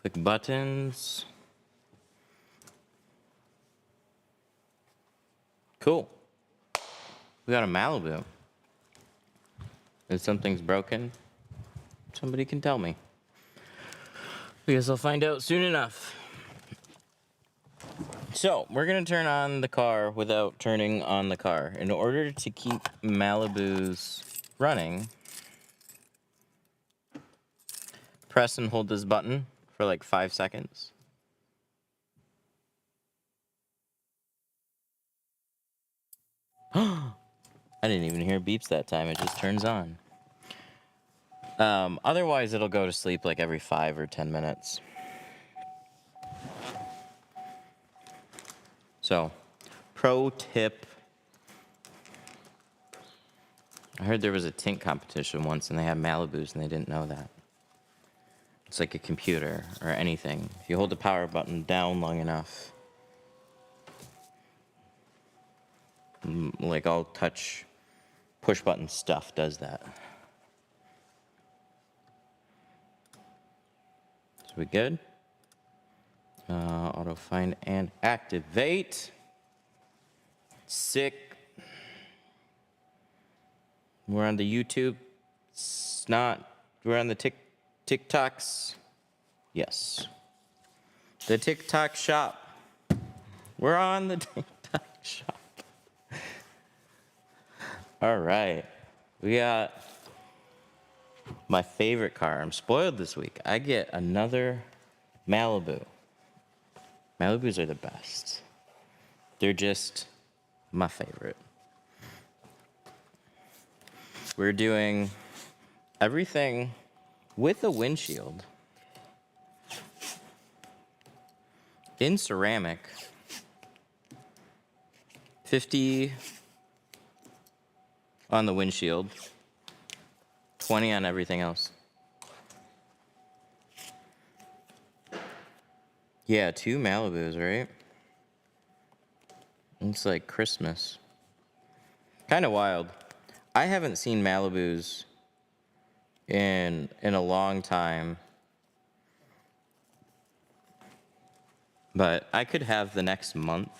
Click buttons. Cool. We got a Malibu. If something's broken, somebody can tell me. I guess I'll find out soon enough. So, we're going to turn on the car without turning on the car. In order to keep Malibus running, press and hold this button for like 5 seconds. I didn't even hear beeps that time. It just turns on. Otherwise, it'll go to sleep like every 5 or 10 minutes. So, pro tip. I heard there was a tint competition once and they had Malibus and they didn't know that. It's like a computer or anything. If you hold the power button down long enough, like all touch push button stuff does that. So we good? Auto find and activate. Sick. We're on the YouTube. It's not. We're on the TikToks. Yes. The TikTok shop. We're on the TikTok shop. All right. We got my favorite car. I'm spoiled this week. I get another Malibu. Malibus are the best. They're just my favorite. We're doing everything with a windshield in ceramic. 50 on the windshield, 20 on everything else. Yeah, 2 Malibus, right? It's like Christmas. Kind of wild. I haven't seen Malibus in a long time. But I could have the next month.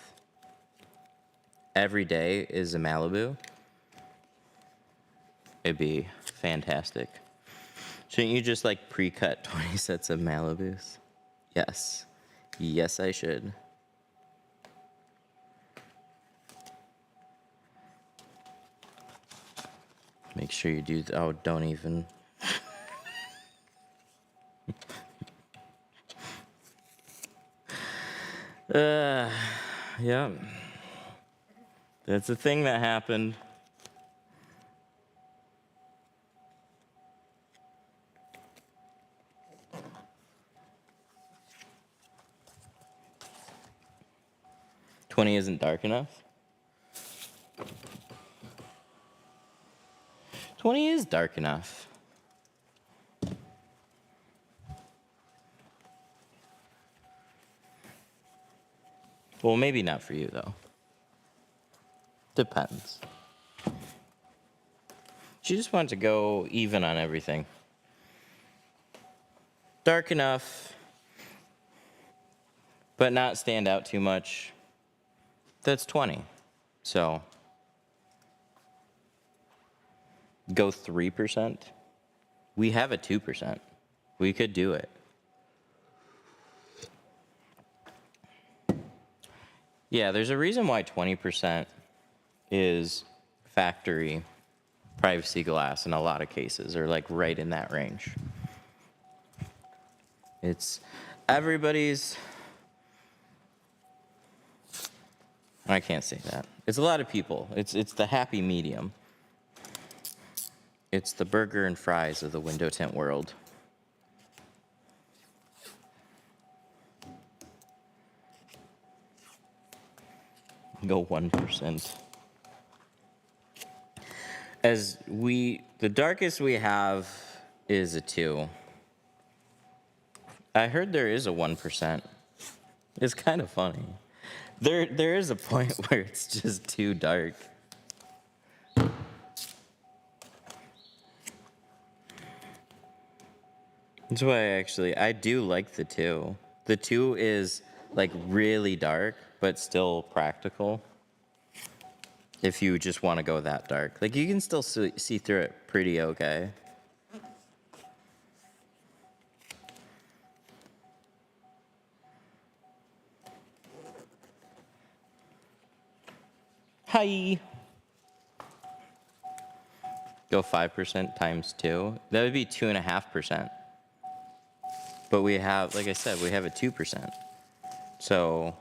Every day is a Malibu. It'd be fantastic. Shouldn't you just like pre-cut 20 sets of Malibus? Yes. Yes, I should. Make sure you do. Oh, don't even. Yeah. That's a thing that happened. Isn't dark enough. 20 is dark enough. Well, maybe not for you, though. Depends. She just wanted to go even on everything. Dark enough, but not stand out too much. That's 20. So, go 3%. We have a 2%. We could do it. Yeah, there's a reason why 20% is factory privacy glass in a lot of cases, or like right in that range. It's everybody's. I can't say that. It's a lot of people. It's the happy medium. It's the burger and fries of the window tint world. Go 1%. The darkest we have is a 2. I heard there is a 1%. It's kind of funny. There is a point where it's just too dark. That's why I do like the 2. The 2 is like really dark, but still practical. If you just want to go that dark. Like you can still see through it pretty okay. Hi. Go 5% times 2. That would be 2.5%. But we have, like I said, we have a 2%. So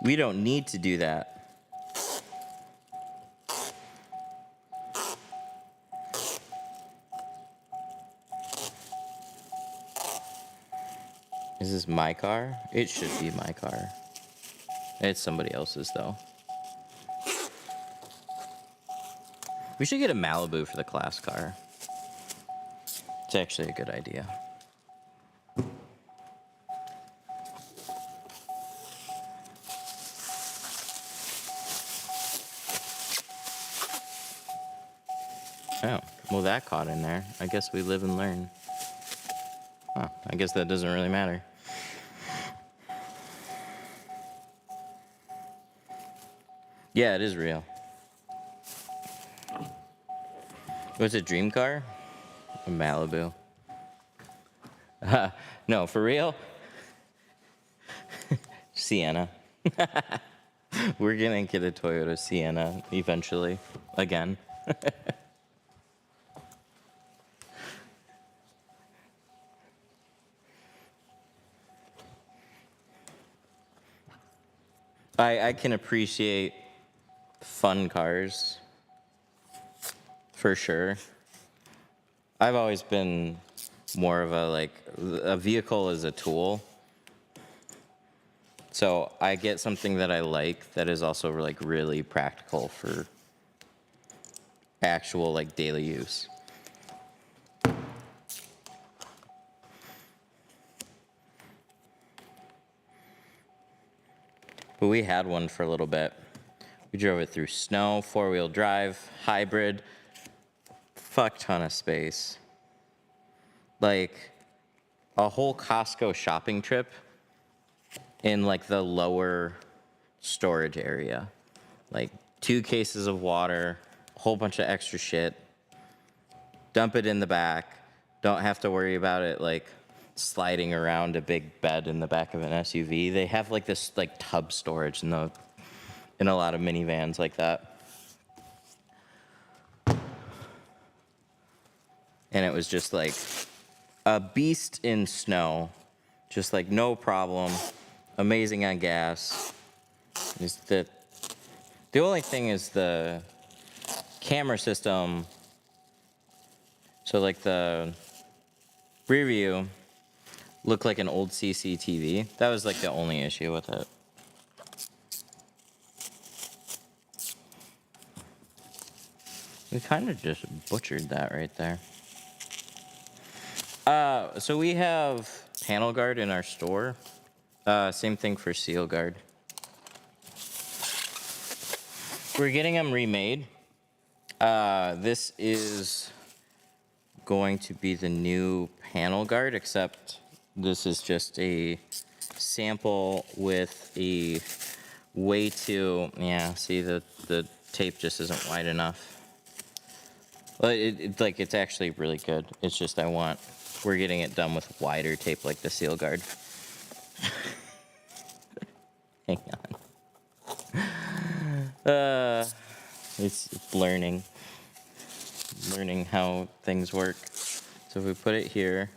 we don't need to do that. Is this my car? It should be my car. It's somebody else's though. We should get a Malibu for the class car. It's actually a good idea. Oh, well that caught in there. I guess we live and learn. Huh, I guess that doesn't really matter. Yeah, it is real. What's a dream car? A Malibu. No, for real? Sienna. We're gonna get a Toyota Sienna eventually. Again. I can appreciate fun cars. For sure. I've always been more of a vehicle is a tool. So I get something that I like that is also like really practical for actual like daily use. But we had one for a little bit. We drove it through snow, 4-wheel drive, hybrid, fuck ton of space. Like a whole Costco shopping trip in like the lower storage area. Like 2 cases of water, a whole bunch of extra shit. Dump it in the back. Don't have to worry about it like sliding around a big bed in the back of an SUV. They have like this like tub storage in a lot of minivans like that. And it was just like a beast in snow. Just like no problem. Amazing on gas. The only thing is the camera system. So like the rearview looked like an old CCTV. That was like the only issue with it. We kind of just butchered that right there. So we have panel guard in our store. Same thing for seal guard. We're getting them remade. This is going to be the new panel guard, except this is just a sample with a way too, yeah, see the tape just isn't wide enough. Well, it's actually really good. It's just we're getting it done with wider tape like the seal guard. Hang on. It's learning how things work. So if we put it here,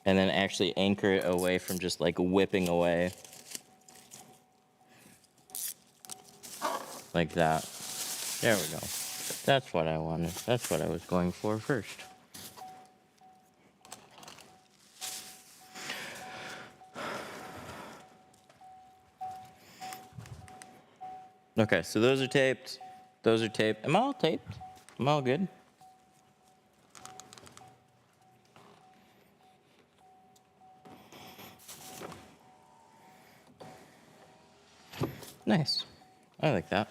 and then actually anchor it away from just like whipping away. Like that. There we go. That's what I wanted. That's what I was going for first. Okay, so those are taped. Those are taped. Am I all taped? Am I all good? Nice. I like that.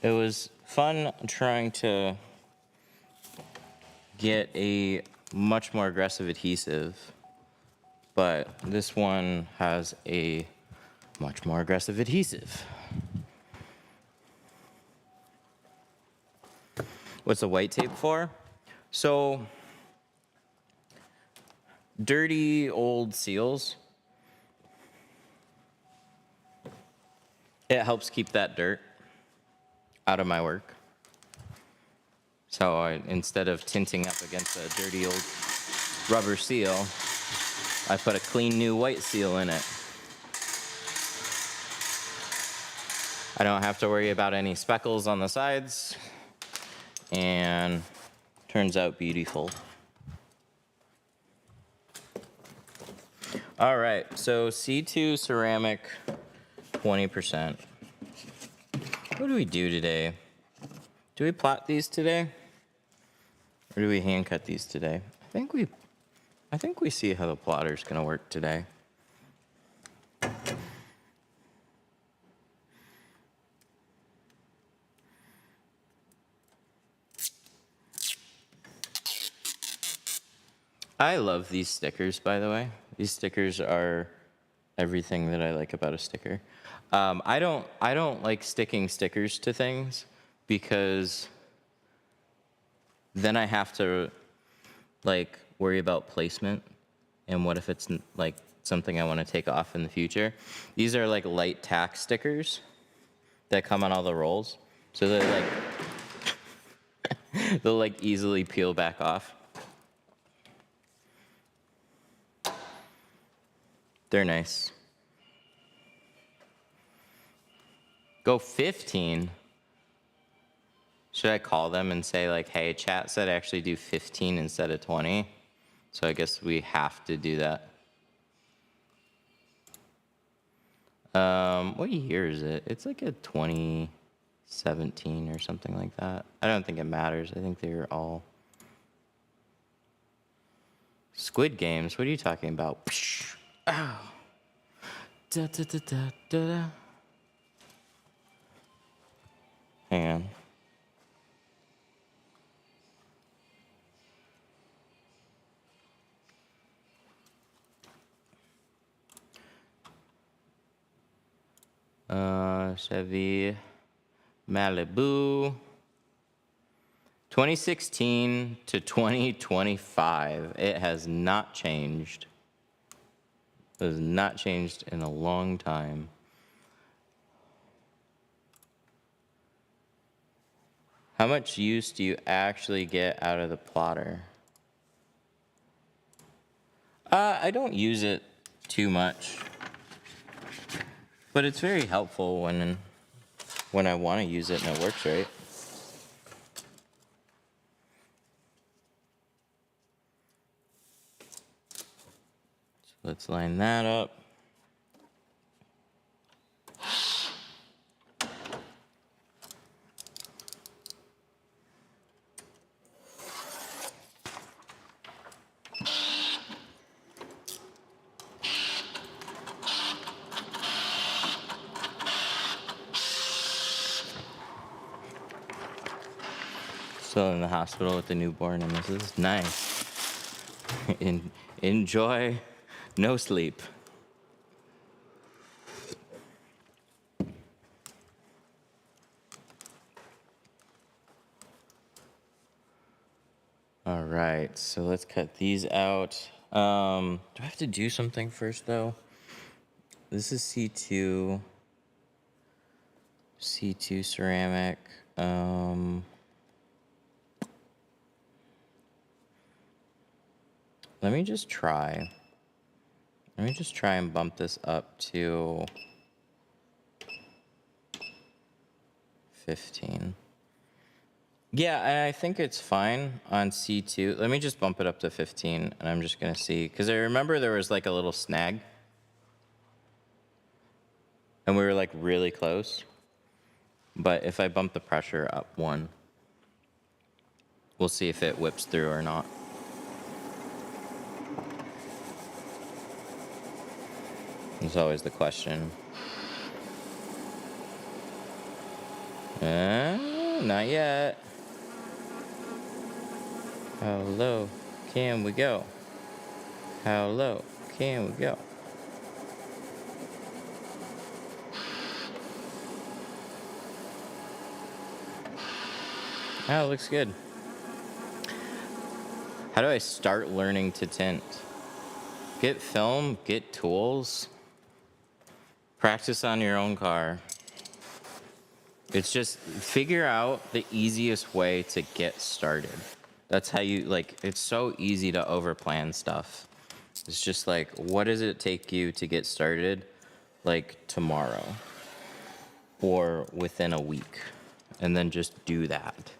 it was fun trying to get a much more aggressive adhesive, but this one has a much more aggressive adhesive. What's the white tape for? So, dirty old seals, it helps keep that dirt out of my work. So instead of tinting up against a dirty old rubber seal, I put a clean new white seal in it. I don't have to worry about any speckles on the sides, and turns out beautiful. All right, so C2 ceramic, 20%. What do we do today? Do we plot these today? Or do we hand cut these today? I think we see how the plotter's gonna work today. I love these stickers, by the way. These stickers are everything that I like about a sticker. I don't like sticking stickers to things because then I have to like worry about placement, and what if it's like something I want to take off in the future. These are like light tack stickers that come on all the rolls, so they're like they'll like easily peel back off. They're nice. Go 15. Should I call them and say like, hey, chat said actually do 15 instead of 20? So I guess we have to do that. What year is it? It's like a 2017 or something like that. I don't think it matters. I think they're all Squid Games. What are you talking about? Ow. Da, da, da, da, da, da. Hang on. Chevy Malibu 2016 to 2025. It has not changed. It has not changed in a long time. How much use do you actually get out of the plotter? I don't use it too much, but it's very helpful when I want to use it and it works right. So let's line that up. Still in the hospital with the newborn, and this is nice. Enjoy no sleep. All right, so let's cut these out. Do I have to do something first though? This is C2 ceramic. Let me just try and bump this up to 15. Yeah, I think it's fine on C2. Let me just bump it up to 15, and I'm just gonna see, because I remember there was like a little snag, and we were like really close. But if I bump the pressure up 1, we'll see if it whips through or not. It's always the question. No, not yet. How low can we go? How low can we go? Oh, it looks good. How do I start learning to tint? Get film, get tools, practice on your own car. It's just figure out the easiest way to get started. That's how you, like, it's so easy to overplan stuff. It's just like, what does it take you to get started, like, tomorrow or within a week? And then just do that.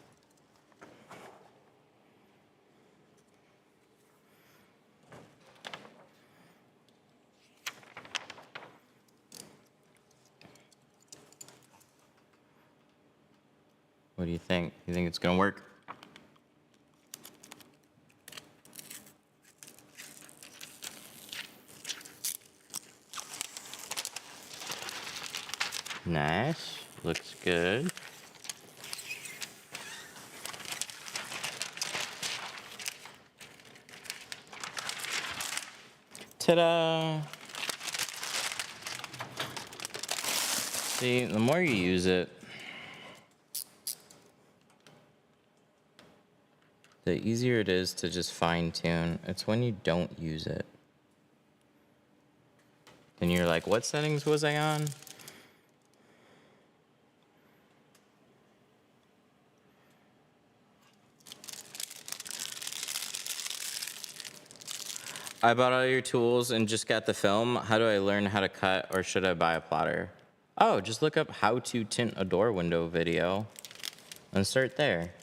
What do you think? You think it's gonna work? Nice. Looks good. Ta-da! See, the more you use it, the easier it is to just fine-tune. It's when you don't use it. And you're like, what settings was I on? I bought all your tools and just got the film. How do I learn how to cut, or should I buy a plotter? Oh, just look up how to tint a door window video and start there.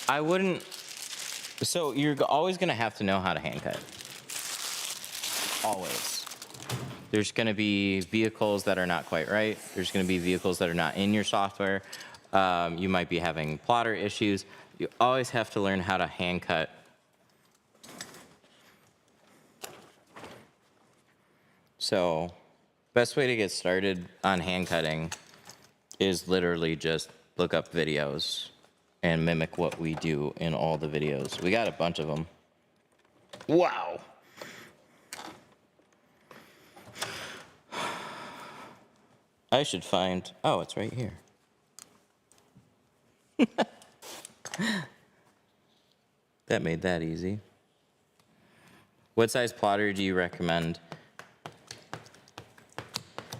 I wouldn't, so you're always gonna have to know how to hand cut. Always. There's gonna be vehicles that are not quite right. There's gonna be vehicles that are not in your software. You might be having plotter issues. You always have to learn how to hand cut. So, best way to get started on hand cutting is literally just look up videos and mimic what we do in all the videos. We got a bunch of them. Wow. I should find, oh, it's right here. That made that easy. What size plotter do you recommend?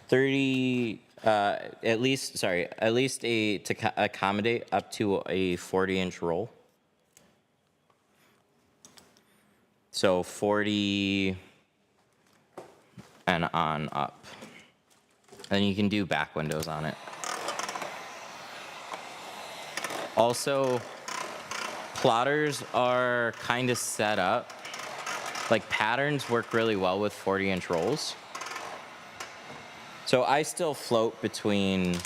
30, at least to accommodate up to a 40-inch roll. So 40 and on up. And you can do back windows on it. Also, plotters are kind of set up. Like, patterns work really well with 40-inch rolls. So I still float between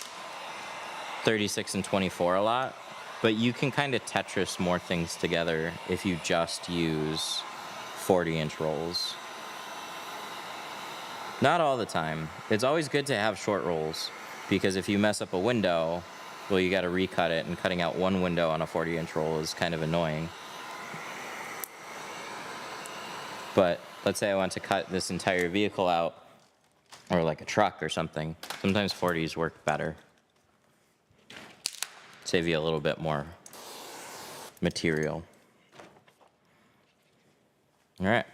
36 and 24 a lot, but you can kind of Tetris more things together if you just use 40-inch rolls. Not all the time. It's always good to have short rolls, because if you mess up a window, well, you got to recut it, and cutting out one window on a 40-inch roll is kind of annoying. But let's say I want to cut this entire vehicle out, or like a truck or something. Sometimes 40s work better. Save you a little bit more material. All right.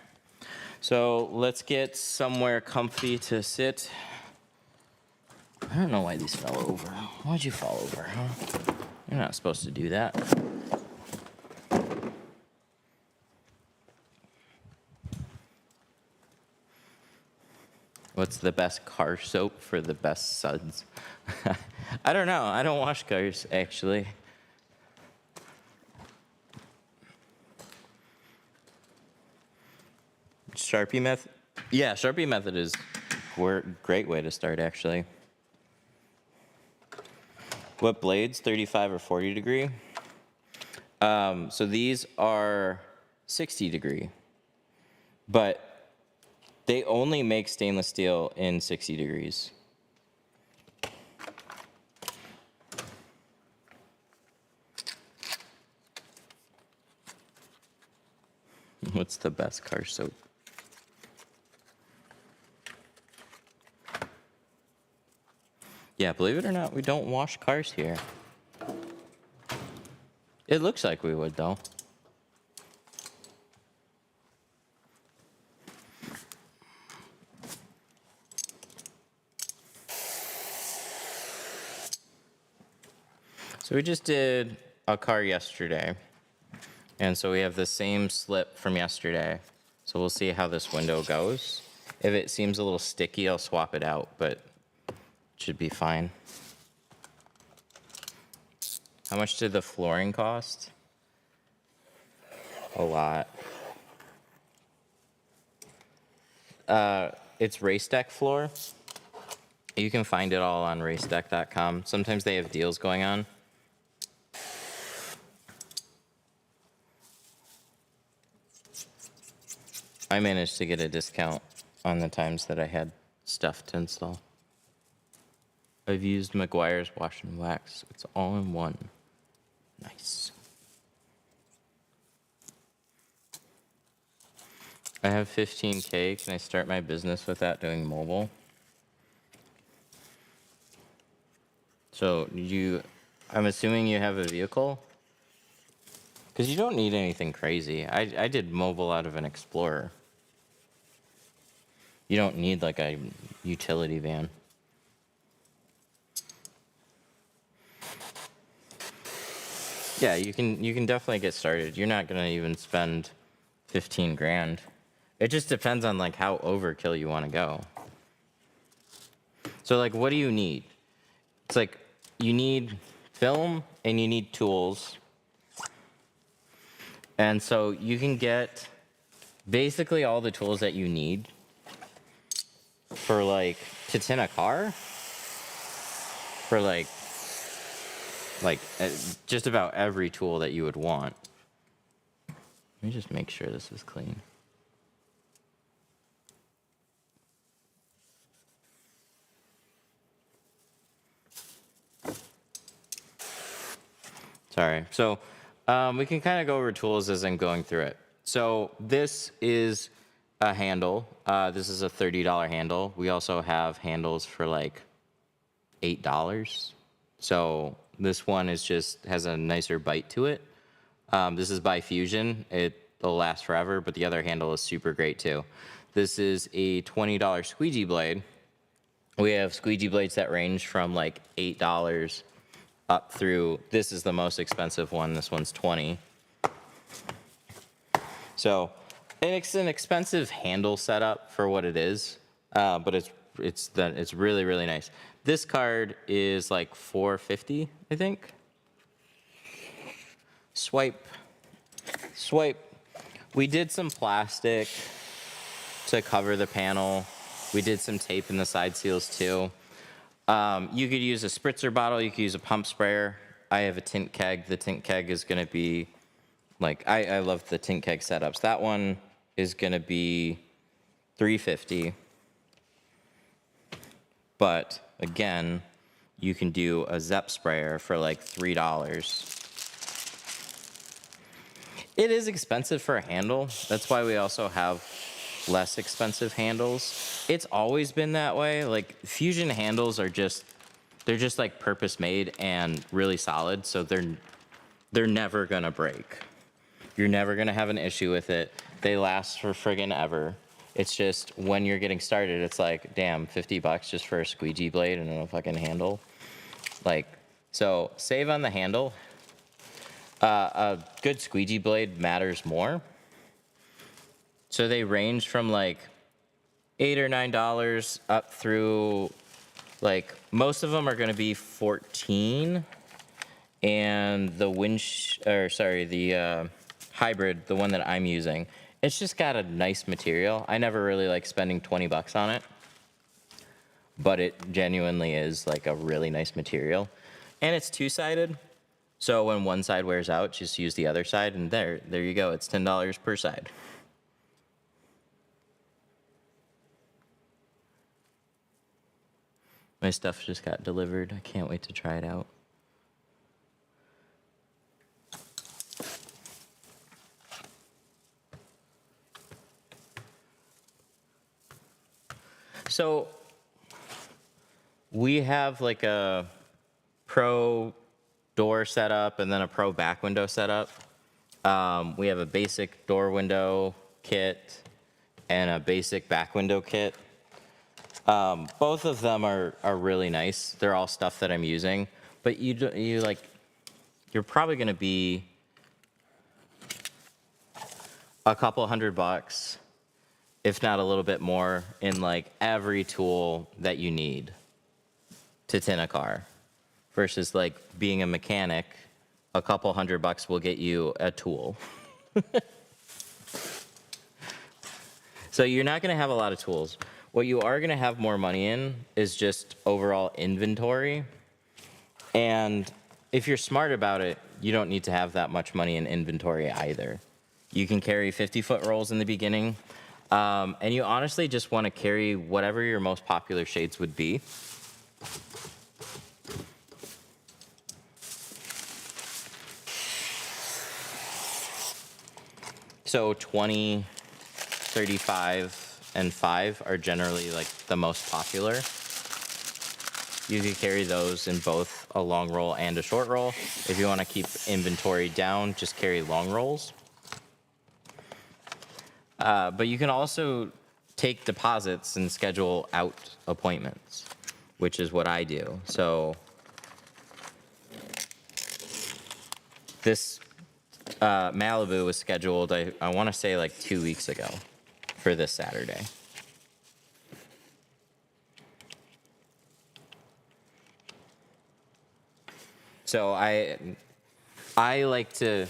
So let's get somewhere comfy to sit. I don't know why these fell over. Why'd you fall over, huh? You're not supposed to do that. What's the best car soap for the best suds? I don't know. I don't wash cars, actually. Sharpie method? Yeah, Sharpie method is a great way to start, actually. What blades? 35 or 40 degree? So these are 60 degree, but they only make stainless steel in 60 degrees. What's the best car soap? Yeah, believe it or not, we don't wash cars here. It looks like we would, though. So we just did a car yesterday, and so we have the same slip from yesterday. So we'll see how this window goes. If it seems a little sticky, I'll swap it out, but it should be fine. How much did the flooring cost? A lot. It's race deck floor. You can find it all on racedeck.com. Sometimes they have deals going on. I managed to get a discount on the times that I had stuff to install. I've used McGuire's Wash and Wax. It's all in one. Nice. I have 15K. Can I start my business without doing mobile? So I'm assuming you have a vehicle? Because you don't need anything crazy. I did mobile out of an Explorer. You don't need like a utility van. Yeah, you can definitely get started. You're not gonna even spend 15 grand. It just depends on like how overkill you want to go. So like, what do you need? It's like you need film and you need tools. And so you can get basically all the tools that you need for like to tint a car for like just about every tool that you would want. Let me just make sure this is clean. Sorry. So we can kind of go over tools as I'm going through it. So this is a handle. This is a $30 handle. We also have handles for like $8. So this one is just has a nicer bite to it. This is by Fusion. It'll last forever, but the other handle is super great too. This is a $20 squeegee blade. We have squeegee blades that range from like $8 up through, this is the most expensive one. This one's 20. So it's an expensive handle setup for what it is, but it's really, really nice. This card is like $4.50, I think. Swipe. We did some plastic to cover the panel. We did some tape in the side seals too. You could use a spritzer bottle. You could use a pump sprayer. I have a tint keg. The tint keg is going to be like, I love the tint keg setups. That one is going to be $3.50. But again, you can do a Zepp sprayer for like $3. It is expensive for a handle. That's why we also have less expensive handles. It's always been that way. Like Fusion handles are they're just like purpose made and really solid. So they're never gonna break. You're never gonna have an issue with it. They last for friggin' ever. It's just when you're getting started, it's like, damn, $50 just for a squeegee blade and a fucking handle. Like, so save on the handle. A good squeegee blade matters more. So they range from like $8 or $9 up through like most of them are going to be 14, and the hybrid, the one that I'm using, it's just got a nice material. I never really like spending $20 on it, but it genuinely is like a really nice material. And it's two-sided, so when one side wears out, just use the other side, and there you go. It's $10 per side. My stuff just got delivered. I can't wait to try it out. So we have like a pro door setup and then a pro back window setup. We have a basic door window kit and a basic back window kit. Both of them are really nice. They're all stuff that I'm using, but you're probably going to be a couple $100, if not a little bit more, in like every tool that you need to tint a car. Versus like being a mechanic, a couple $100 will get you a tool. So you're not going to have a lot of tools. What you are going to have more money in is just overall inventory. And if you're smart about it, you don't need to have that much money in inventory either. You can carry 50-foot rolls in the beginning. And you honestly just want to carry whatever your most popular shades would be. So 20, 35, and 5 are generally like the most popular. You can carry those in both a long roll and a short roll. If you want to keep inventory down, just carry long rolls. But you can also take deposits and schedule out appointments, which is what I do. So this Malibu was scheduled, I want to say like 2 weeks ago for this Saturday. So I like to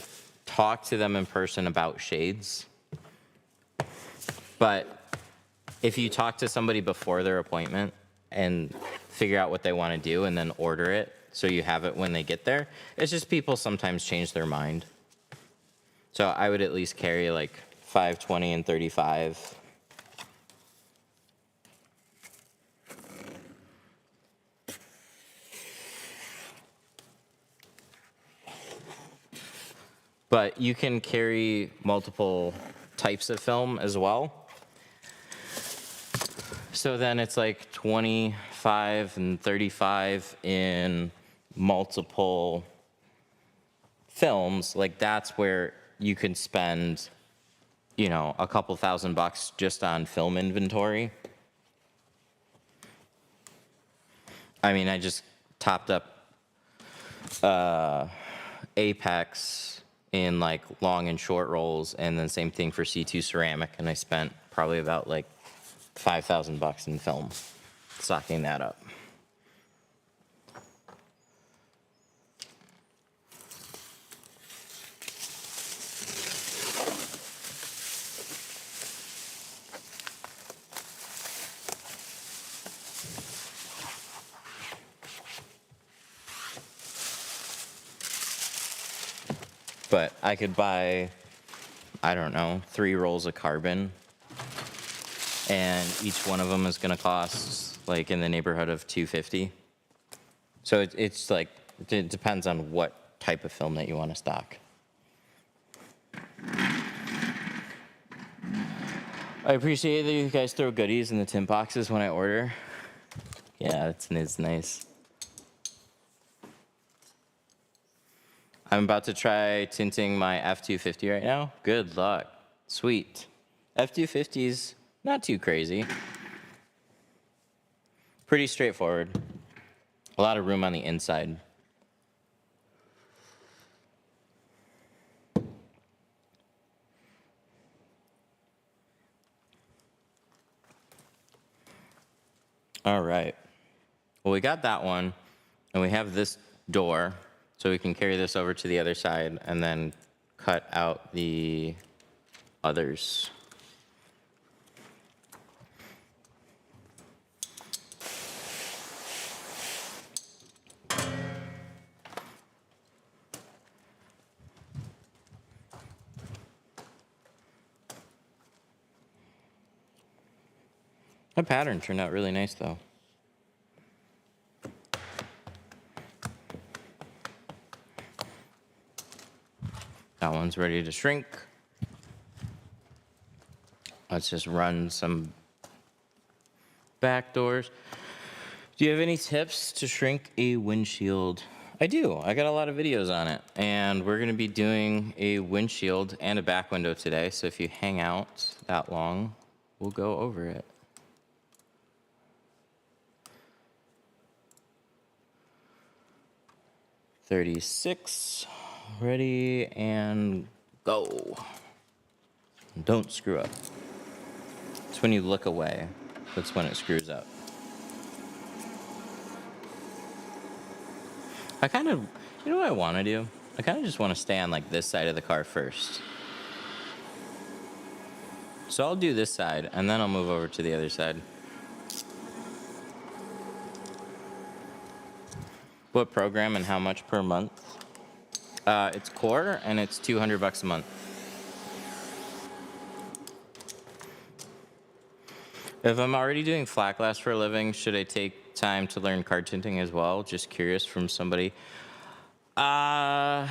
talk to them in person about shades. But if you talk to somebody before their appointment and figure out what they want to do and then order it so you have it when they get there, it's just people sometimes change their mind. So I would at least carry like 5, 20, and 35. But you can carry multiple types of film as well. So then it's like 25 and 35 in multiple films. Like that's where you can spend, you know, a couple $1,000 just on film inventory. I mean, I just topped up Apex in like long and short rolls, and then same thing for C2 ceramic, and I spent probably about like $5,000 in film stocking that up. But I could buy, I don't know, 3 rolls of carbon, and each one of them is going to cost like in the neighborhood of $250. So it's like, it depends on what type of film that you want to stock. I appreciate that you guys throw goodies in the tint boxes when I order. Yeah, it's nice. I'm about to try tinting my F-250 right now. Good luck. Sweet. F-250's not too crazy. Pretty straightforward. A lot of room on the inside. All right. Well, we got that one, and we have this door, so we can carry this over to the other side and then cut out the others. That pattern turned out really nice, though. That one's ready to shrink. Let's just run some back doors. Do you have any tips to shrink a windshield? I do. I got a lot of videos on it. And we're going to be doing a windshield and a back window today. So if you hang out that long, we'll go over it. $36. Ready and go. Don't screw up. It's when you look away. That's when it screws up. I kind of, you know what I want to do? I kind of just want to stay on like this side of the car first. So I'll do this side and then I'll move over to the other side. What program and how much per month? It's core and it's $200 a month. If I'm already doing flat glass for a living, should I take time to learn card tinting as well? Just curious from somebody. Honestly,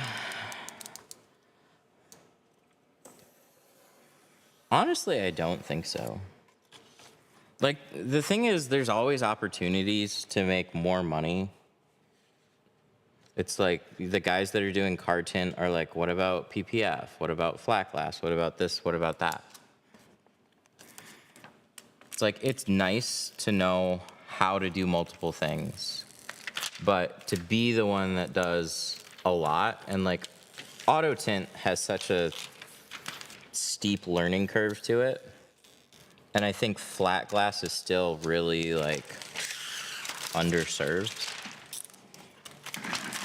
I don't think so. Like, the thing is, there's always opportunities to make more money. It's like the guys that are doing card tint are like, what about PPF? What about flat glass? What about this? What about that? It's like, it's nice to know how to do multiple things, but to be the one that does a lot, and like auto tint has such a steep learning curve to it. And I think flat glass is still really like underserved.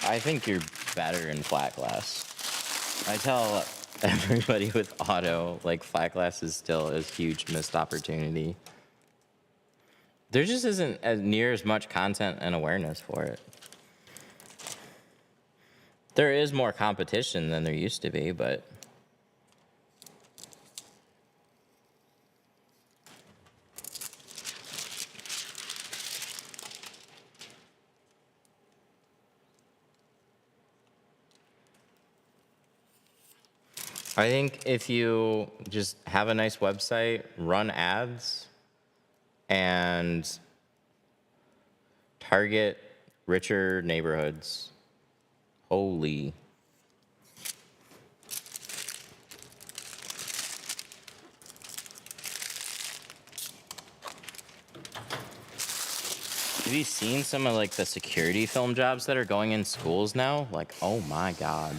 I think you're better in flat glass. I tell everybody with auto, like flat glass is still a huge missed opportunity. There just isn't as near as much content and awareness for it. There is more competition than there used to be, but I think if you just have a nice website, run ads, and target richer neighborhoods. Holy. Have you seen some of like the security film jobs that are going in schools now? Like, oh my God.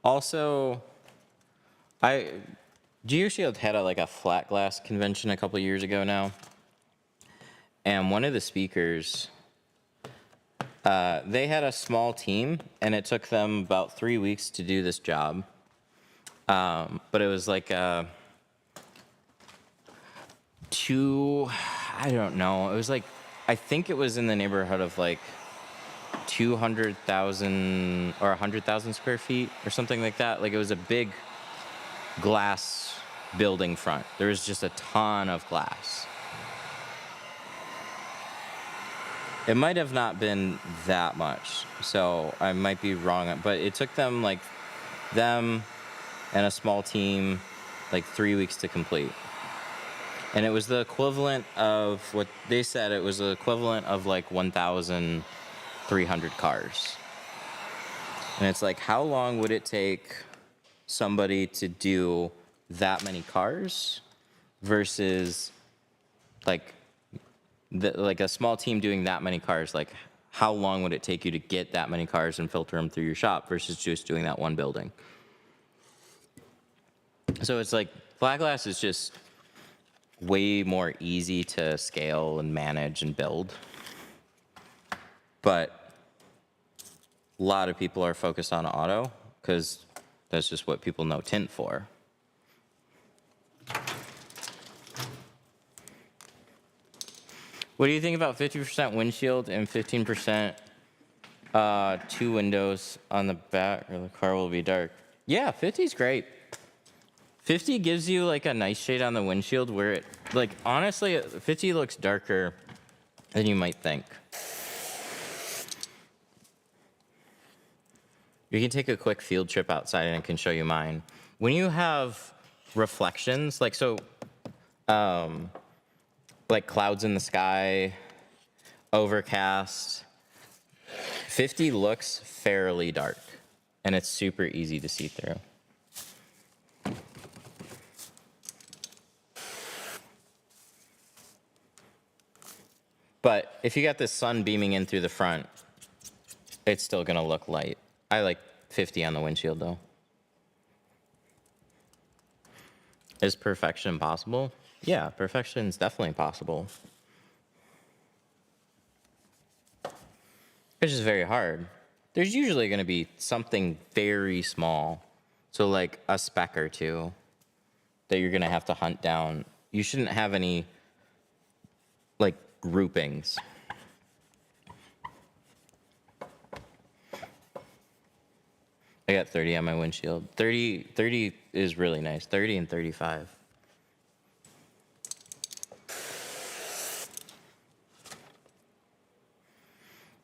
Also, Geoshield had a flat glass convention a couple years ago now, and one of the speakers, they had a small team, and it took them about 3 weeks to do this job. But it was like I don't know, it was like, I think it was in the neighborhood of like 200,000 or 100,000 square feet or something like that. Like, it was a big glass building front. There was just a ton of glass. It might have not been that much, so I might be wrong, but it took them and a small team 3 weeks to complete. And it was the equivalent of what they said, it was the equivalent of 1,300 cars. And it's like, how long would it take somebody to do that many cars versus a small team doing that many cars? Like, how long would it take you to get that many cars and filter them through your shop versus just doing that one building? So it's like, flat glass is just way more easy to scale and manage and build. But a lot of people are focused on auto because that's just what people know tint for. What do you think about 50% windshield and 15% 2 windows on the back, or the car will be dark. Yeah, 50 is great. 50 gives you like a nice shade on the windshield where it, like, honestly, 50 looks darker than you might think. You can take a quick field trip outside and I can show you mine. When you have reflections, like like clouds in the sky, overcast, 50 looks fairly dark and it's super easy to see through. But if you got the sun beaming in through the front, it's still gonna look light. I like 50 on the windshield though. Is perfection possible? Yeah, perfection is definitely possible. It's just very hard. There's usually gonna be something very small. So like a speck or two that you're gonna have to hunt down. You shouldn't have any like groupings. I got 30 on my windshield. 30 is really nice. 30 and 35.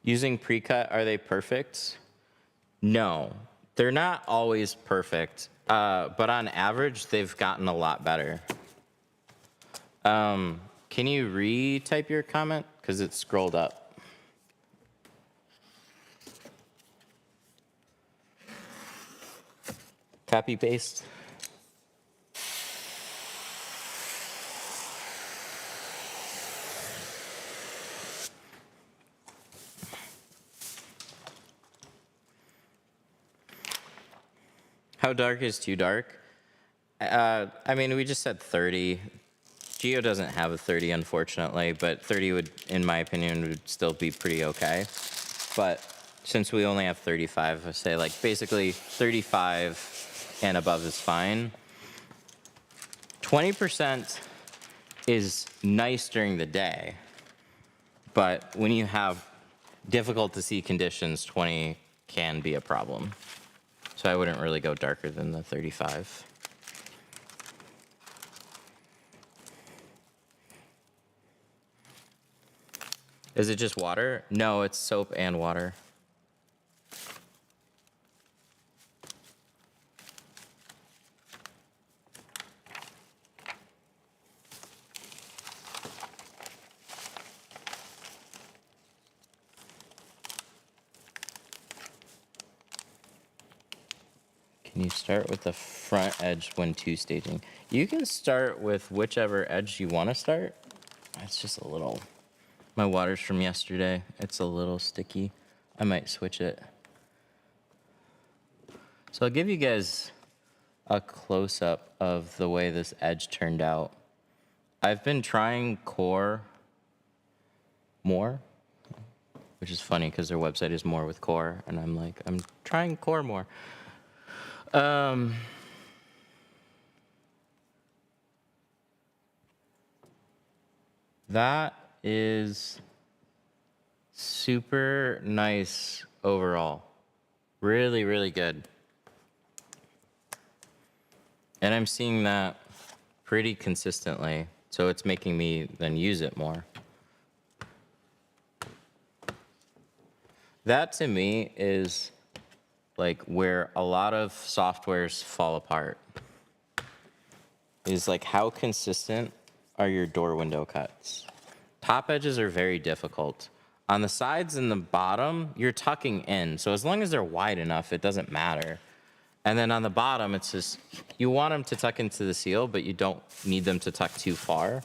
Using pre-cut, are they perfect? No, they're not always perfect, but on average, they've gotten a lot better. Can you retype your comment? Because it's scrolled up. Copy paste. How dark is too dark? I mean, we just said 30. Geo doesn't have a 30, unfortunately, but 30 would, in my opinion, would still be pretty okay. But since we only have 35, I say like basically 35 and above is fine. 20% is nice during the day, but when you have difficult to see conditions, 20 can be a problem. So I wouldn't really go darker than the 35. Is it just water? No, it's soap and water. Can you start with the front edge when two-staging? You can start with whichever edge you want to start. It's just a little, my water's from yesterday. It's a little sticky. I might switch it. So I'll give you guys a close-up of the way this edge turned out. I've been trying Core more, which is funny because their website is more with Core, and I'm like, I'm trying Core more. That is super nice overall. Really, really good. And I'm seeing that pretty consistently, so it's making me then use it more. That to me is like where a lot of softwares fall apart. Is like how consistent are your door window cuts? Top edges are very difficult. On the sides and the bottom, you're tucking in. So as long as they're wide enough, it doesn't matter. And then on the bottom, it's just, you want them to tuck into the seal, but you don't need them to tuck too far.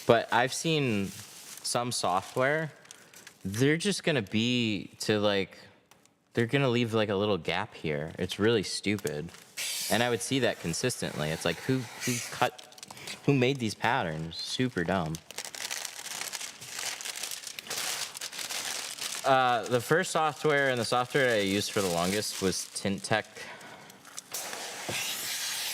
But I've seen some software, they're just gonna be to like, they're gonna leave like a little gap here. It's really stupid. And I would see that consistently. It's like, who made these patterns? Super dumb. The first software and the software I used for the longest was Tint Tech.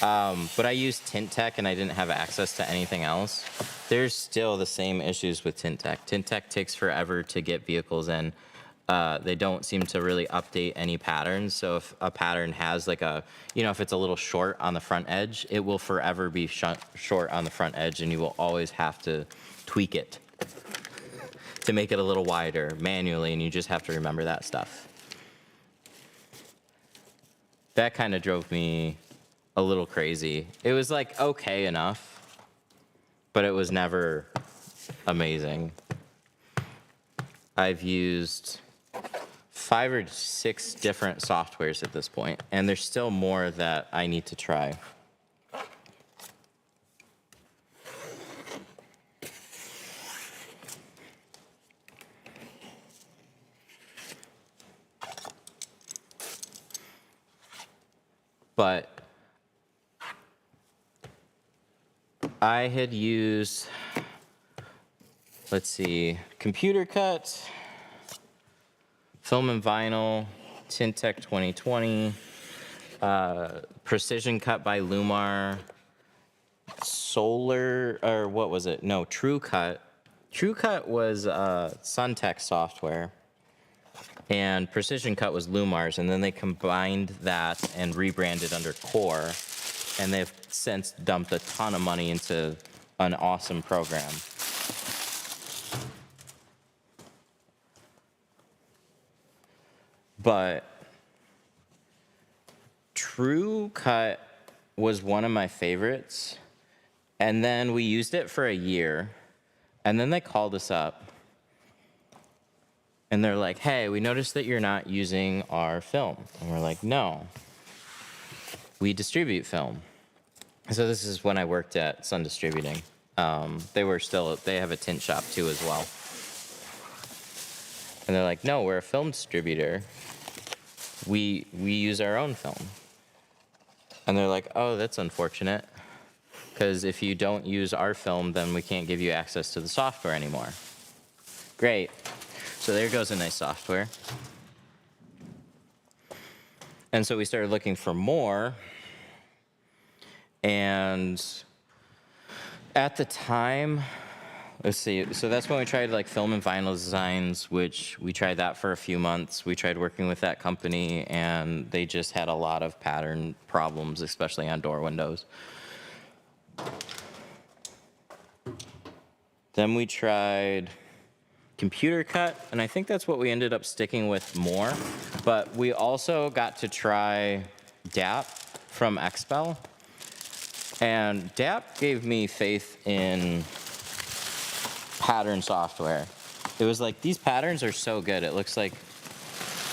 But I used Tint Tech and I didn't have access to anything else. There's still the same issues with Tint Tech. Tint Tech takes forever to get vehicles in. They don't seem to really update any patterns. So if a pattern has like a, if it's a little short on the front edge, it will forever be short on the front edge, and you will always have to tweak it to make it a little wider manually, and you just have to remember that stuff. That kind of drove me a little crazy. It was like okay enough, but it was never amazing. I've used 5 or 6 different softwares at this point, and there's still more that I need to try. But I had used, let's see, Computer Cut, Film and Vinyl, Tint Tech 2020, Precision Cut by Lumar, Solar, or what was it? No, True Cut. True Cut was Suntech software, and Precision Cut was Lumar's, and then they combined that and rebranded under Core, and they've since dumped a ton of money into an awesome program. But True Cut was one of my favorites, and then we used it for a year, and then they called us up, and they're like, hey, we noticed that you're not using our film. And we're like, no, we distribute film. So this is when I worked at Sun Distributing. They have a tint shop too as well. And they're like, no, we're a film distributor. We use our own film. And they're like, oh, that's unfortunate, because if you don't use our film, then we can't give you access to the software anymore. Great. So there goes a nice software. And so we started looking for more. And at the time, let's see, so that's when we tried like film and vinyl designs, which we tried that for a few months. We tried working with that company, and they just had a lot of pattern problems, especially on door windows. Then we tried Computer Cut, and I think that's what we ended up sticking with more. But we also got to try DAP from Expel. And DAP gave me faith in pattern software. It was like, these patterns are so good. It looks like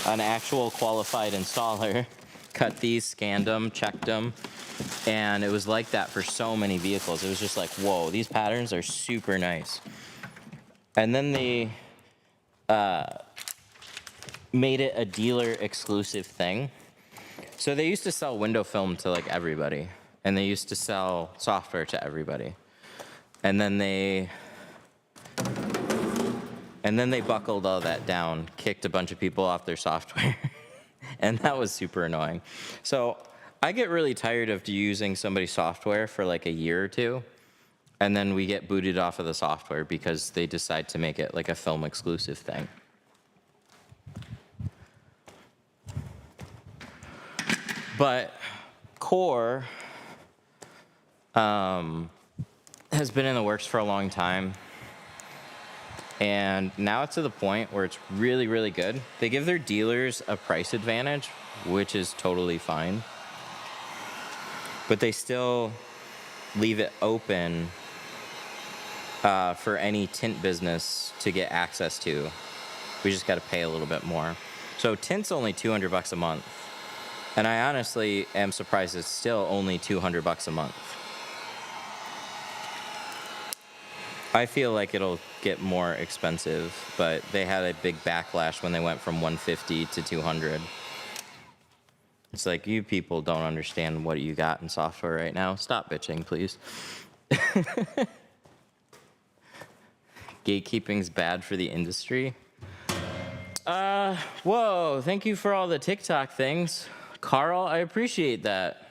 an actual qualified installer cut these, scanned them, checked them. And it was like that for so many vehicles. It was just like, whoa, these patterns are super nice. And then they made it a dealer exclusive thing. So they used to sell window film to like everybody, and they used to sell software to everybody. And then they buckled all that down, kicked a bunch of people off their software, and that was super annoying. So I get really tired of using somebody's software for like a year or two, and then we get booted off of the software because they decide to make it like a film exclusive thing. But Core has been in the works for a long time. And now it's to the point where it's really, really good. They give their dealers a price advantage, which is totally fine. But they still leave it open for any tint business to get access to. We just got to pay a little bit more. So tint's only $200 a month. And I honestly am surprised it's still only $200 a month. I feel like it'll get more expensive, but they had a big backlash when they went from $150 to $200. It's like, you people don't understand what you got in software right now. Stop bitching, please. Gatekeeping's bad for the industry. Whoa, thank you for all the TikTok things. Carl, I appreciate that.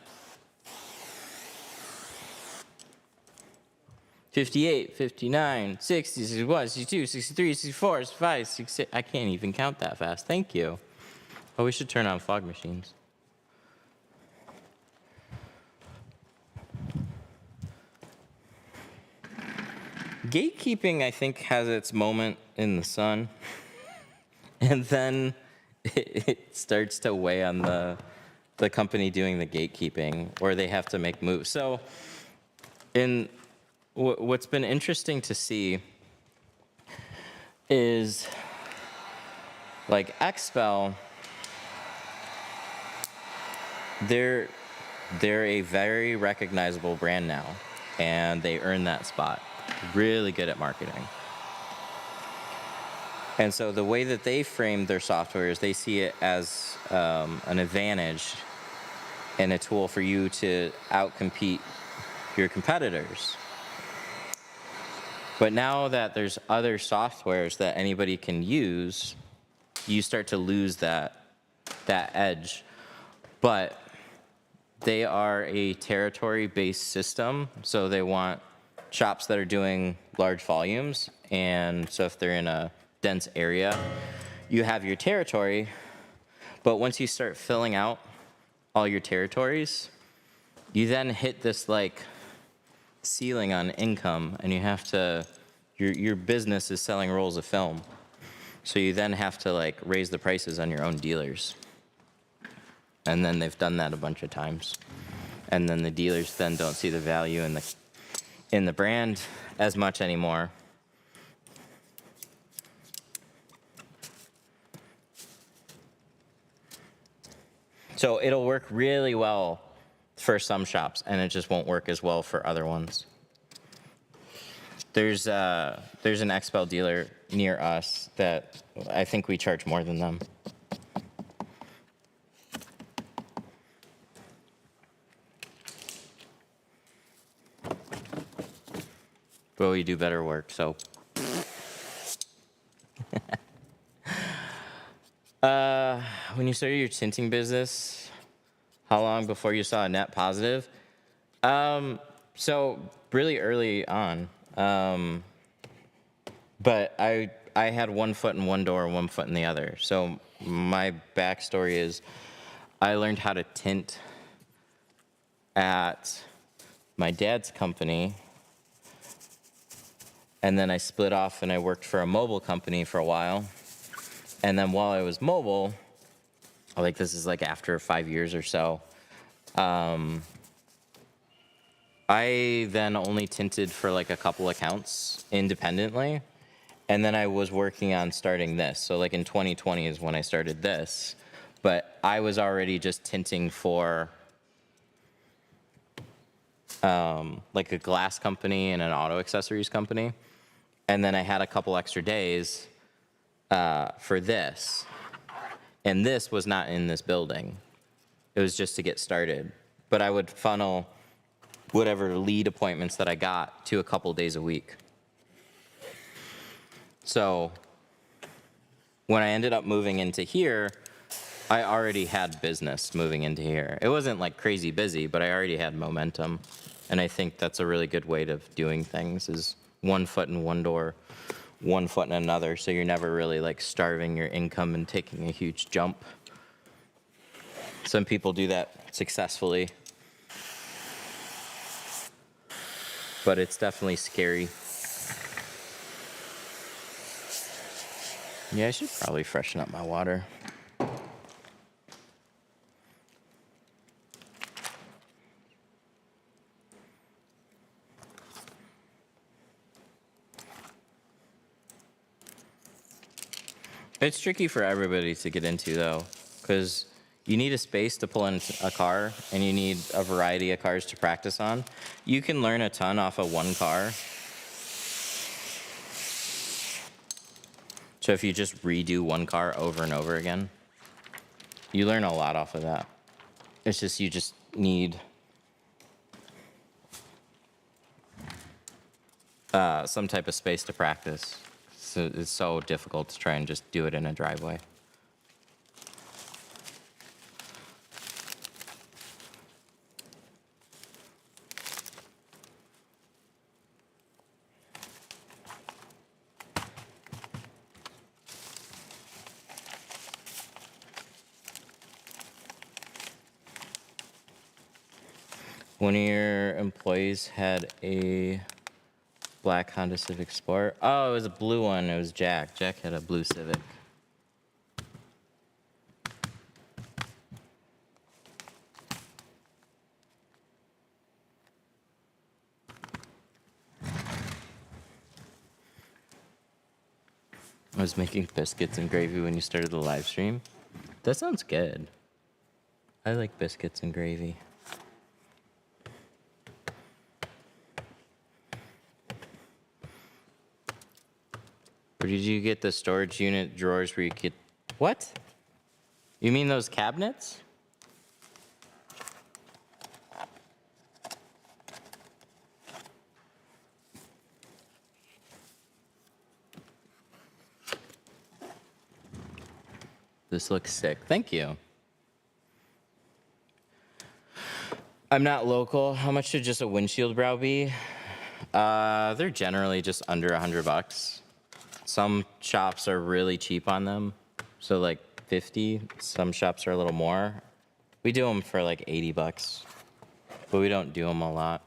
58, 59, 60, 61, 62, 63, 64, 65, 66. I can't even count that fast. Thank you. Oh, we should turn on fog machines. Gatekeeping, I think, has its moment in the sun, and then it starts to weigh on the company doing the gatekeeping, or they have to make moves. So, what's been interesting to see is, like Expel, they're a very recognizable brand now, and they earn that spot. Really good at marketing. And so the way that they frame their software is they see it as an advantage and a tool for you to outcompete your competitors. But now that there's other softwares that anybody can use, you start to lose that edge. But they are a territory-based system, so they want shops that are doing large volumes. And so if they're in a dense area, you have your territory, but once you start filling out all your territories, you then hit this like ceiling on income, and you have to, your business is selling rolls of film. So you then have to like raise the prices on your own dealers. And then they've done that a bunch of times. And then the dealers then don't see the value in the brand as much anymore. So it'll work really well for some shops, and it just won't work as well for other ones. There's an Expel dealer near us that I think we charge more than them. But we do better work, so. When you started your tinting business, how long before you saw a net positive? So really early on. But I had 1 foot in one door, 1 foot in the other. So my backstory is I learned how to tint at my dad's company. And then I split off and I worked for a mobile company for a while. And then while I was mobile, like this is like after 5 years or so, I then only tinted for like a couple accounts independently. And then I was working on starting this. So like in 2020 is when I started this. But I was already just tinting for like a glass company and an auto accessories company. And then I had a couple extra days for this. And this was not in this building. It was just to get started. But I would funnel whatever lead appointments that I got to a couple days a week. So when I ended up moving into here, I already had business moving into here. It wasn't like crazy busy, but I already had momentum. And I think that's a really good way of doing things is 1 foot in one door, 1 foot in another. So you're never really like starving your income and taking a huge jump. Some people do that successfully. But it's definitely scary. Yeah, I should probably freshen up my water. It's tricky for everybody to get into, though, because you need a space to pull in a car, and you need a variety of cars to practice on. You can learn a ton off of one car. So if you just redo one car over and over again, you learn a lot off of that. It's just you just need some type of space to practice. So it's so difficult to try and just do it in a driveway. One of your employees had a black Honda Civic Sport. Oh, it was a blue one. It was Jack. Jack had a blue Civic. I was making biscuits and gravy when you started the live stream. That sounds good. I like biscuits and gravy. Or did you get the storage unit drawers where you get... What? You mean those cabinets? This looks sick. Thank you. I'm not local. How much should just a windshield brow be? They're generally just under $100. Some shops are really cheap on them, so like 50. Some shops are a little more. We do them for like $80, but we don't do them a lot.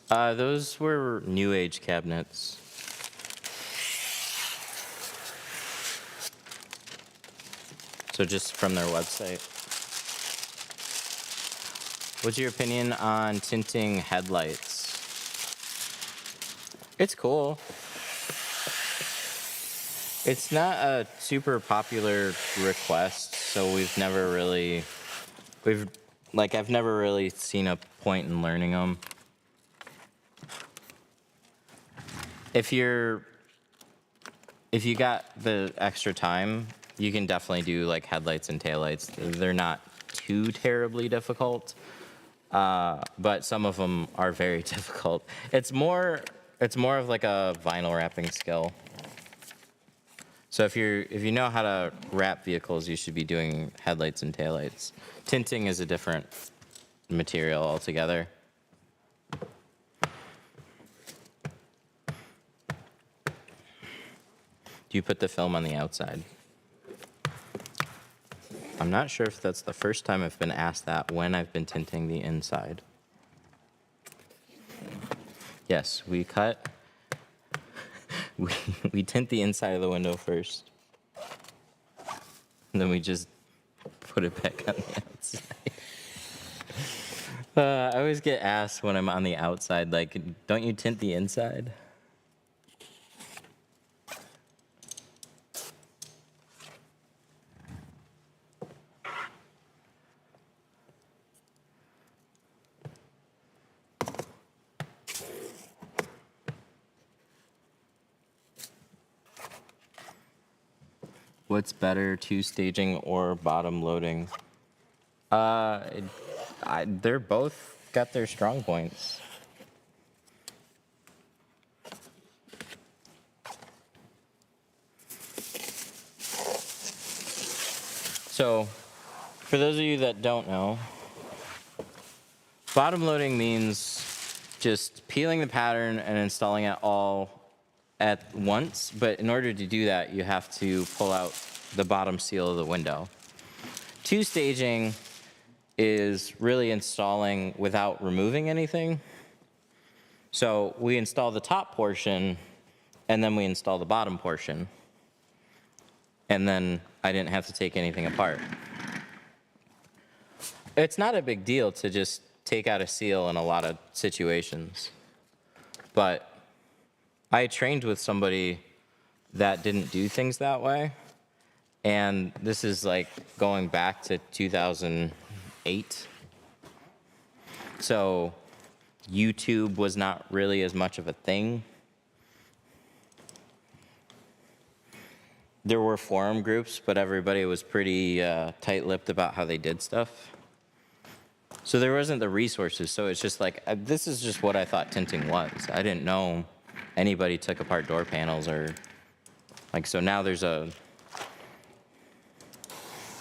Those were new age cabinets. So just from their website. What's your opinion on tinting headlights? It's cool. It's not a super popular request, so I've never really seen a point in learning them. If you got the extra time, you can definitely do like headlights and taillights. They're not too terribly difficult, but some of them are very difficult. It's more of like a vinyl wrapping skill. So if you know how to wrap vehicles, you should be doing headlights and taillights. Tinting is a different material altogether. Do you put the film on the outside? I'm not sure if that's the first time I've been asked that when I've been tinting the inside. Yes, we tint the inside of the window first. And then we just put it back on the outside. I always get asked when I'm on the outside, like, don't you tint the inside? What's better, two-staging or bottom loading? They're both got their strong points. So, for those of you that don't know, bottom loading means just peeling the pattern and installing it all at once, but in order to do that, you have to pull out the bottom seal of the window. Two staging is really installing without removing anything. So we install the top portion, and then we install the bottom portion. And then I didn't have to take anything apart. It's not a big deal to just take out a seal in a lot of situations, but I trained with somebody that didn't do things that way, and this is like going back to 2008. So YouTube was not really as much of a thing. There were forum groups, but everybody was pretty tight-lipped about how they did stuff. So there wasn't the resources, so it's just like, this is just what I thought tinting was. I didn't know anybody took apart door panels or like, so now there's a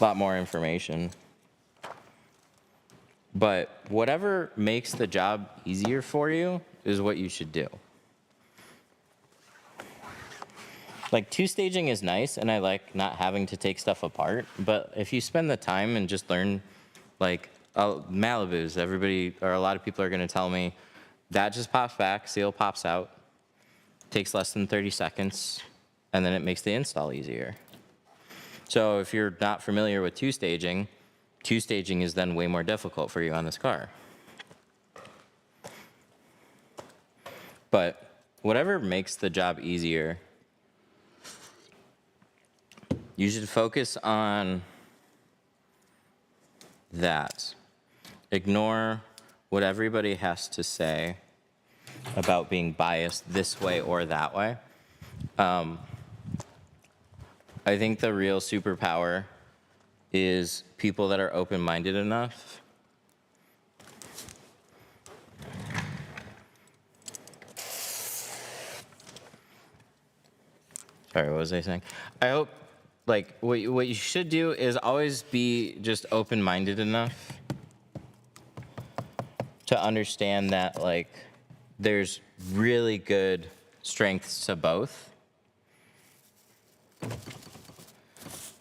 lot more information. But whatever makes the job easier for you is what you should do. Like, two staging is nice, and I like not having to take stuff apart. But if you spend the time and just learn, like, Malibus, everybody or a lot of people are going to tell me that just pops back, seal pops out, takes less than 30 seconds, and then it makes the install easier. So if you're not familiar with two staging is then way more difficult for you on this car. But whatever makes the job easier, you should focus on that. Ignore what everybody has to say about being biased this way or that way. I think the real superpower is people that are open-minded enough Sorry, what was I saying? I hope, like, what you should do is always be just open-minded enough to understand that, like, there's really good strengths to both.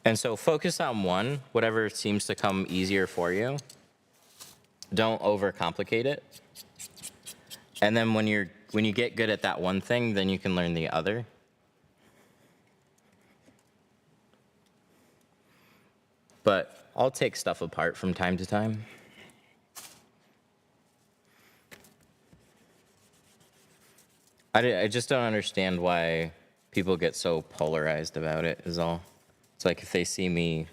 And so focus on one, whatever seems to come easier for you. Don't overcomplicate it. And then when you get good at that one thing, then you can learn the other. But I'll take stuff apart from time to time. I just don't understand why people get so polarized about it, is all. It's like if they see me,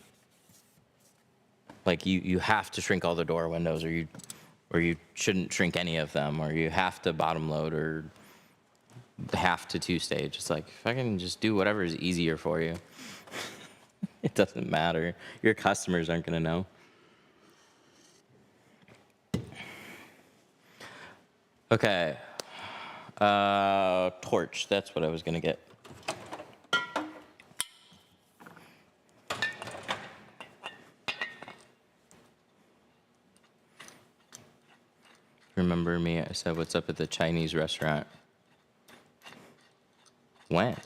like, you have to shrink all the door windows, or you shouldn't shrink any of them, or you have to bottom load, or have to two stage. It's like, if I can just do whatever is easier for you, it doesn't matter. Your customers aren't gonna know. Okay. Torch, that's what I was gonna get. Remember me, I said, what's up at the Chinese restaurant? When?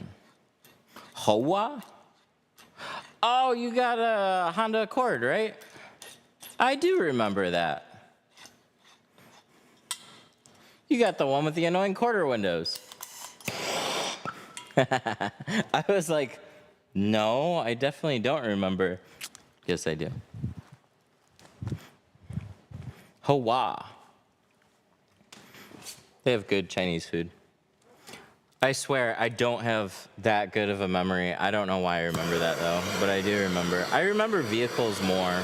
Hoa? Oh, you got a Honda Accord, right? I do remember that. You got the one with the annoying quarter windows. I was like, no, I definitely don't remember. Yes, I do. Hoa. They have good Chinese food. I swear, I don't have that good of a memory. I don't know why I remember that, though, but I do remember. I remember vehicles more.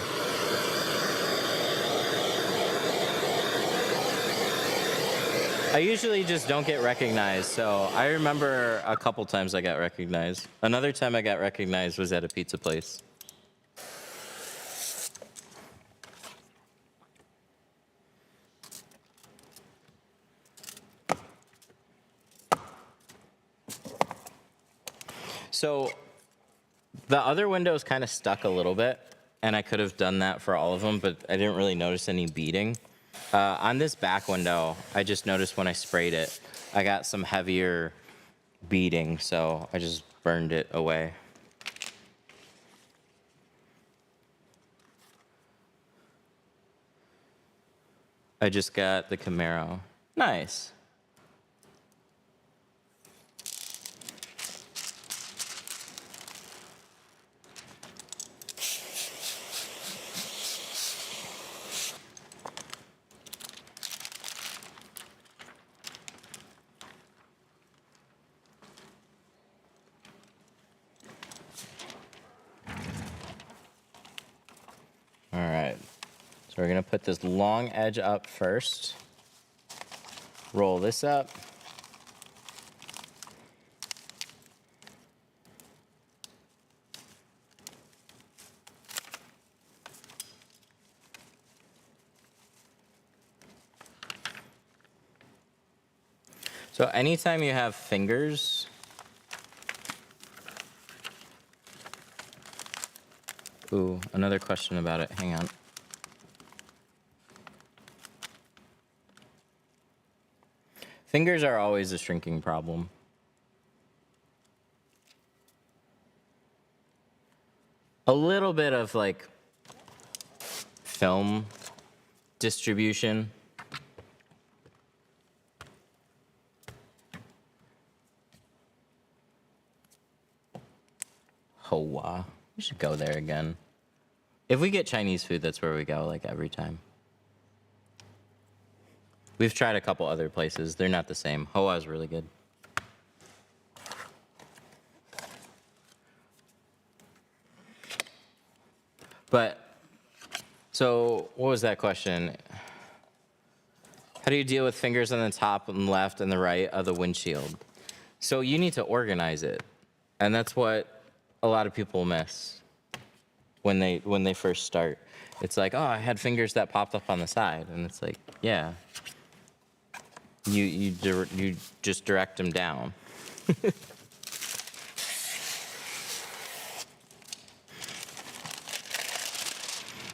I usually just don't get recognized, so I remember a couple times I got recognized. Another time I got recognized was at a pizza place. So the other windows kind of stuck a little bit, and I could have done that for all of them, but I didn't really notice any beading. On this back window, I just noticed when I sprayed it, I got some heavier beading, so I just burned it away. I just got the Camaro. Nice. All right, so we're gonna put this long edge up first. Roll this up. So anytime you have fingers, ooh, another question about it, hang on. Fingers are always a shrinking problem. a little bit of like film distribution. Hoa. We should go there again. If we get Chinese food, that's where we go, like, every time. We've tried a couple other places. They're not the same. Hoa is really good. But, so, what was that question? How do you deal with fingers on the top and left and the right of the windshield? So you need to organize it. And that's what a lot of people miss when they first start. It's like, oh, I had fingers that popped up on the side. And it's like, yeah. You just direct them down.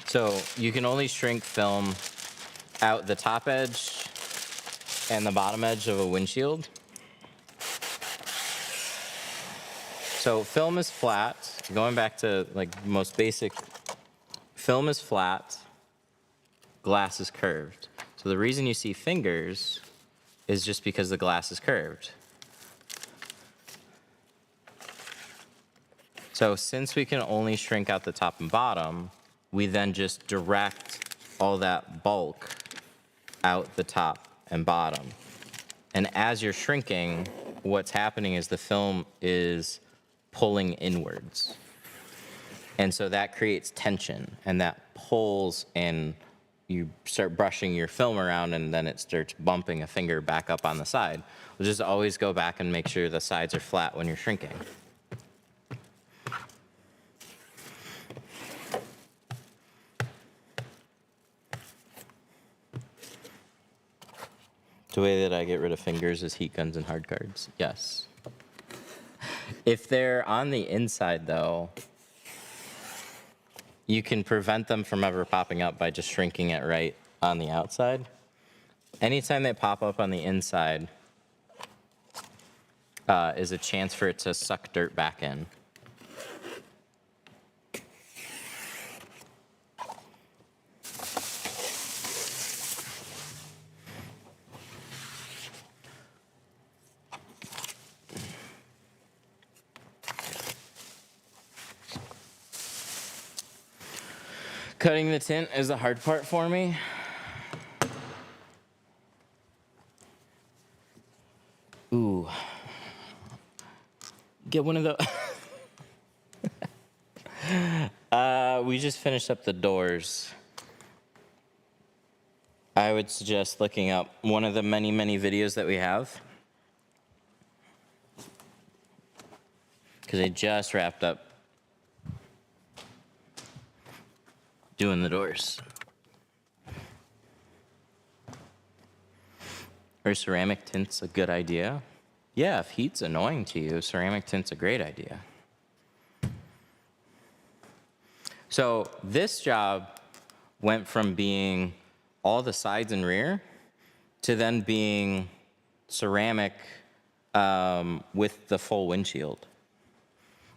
So you can only shrink film out the top edge and the bottom edge of a windshield. So film is flat. Going back to like most basic, film is flat, glass is curved. So the reason you see fingers is just because the glass is curved. So since we can only shrink out the top and bottom, we then just direct all that bulk out the top and bottom. And as you're shrinking, what's happening is the film is pulling inwards. And so that creates tension, and that pulls, and you start brushing your film around, and then it starts bumping a finger back up on the side. We'll just always go back and make sure the sides are flat when you're shrinking. The way that I get rid of fingers is heat guns and hard cards. Yes. If they're on the inside, though, you can prevent them from ever popping up by just shrinking it right on the outside. Anytime they pop up on the inside is a chance for it to suck dirt back in. Cutting the tint is the hard part for me. Ooh. Get one of the... we just finished up the doors. I would suggest looking up one of the many, many videos that we have. Because I just wrapped up doing the doors. Are ceramic tints a good idea? Yeah, if heat's annoying to you, ceramic tint's a great idea. So this job went from being all the sides and rear to then being ceramic with the full windshield.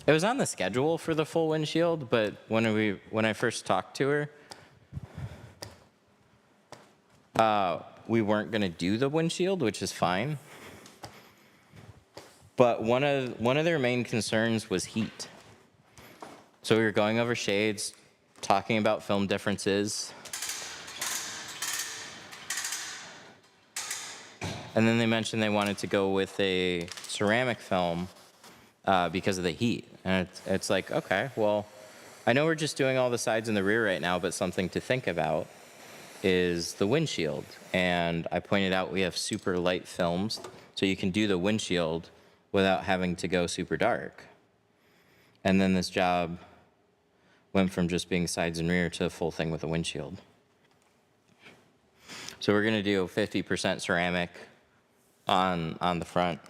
It was on the schedule for the full windshield, but when I first talked to her, we weren't going to do the windshield, which is fine. But one of their main concerns was heat. So we were going over shades, talking about film differences. And then they mentioned they wanted to go with a ceramic film because of the heat. And it's like, okay, well, I know we're just doing all the sides and the rear right now, but something to think about is the windshield. And I pointed out we have super light films, so you can do the windshield without having to go super dark. And then this job went from just being sides and rear to a full thing with a windshield. So we're gonna do 50% ceramic on the front.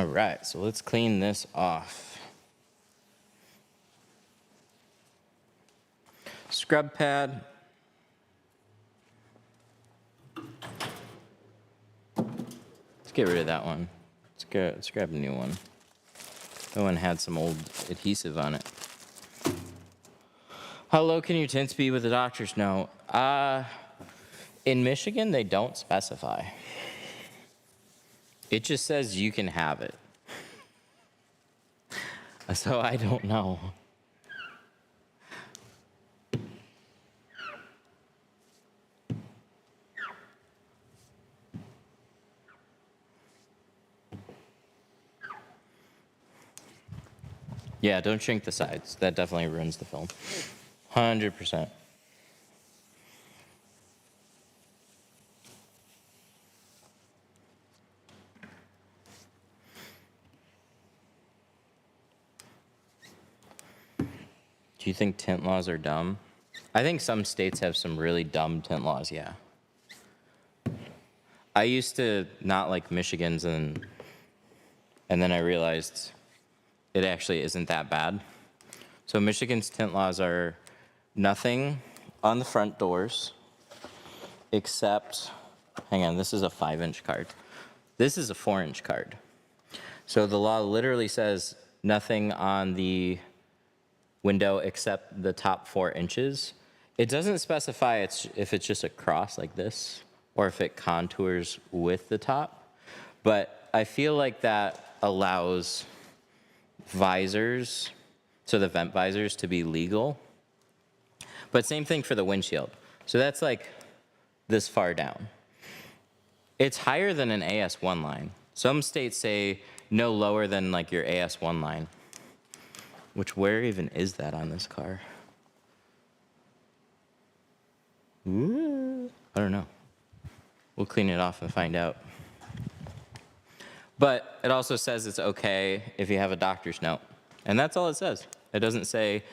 All right, so let's clean this off. Scrub pad. Let's get rid of that one. Let's grab a new one. That one had some old adhesive on it. How low can your tints be with a doctor's note? In Michigan, they don't specify. It just says you can have it. So I don't know. Yeah, don't shrink the sides. That definitely ruins the film. 100%. Do you think tint laws are dumb? I think some states have some really dumb tint laws, yeah. I used to not like Michigan's, and then I realized it actually isn't that bad. So Michigan's tint laws are nothing on the front doors except, hang on, this is a 5-inch card. This is a 4-inch card. So the law literally says nothing on the window except the top 4 inches. It doesn't specify if it's just a cross like this or if it contours with the top, but I feel like that allows visors, so the vent visors, to be legal. But same thing for the windshield. So that's like this far down. It's higher than an AS1 line. Some states say no lower than like your AS1 line. Which, where even is that on this car? Ooh, I don't know. We'll clean it off and find out. But it also says it's okay if you have a doctor's note. And that's all it says. It doesn't say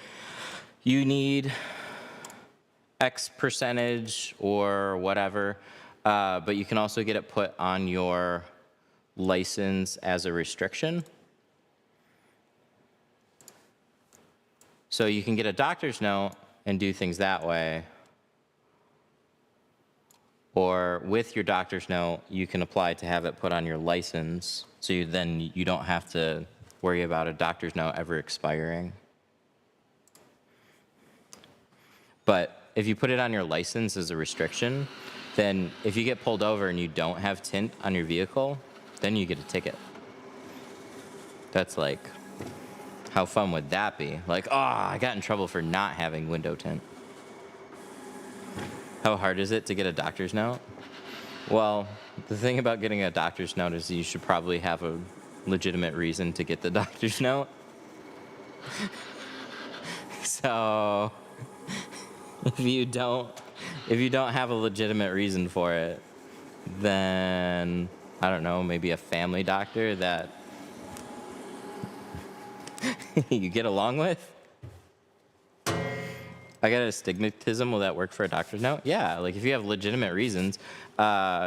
you need X percentage or whatever, but you can also get it put on your license as a restriction. So you can get a doctor's note and do things that way. Or with your doctor's note, you can apply to have it put on your license, so then you don't have to worry about a doctor's note ever expiring. But if you put it on your license as a restriction, then if you get pulled over and you don't have tint on your vehicle, then you get a ticket. That's like, how fun would that be? Like, oh, I got in trouble for not having window tint. How hard is it to get a doctor's note? Well, the thing about getting a doctor's note is you should probably have a legitimate reason to get the doctor's note. So if you don't have a legitimate reason for it, then I don't know, maybe a family doctor that you get along with. I got astigmatism. Will that work for a doctor's note? Yeah, like if you have legitimate reasons.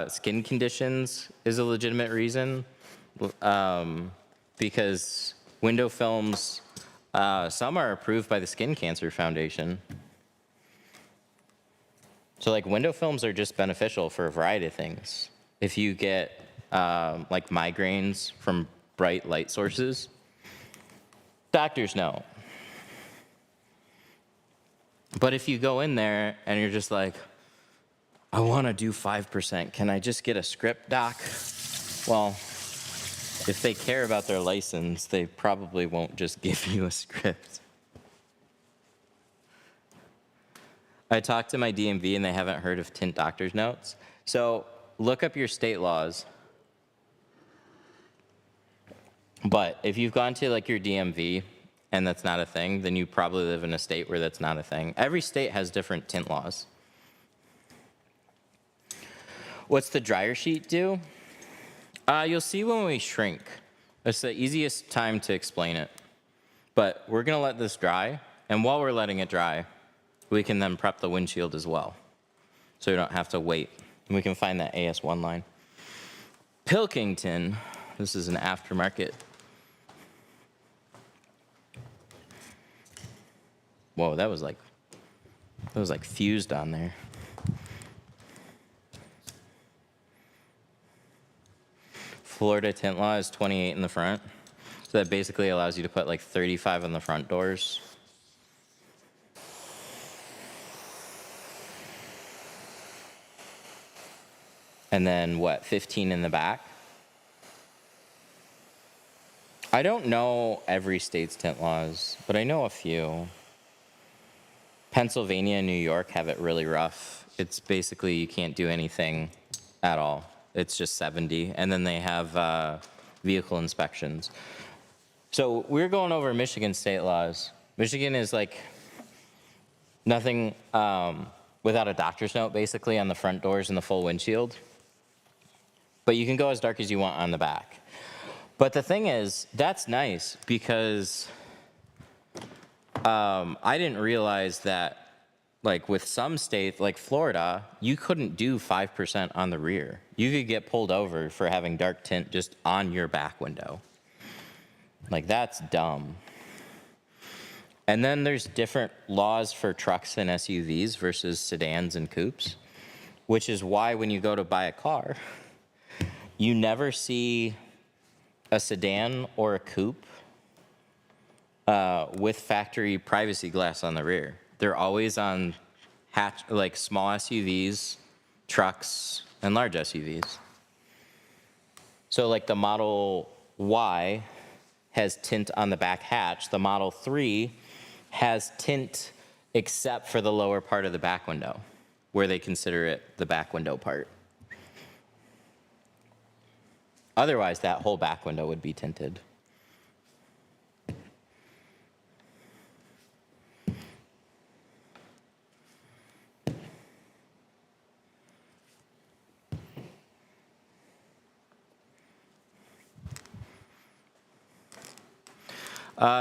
Skin conditions is a legitimate reason, because window films, some are approved by the Skin Cancer Foundation. So like window films are just beneficial for a variety of things. If you get like migraines from bright light sources, doctor's note. But if you go in there and you're just like, I want to do 5%, can I just get a script, doc? Well, if they care about their license, they probably won't just give you a script. I talked to my DMV and they haven't heard of tint doctor's notes. So look up your state laws. But if you've gone to like your DMV and that's not a thing, then you probably live in a state where that's not a thing. Every state has different tint laws. What's the dryer sheet do? You'll see when we shrink. It's the easiest time to explain it. But we're gonna let this dry, and while we're letting it dry, we can then prep the windshield as well. So we don't have to wait. And we can find that AS1 line. Pilkington, This is an aftermarket. Whoa, that was like fused on there. Florida tint law is 28 in the front. So that basically allows you to put like 35 on the front doors. And then what, 15 in the back? I don't know every state's tint laws, but I know a few. Pennsylvania and New York have it really rough. It's basically you can't do anything at all. It's just 70. And then they have vehicle inspections. So we're going over Michigan state laws. Michigan is like nothing without a doctor's note, basically, on the front doors and the full windshield. But you can go as dark as you want on the back. But the thing is, that's nice because I didn't realize that, like with some states, like Florida, you couldn't do 5% on the rear. You could get pulled over for having dark tint just on your back window. Like, that's dumb. And then there's different laws for trucks and SUVs versus sedans and coupes, which is why when you go to buy a car, you never see a sedan or a coupe with factory privacy glass on the rear. They're always on hatch, like small SUVs, trucks, and large SUVs. So like the Model Y has tint on the back hatch. The Model 3 has tint except for the lower part of the back window, where they consider it the back window part. Otherwise, that whole back window would be tinted.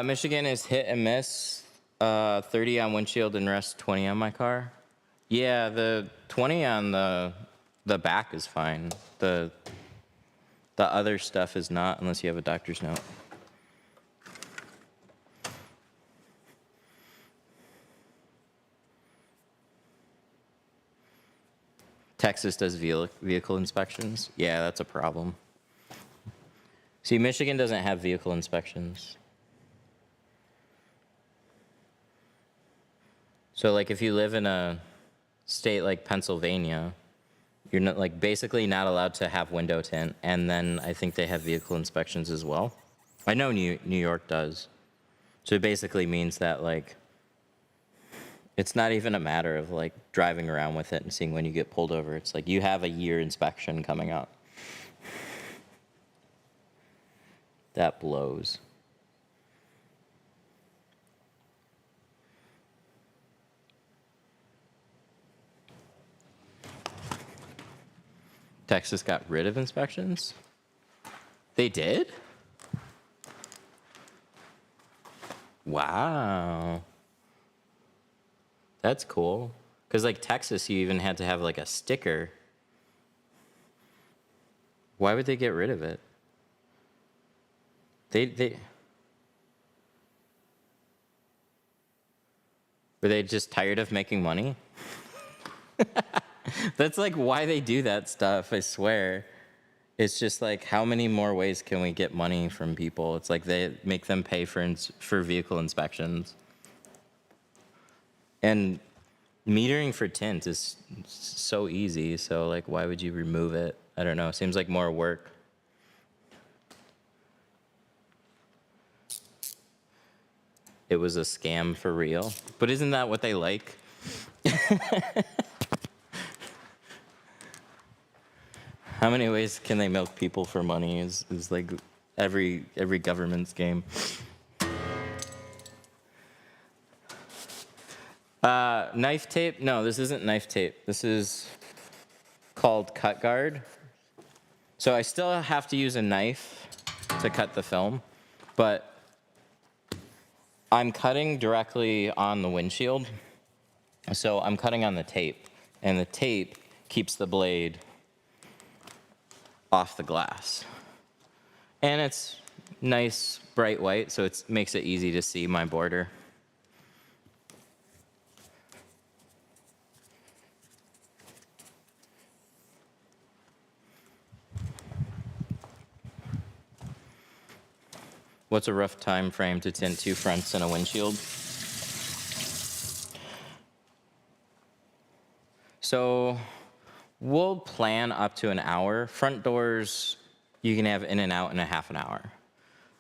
Michigan is hit and miss. 30 on windshield and rest 20 on my car. Yeah, the 20 on the back is fine. The other stuff is not, unless you have a doctor's note. Texas does vehicle inspections. Yeah, that's a problem. See, Michigan doesn't have vehicle inspections. So like if you live in a state like Pennsylvania, you're not, like basically not allowed to have window tint, and then I think they have vehicle inspections as well. I know New York does. So it basically means that like it's not even a matter of like driving around with it and seeing when you get pulled over. It's like you have a year inspection coming up. That blows. Texas got rid of inspections? They did? Wow. That's cool. Because like Texas, you even had to have like a sticker. Why would they get rid of it? Were they just tired of making money? That's like why they do that stuff, I swear. It's just like, how many more ways can we get money from people? It's like they make them pay for vehicle inspections. And metering for tint is so easy, so like why would you remove it? I don't know, it seems like more work. It was a scam for real. But isn't that what they like? How many ways can they milk people for money is like every government's game. Knife tape? No, this isn't knife tape. This is called cut guard. So I still have to use a knife to cut the film, but I'm cutting directly on the windshield. So I'm cutting on the tape, and the tape keeps the blade off the glass. And it's nice, bright white, so it makes it easy to see my border. What's a rough time frame to tint 2 fronts and a windshield? So we'll plan up to an hour. Front doors, you can have in and out in a half an hour.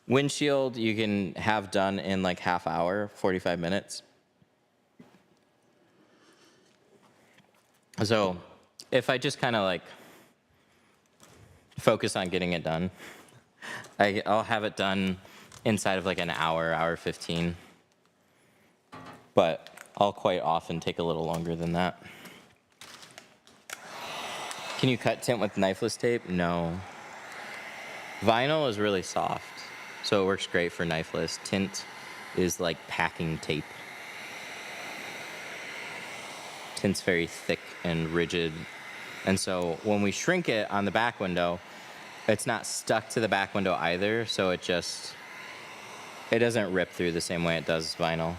Windshield, you can have done in like half hour, 45 minutes. So if I just kind of like focus on getting it done, I'll have it done inside of like an hour, hour 15. But I'll quite often take a little longer than that. Can you cut tint with knifeless tape? No. Vinyl is really soft, so it works great for knifeless. Tint is like packing tape. Tint's very thick and rigid. And so when we shrink it on the back window, it's not stuck to the back window either, so it doesn't rip through the same way it does vinyl.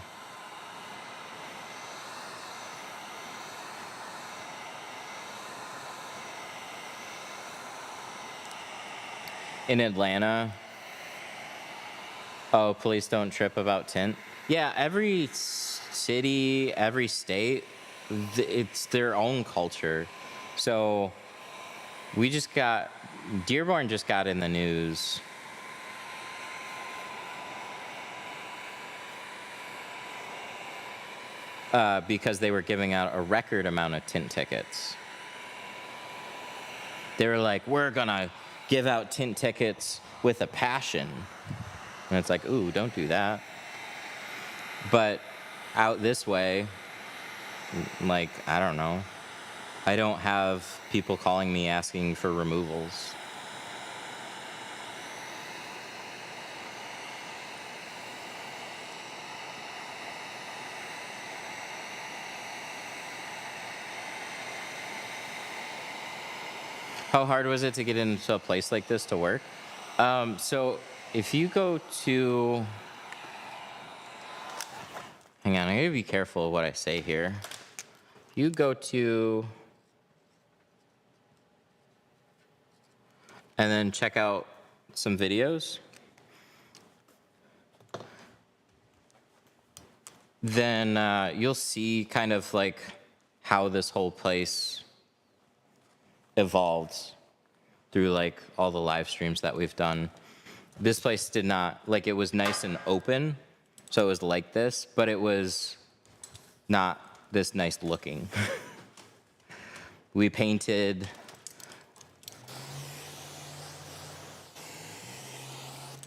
In Atlanta, oh, police don't trip about tint. Yeah, every city, every state, it's their own culture. So Dearborn just got in the news. Because they were giving out a record amount of tint tickets. They were like, we're gonna give out tint tickets with a passion. And it's like, ooh, don't do that. But out this way, like, I don't know. I don't have people calling me asking for removals. How hard was it to get into a place like this to work? So if you go to, hang on, I gotta be careful of what I say here. You go to, and then check out some videos. Then you'll see kind of like how this whole place evolved through like all the live streams that we've done. This place did not, like, it was nice and open, so it was like this, but it was not this nice looking. We painted,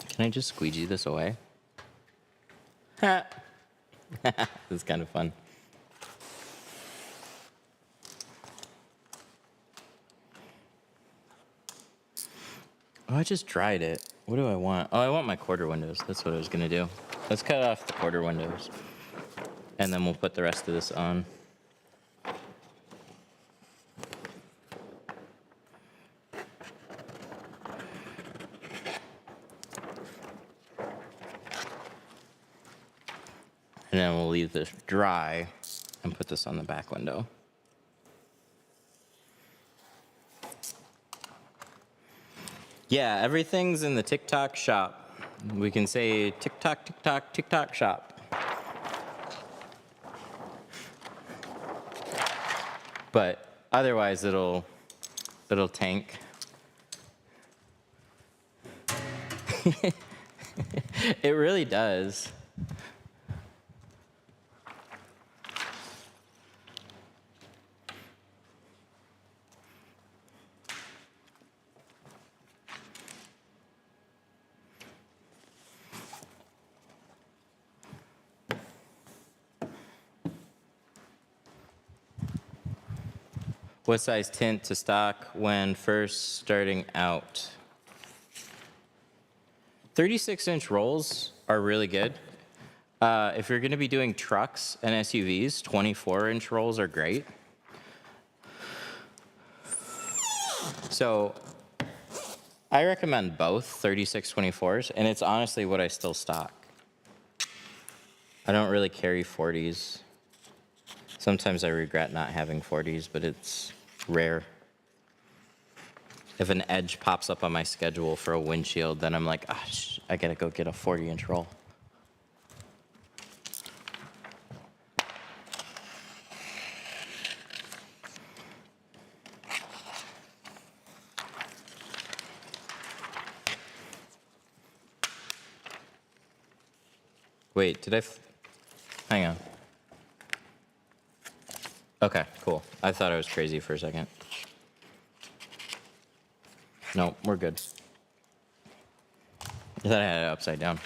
can I just squeegee this away? This is kind of fun. Oh, I just dried it. What do I want? Oh, I want my quarter windows. That's what I was gonna do. Let's cut off the quarter windows. And then we'll put the rest of this on. And then we'll leave this dry and put this on the back window. Yeah, everything's in the TikTok shop. We can say TikTok, TikTok, TikTok shop. But otherwise it'll tank. It really does. What size tint to stock when first starting out? 36-inch rolls are really good. If you're gonna be doing trucks and SUVs, 24-inch rolls are great. So I recommend both 3624s, and it's honestly what I still stock. I don't really carry 40s. Sometimes I regret not having 40s, but it's rare. If an edge pops up on my schedule for a windshield, then I'm like, I gotta go get a 40-inch roll. Wait, did I? Hang on. Okay, cool. I thought I was crazy for a second. No, we're good. I thought I had it upside down.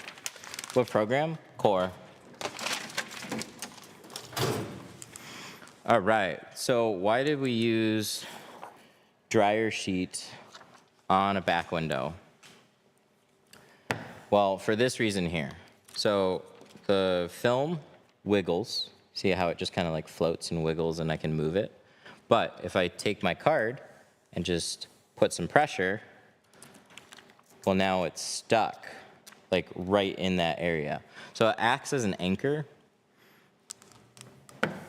What program? Core. All right, so why did we use dryer sheet on a back window? Well, for this reason here. So the film wiggles. See how it just kind of like floats and wiggles and I can move it? But if I take my card and just put some pressure, well, now it's stuck like right in that area. So it acts as an anchor.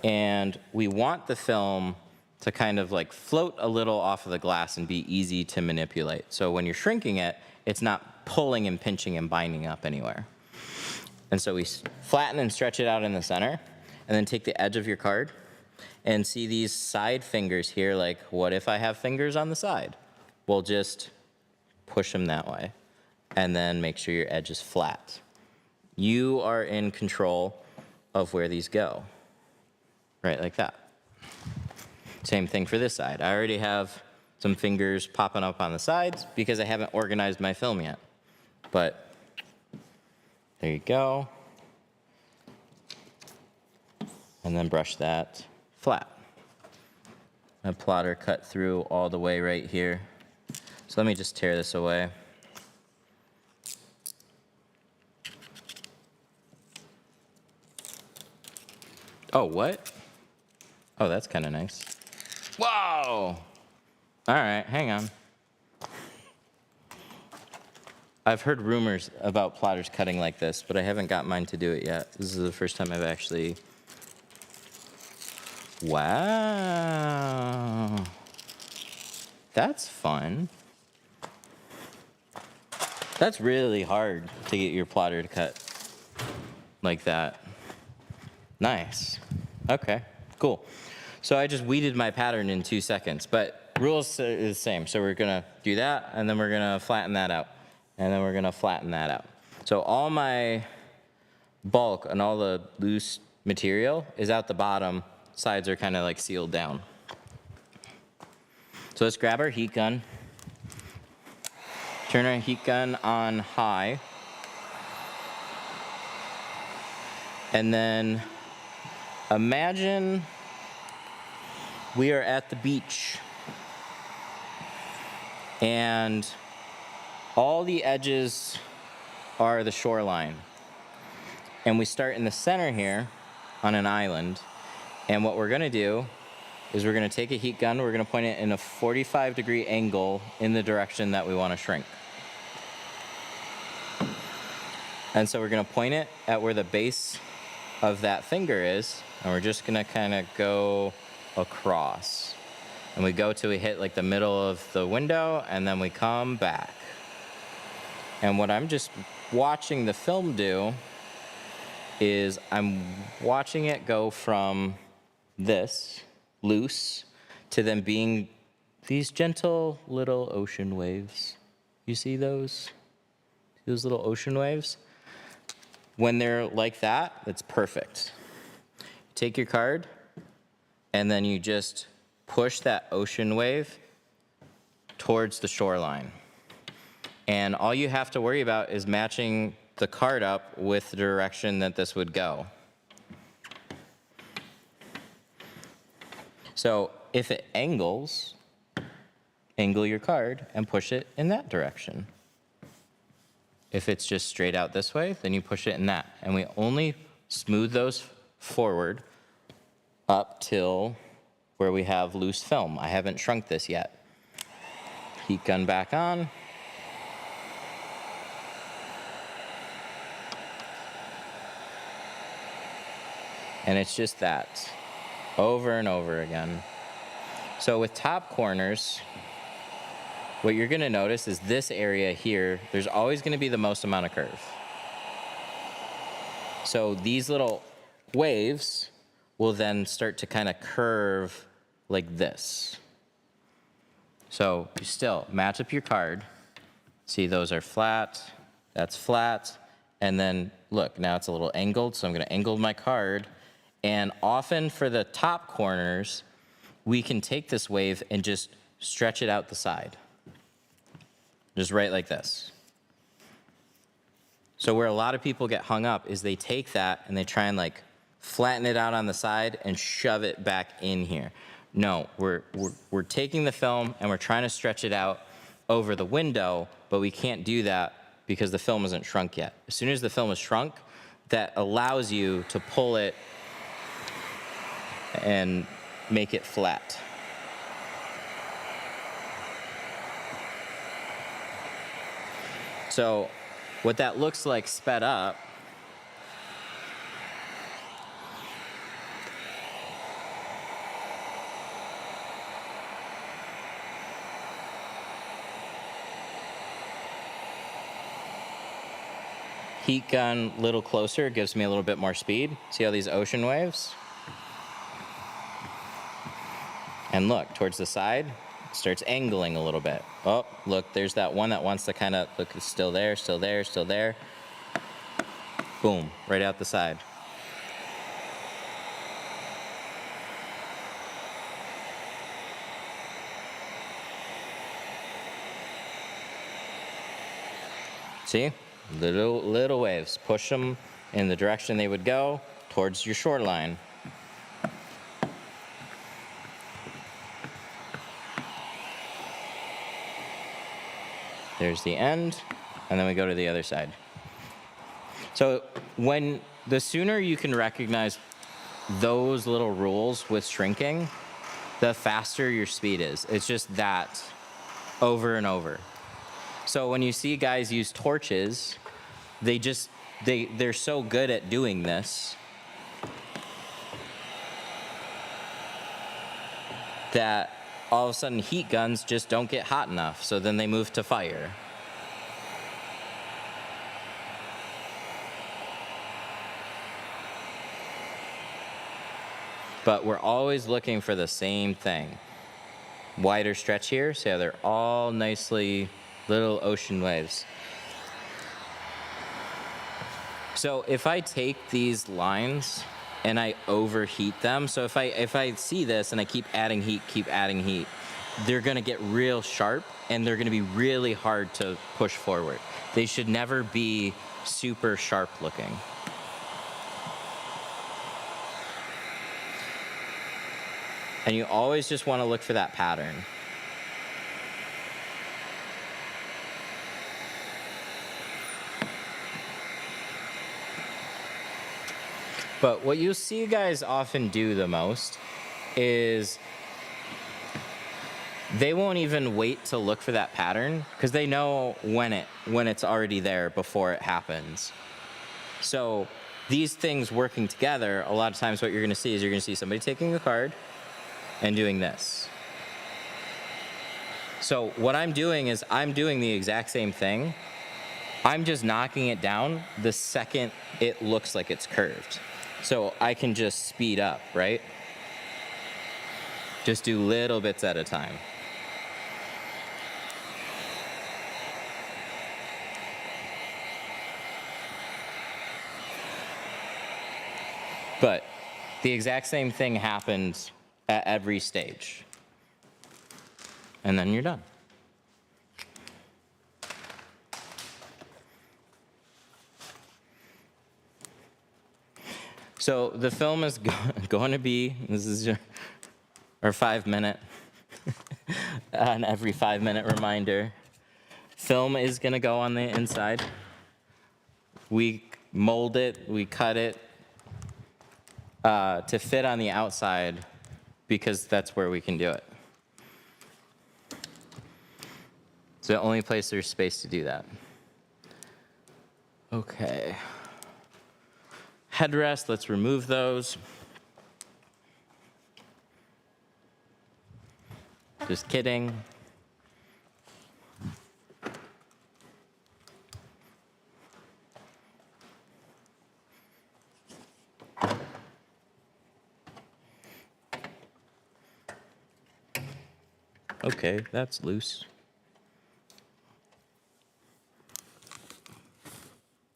And we want the film to kind of like float a little off of the glass and be easy to manipulate. So when you're shrinking it, it's not pulling and pinching and binding up anywhere. And so we flatten and stretch it out in the center, and then take the edge of your card and see these side fingers here, like what if I have fingers on the side? We'll just push them that way, and then make sure your edge is flat. You are in control of where these go. Right, like that. Same thing for this side. I already have some fingers popping up on the sides because I haven't organized my film yet. But there you go. And then brush that flat. My plotter cut through all the way right here. So let me just tear this away. Oh, what? Oh, that's kind of nice. Whoa! All right, hang on. I've heard rumors about plotters cutting like this, but I haven't got mine to do it yet. This is the first time I've actually... Wow. That's fun. That's really hard to get your plotter to cut like that. Nice. Okay, cool. So I just weeded my pattern in 2 seconds, but rules is the same. So we're gonna do that, and then we're gonna flatten that out, and then we're gonna flatten that out. So all my bulk and all the loose material is out the bottom. Sides are kind of like sealed down. So let's grab our heat gun. Turn our heat gun on high. And then imagine we are at the beach and all the edges are the shoreline. And we start in the center here on an island. And what we're gonna do is we're gonna take a heat gun, we're gonna point it in a 45-degree angle in the direction that we wanna shrink. And so we're gonna point it at where the base of that finger is, and we're just gonna kind of go across. And we go till we hit like the middle of the window, and then we come back. And what I'm just watching the film do is I'm watching it go from this, loose, to them being these gentle little ocean waves. You see those? Those little ocean waves? When they're like that, that's perfect. Take your card, and then you just push that ocean wave towards the shoreline. And all you have to worry about is matching the card up with the direction that this would go. So if it angles, angle your card and push it in that direction. If it's just straight out this way, then you push it in that. And we only smooth those forward up till where we have loose film. I haven't shrunk this yet. Heat gun back on. And it's just that, over and over again. So with top corners, what you're gonna notice is this area here, there's always gonna be the most amount of curve. So these little waves will then start to kind of curve like this. So you still match up your card. See, those are flat, that's flat. And then look, now it's a little angled, so I'm gonna angle my card. And often for the top corners, we can take this wave and just stretch it out the side. Just right like this. So where a lot of people get hung up is they take that and they try and like flatten it out on the side and shove it back in here. No, we're taking the film and we're trying to stretch it out over the window, but we can't do that because the film isn't shrunk yet. As soon as the film is shrunk, that allows you to pull it and make it flat. So what that looks like sped up heat gun a little closer, it gives me a little bit more speed. See all these ocean waves? And look, towards the side, it starts angling a little bit. Oh, look, there's that one that wants to kind of, look, it's still there, still there, still there. Boom, right out the side. See? Little waves. Push them in the direction they would go, towards your shoreline. There's the end, and then we go to the other side. So the sooner you can recognize those little rules with shrinking, the faster your speed is. It's just that over and over. So when you see guys use torches, they're so good at doing this that all of a sudden heat guns just don't get hot enough, so then they move to fire. But we're always looking for the same thing. Wider stretch here, so yeah, they're all nicely little ocean waves. So if I take these lines and I overheat them, so if I see this and I keep adding heat, they're gonna get real sharp and they're gonna be really hard to push forward. They should never be super sharp looking. And you always just wanna look for that pattern. But what you'll see guys often do the most is they won't even wait to look for that pattern because they know when it's already there before it happens. So these things working together, a lot of times what you're gonna see is you're gonna see somebody taking a card and doing this. So what I'm doing is I'm doing the exact same thing. I'm just knocking it down the second it looks like it's curved. So I can just speed up, right? Just do little bits at a time. But the exact same thing happens at every stage. And then you're done. So the film is going to be, this is our 5-minute, an every 5-minute reminder. Film is going to go on the inside. We mold it, we cut it to fit on the outside because that's where we can do it. It's the only place there's space to do that. Okay. Headrest, let's remove those. Just kidding. Okay, that's loose.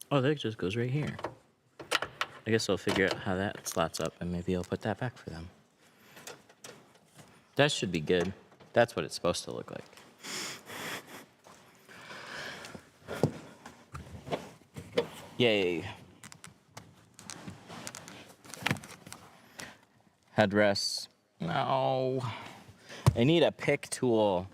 Oh, that just goes right here. I guess I'll figure out how that slots up, and maybe I'll put that back for them. That should be good. That's what it's supposed to look like. Yay. Headrests. No. I need a pick tool.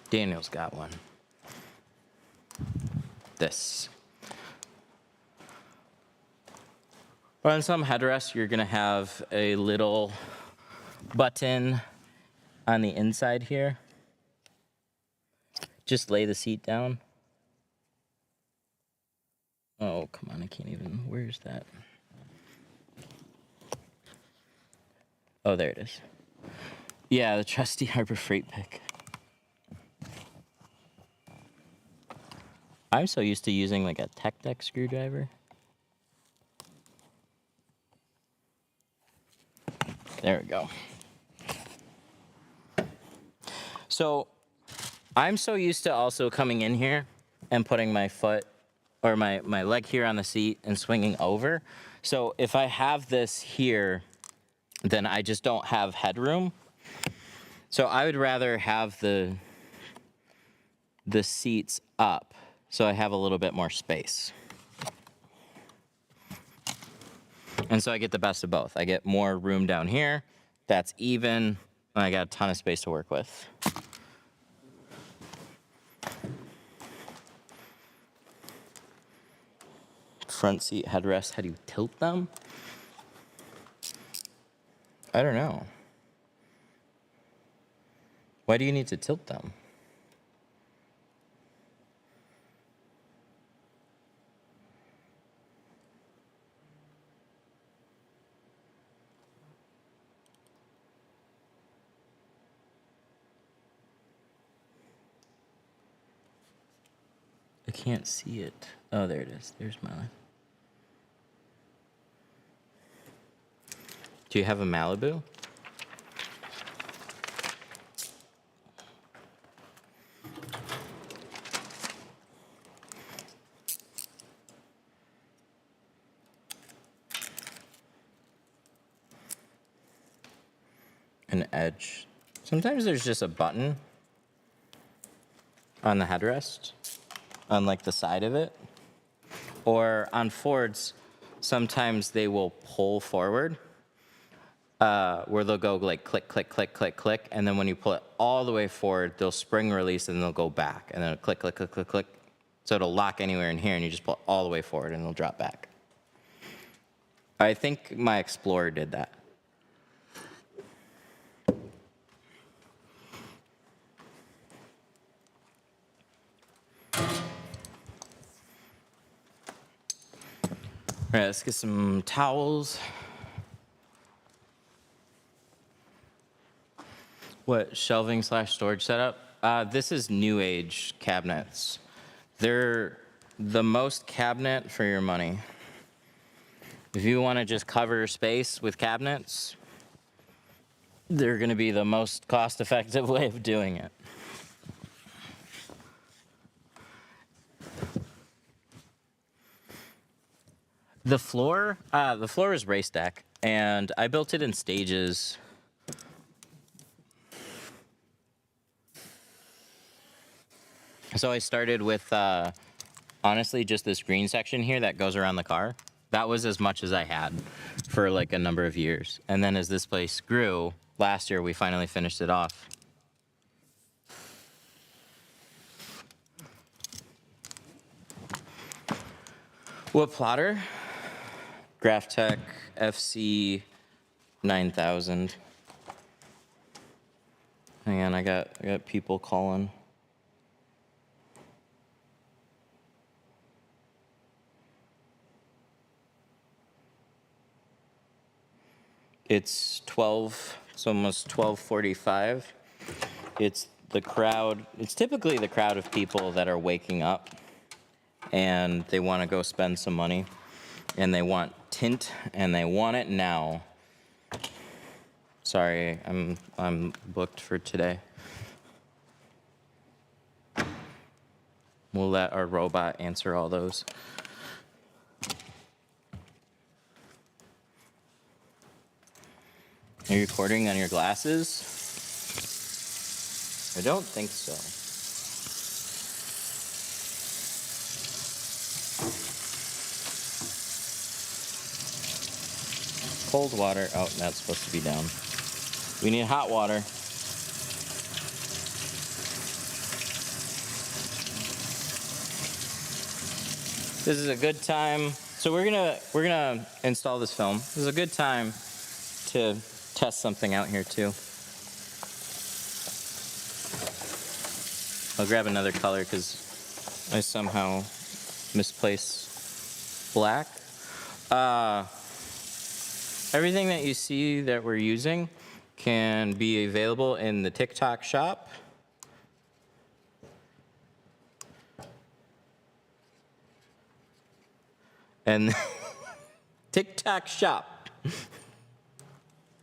Daniel's got one. This. But on some headrests, you're going to have a little button on the inside here. Just lay the seat down. Oh, come on, I can't even. Where's that? Oh, there it is. Yeah, the trusty Harbor Freight pick. I'm so used to using like a Tech Deck screwdriver. There we go. So I'm so used to also coming in here and putting my foot or my leg here on the seat and swinging over. So if I have this here, then I just don't have headroom. So I would rather have the seats up so I have a little bit more space. And so I get the best of both. I get more room down here, that's even, and I got a ton of space to work with. Front seat headrest, how do you tilt them? I don't know. Why do you need to tilt them? I can't see it. Oh, there it is. There's my line. Do you have a Malibu? An edge. Sometimes there's just a button on the headrest, on like the side of it. Or on Fords, sometimes they will pull forward, where they'll go like click, click, click, click, click, and then when you pull it all the way forward, they'll spring release and they'll go back, and then it'll click, click, click, click, click. So it'll lock anywhere in here, and you just pull it all the way forward, and it'll drop back. I think my Explorer did that. All right, let's get some towels. What, shelving / storage setup? This is new age cabinets. They're the most cabinet for your money. If you want to just cover space with cabinets, they're going to be the most cost-effective way of doing it. The floor is raised deck, and I built it in stages. So I started with, honestly, just this green section here that goes around the car. That was as much as I had for like a number of years. And then as this place grew, last year we finally finished it off. What plotter? Graphtec FC 9000. Hang on, I got people calling. It's 12, it's almost 12:45. It's the crowd, it's typically the crowd of people that are waking up and they want to go spend some money and they want tint and they want it now. Sorry, I'm booked for today. We'll let our robot answer all those. Are you recording on your glasses? I don't think so. Cold water. Oh, that's supposed to be down. We need hot water. This is a good time. So we're gonna install this film. This is a good time to test something out here too. I'll grab another color because I somehow misplaced black. Everything that you see that we're using can be available in the TikTok shop. And TikTok shop.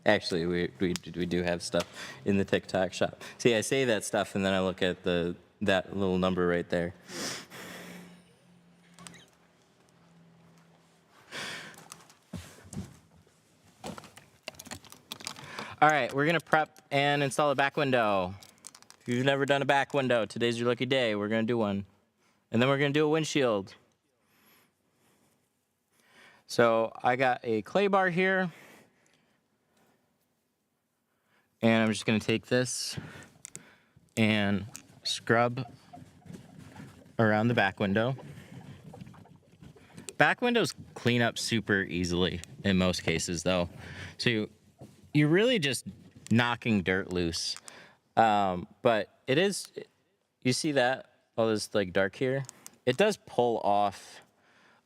Actually, we do have stuff in the TikTok shop. See, I say that stuff and then I look at that little number right there. All right, we're gonna prep and install a back window. If you've never done a back window, today's your lucky day. We're gonna do one. And then we're gonna do a windshield. So I got a clay bar here. And I'm just gonna take this and scrub around the back window. Back windows clean up super easily in most cases though. So you're really just knocking dirt loose. But it is, you see that, all this like dark here? It does pull off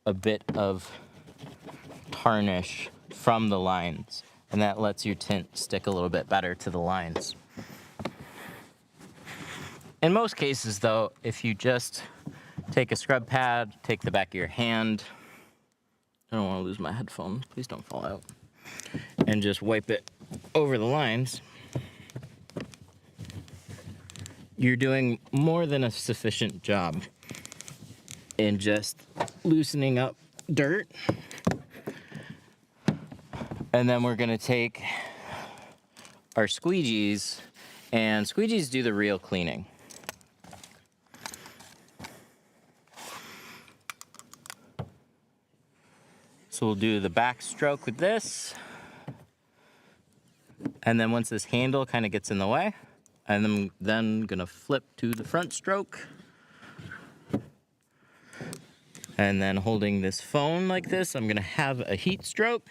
a bit of tarnish from the lines. And that lets your tint stick a little bit better to the lines. In most cases though, if you just take a scrub pad, take the back of your hand, I don't want to lose my headphone, please don't fall out, and just wipe it over the lines, you're doing more than a sufficient job in just loosening up dirt. And then we're gonna take our squeegees, and squeegees do the real cleaning. So we'll do the back stroke with this. And then once this handle kind of gets in the way, I'm then gonna flip to the front stroke. And then holding this phone like this, I'm gonna have a heat stroke.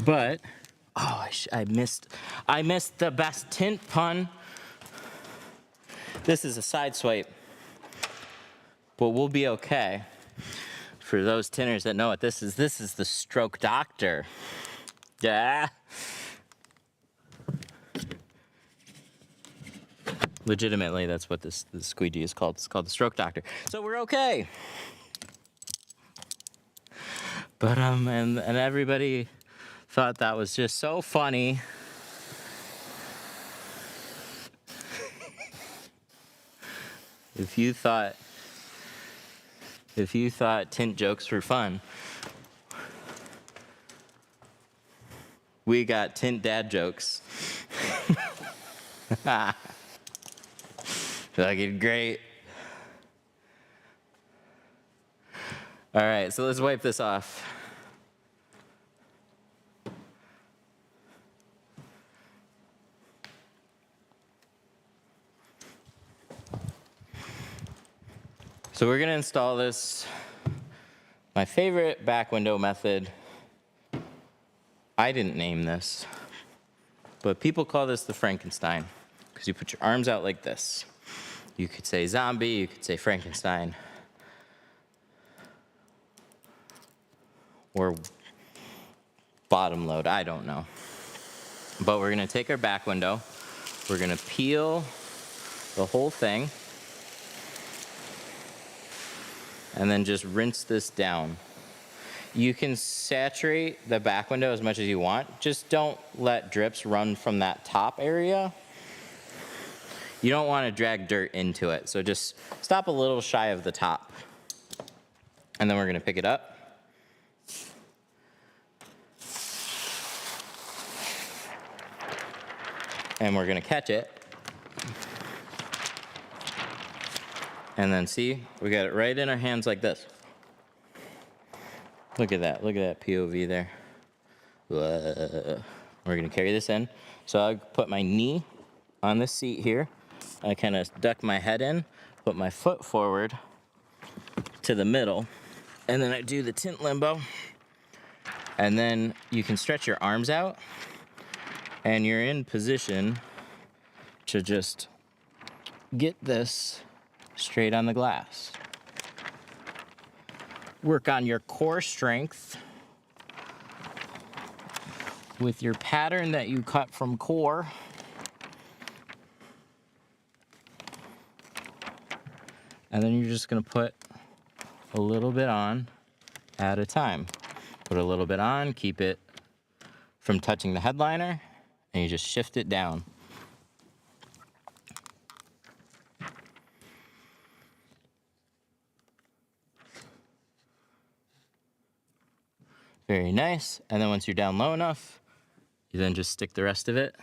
But, oh, I missed the best tint pun. This is a side swipe, but we'll be okay. For those tinners that know what this is the stroke doctor. Yeah. Legitimately, that's what this squeegee is called. It's called the stroke doctor. So we're okay. But and everybody thought that was just so funny. If you thought tint jokes were fun, we got tint dad jokes. Fucking great. All right, so let's wipe this off. So we're gonna install this, my favorite back window method. I didn't name this, but people call this the Frankenstein, because you put your arms out like this, You could say zombie, you could say Frankenstein. Or bottom load, I don't know. But we're gonna take our back window, we're gonna peel the whole thing, and then just rinse this down. You can saturate the back window as much as you want, just don't let drips run from that top area. You don't want to drag dirt into it, so just stop a little shy of the top. And then we're gonna pick it up. And we're gonna catch it. And then see, we got it right in our hands like this. Look at that POV there. Whoa. We're gonna carry this in. So I put my knee on this seat here. I kind of duck my head in, put my foot forward to the middle, and then I do the tint limbo. And then you can stretch your arms out, and you're in position to just get this straight on the glass. Work on your core strength with your pattern that you cut from core. And then you're just gonna put a little bit on at a time. Put a little bit on, keep it from touching the headliner, and you just shift it down. Very nice. And then once you're down low enough, you then just stick the rest of it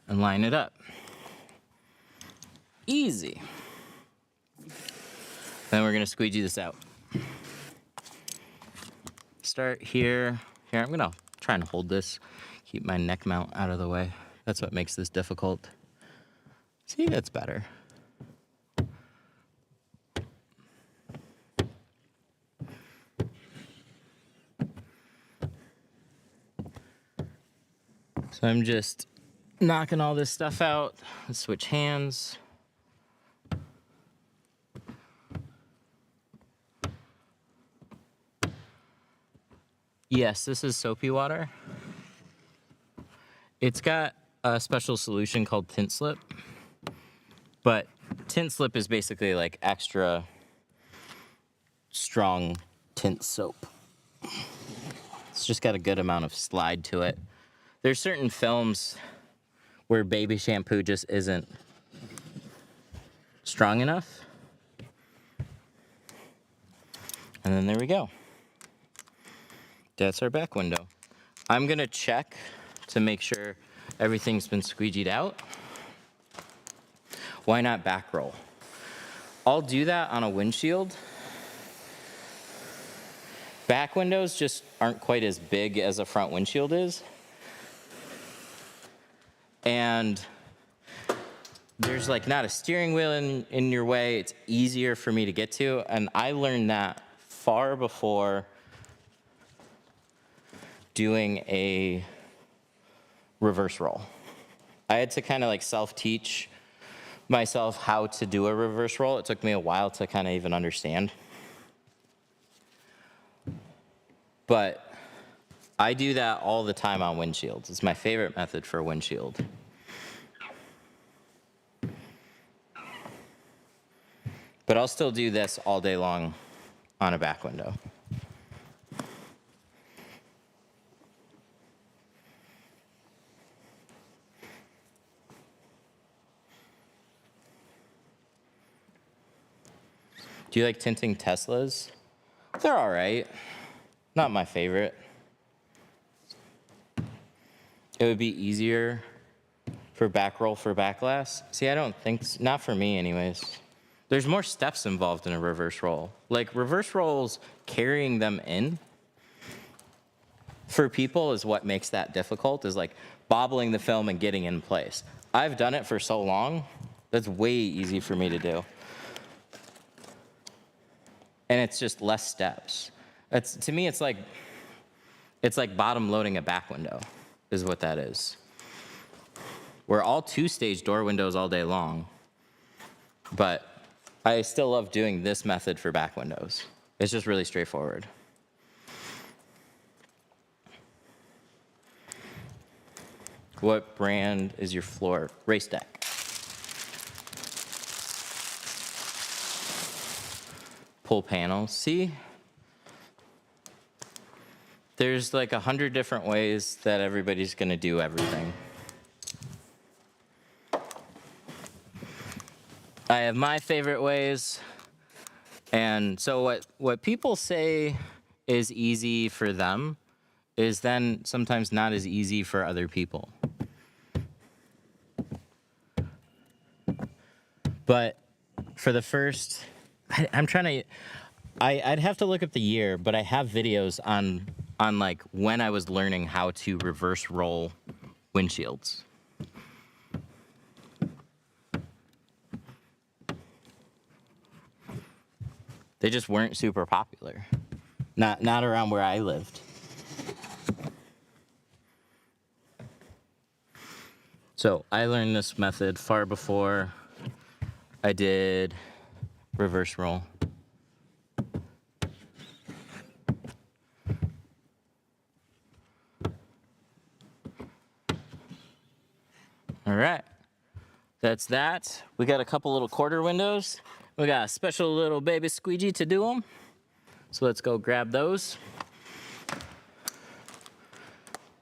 and line it up. Easy. Then we're gonna squeegee this out. Start here. Here, I'm gonna try and hold this, keep my neck mount out of the way. That's what makes this difficult. See, that's better. So I'm just knocking all this stuff out. Let's switch hands. Yes, this is soapy water. It's got a special solution called Tint Slip, but Tint Slip is basically like extra strong tint soap. It's just got a good amount of slide to it. There's certain films where baby shampoo just isn't strong enough. And then there we go. That's our back window. I'm gonna check to make sure everything's been squeegeed out. Why not back roll? I'll do that on a windshield. Back windows just aren't quite as big as a front windshield is. And there's like not a steering wheel in your way. It's easier for me to get to. And I learned that far before doing a reverse roll. I had to kind of like self-teach myself how to do a reverse roll. It took me a while to kind of even understand. But I do that all the time on windshields. It's my favorite method for a windshield. But I'll still do this all day long on a back window. Do you like tinting Teslas? They're all right. Not my favorite. It would be easier for back roll for back glass. See, I don't think, not for me anyways. There's more steps involved in a reverse roll. Like reverse rolls, carrying them in for people is what makes that difficult, is like bobbling the film and getting in place. I've done it for so long, that's way easy for me to do. And it's just less steps. To me, it's like bottom loading a back window, is what that is. We're all 2-stage door windows all day long, but I still love doing this method for back windows. It's just really straightforward. What brand is your floor? Race Deck. Pull panels. See? There's like 100 different ways that everybody's gonna do everything. I have my favorite ways. And so what people say is easy for them is then sometimes not as easy for other people. But for the first, I'm trying to, I'd have to look up the year, but I have videos on like when I was learning how to reverse roll windshields. They just weren't super popular. Not around where I lived. So I learned this method far before I did reverse roll. All right, that's that. We got a couple little quarter windows. We got a special little baby squeegee to do them. So let's go grab those.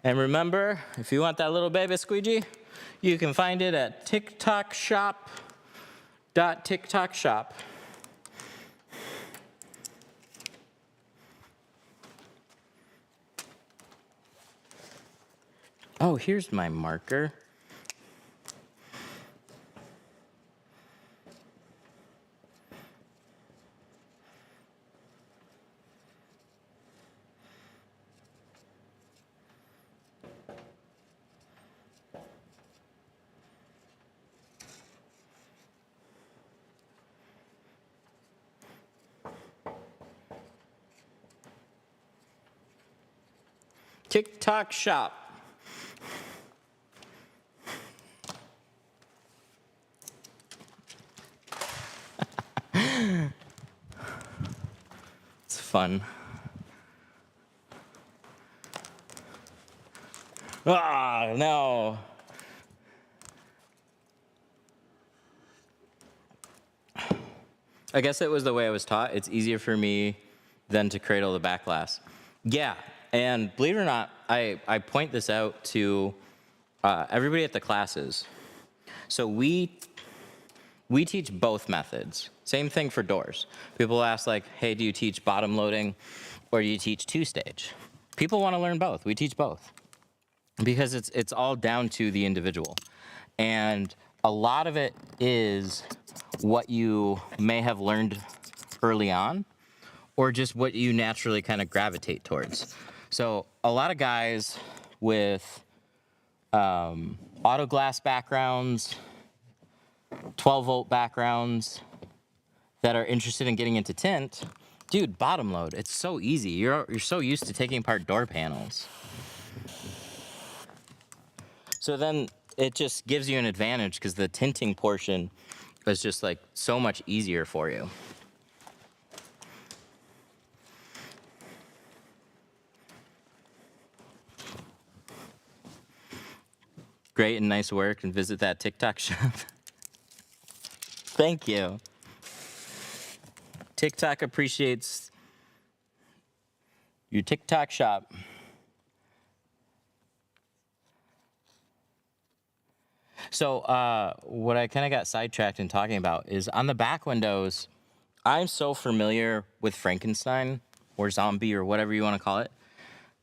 And remember, if you want that little baby squeegee, you can find it at tiktokshop.tiktokshop. Oh, here's my marker. TikTok shop. It's fun. Ah, no. I guess it was the way I was taught. It's easier for me than to cradle the back glass. Yeah, and believe it or not, I point this out to everybody at the classes. So we teach both methods. Same thing for doors. People ask like, hey, do you teach bottom loading or do you teach 2-stage? People want to learn both. We teach both because it's all down to the individual. And a lot of it is what you may have learned early on or just what you naturally kind of gravitate towards. So a lot of guys with auto glass backgrounds, 12-volt backgrounds that are interested in getting into tint, dude, bottom load, it's so easy. You're so used to taking apart door panels. So then it just gives you an advantage because the tinting portion is just like so much easier for you. Great and nice work, and visit that TikTok shop. Thank you. TikTok appreciates your TikTok shop. So what I kind of got sidetracked in talking about is on the back windows, I'm so familiar with Frankenstein or zombie or whatever you want to call it.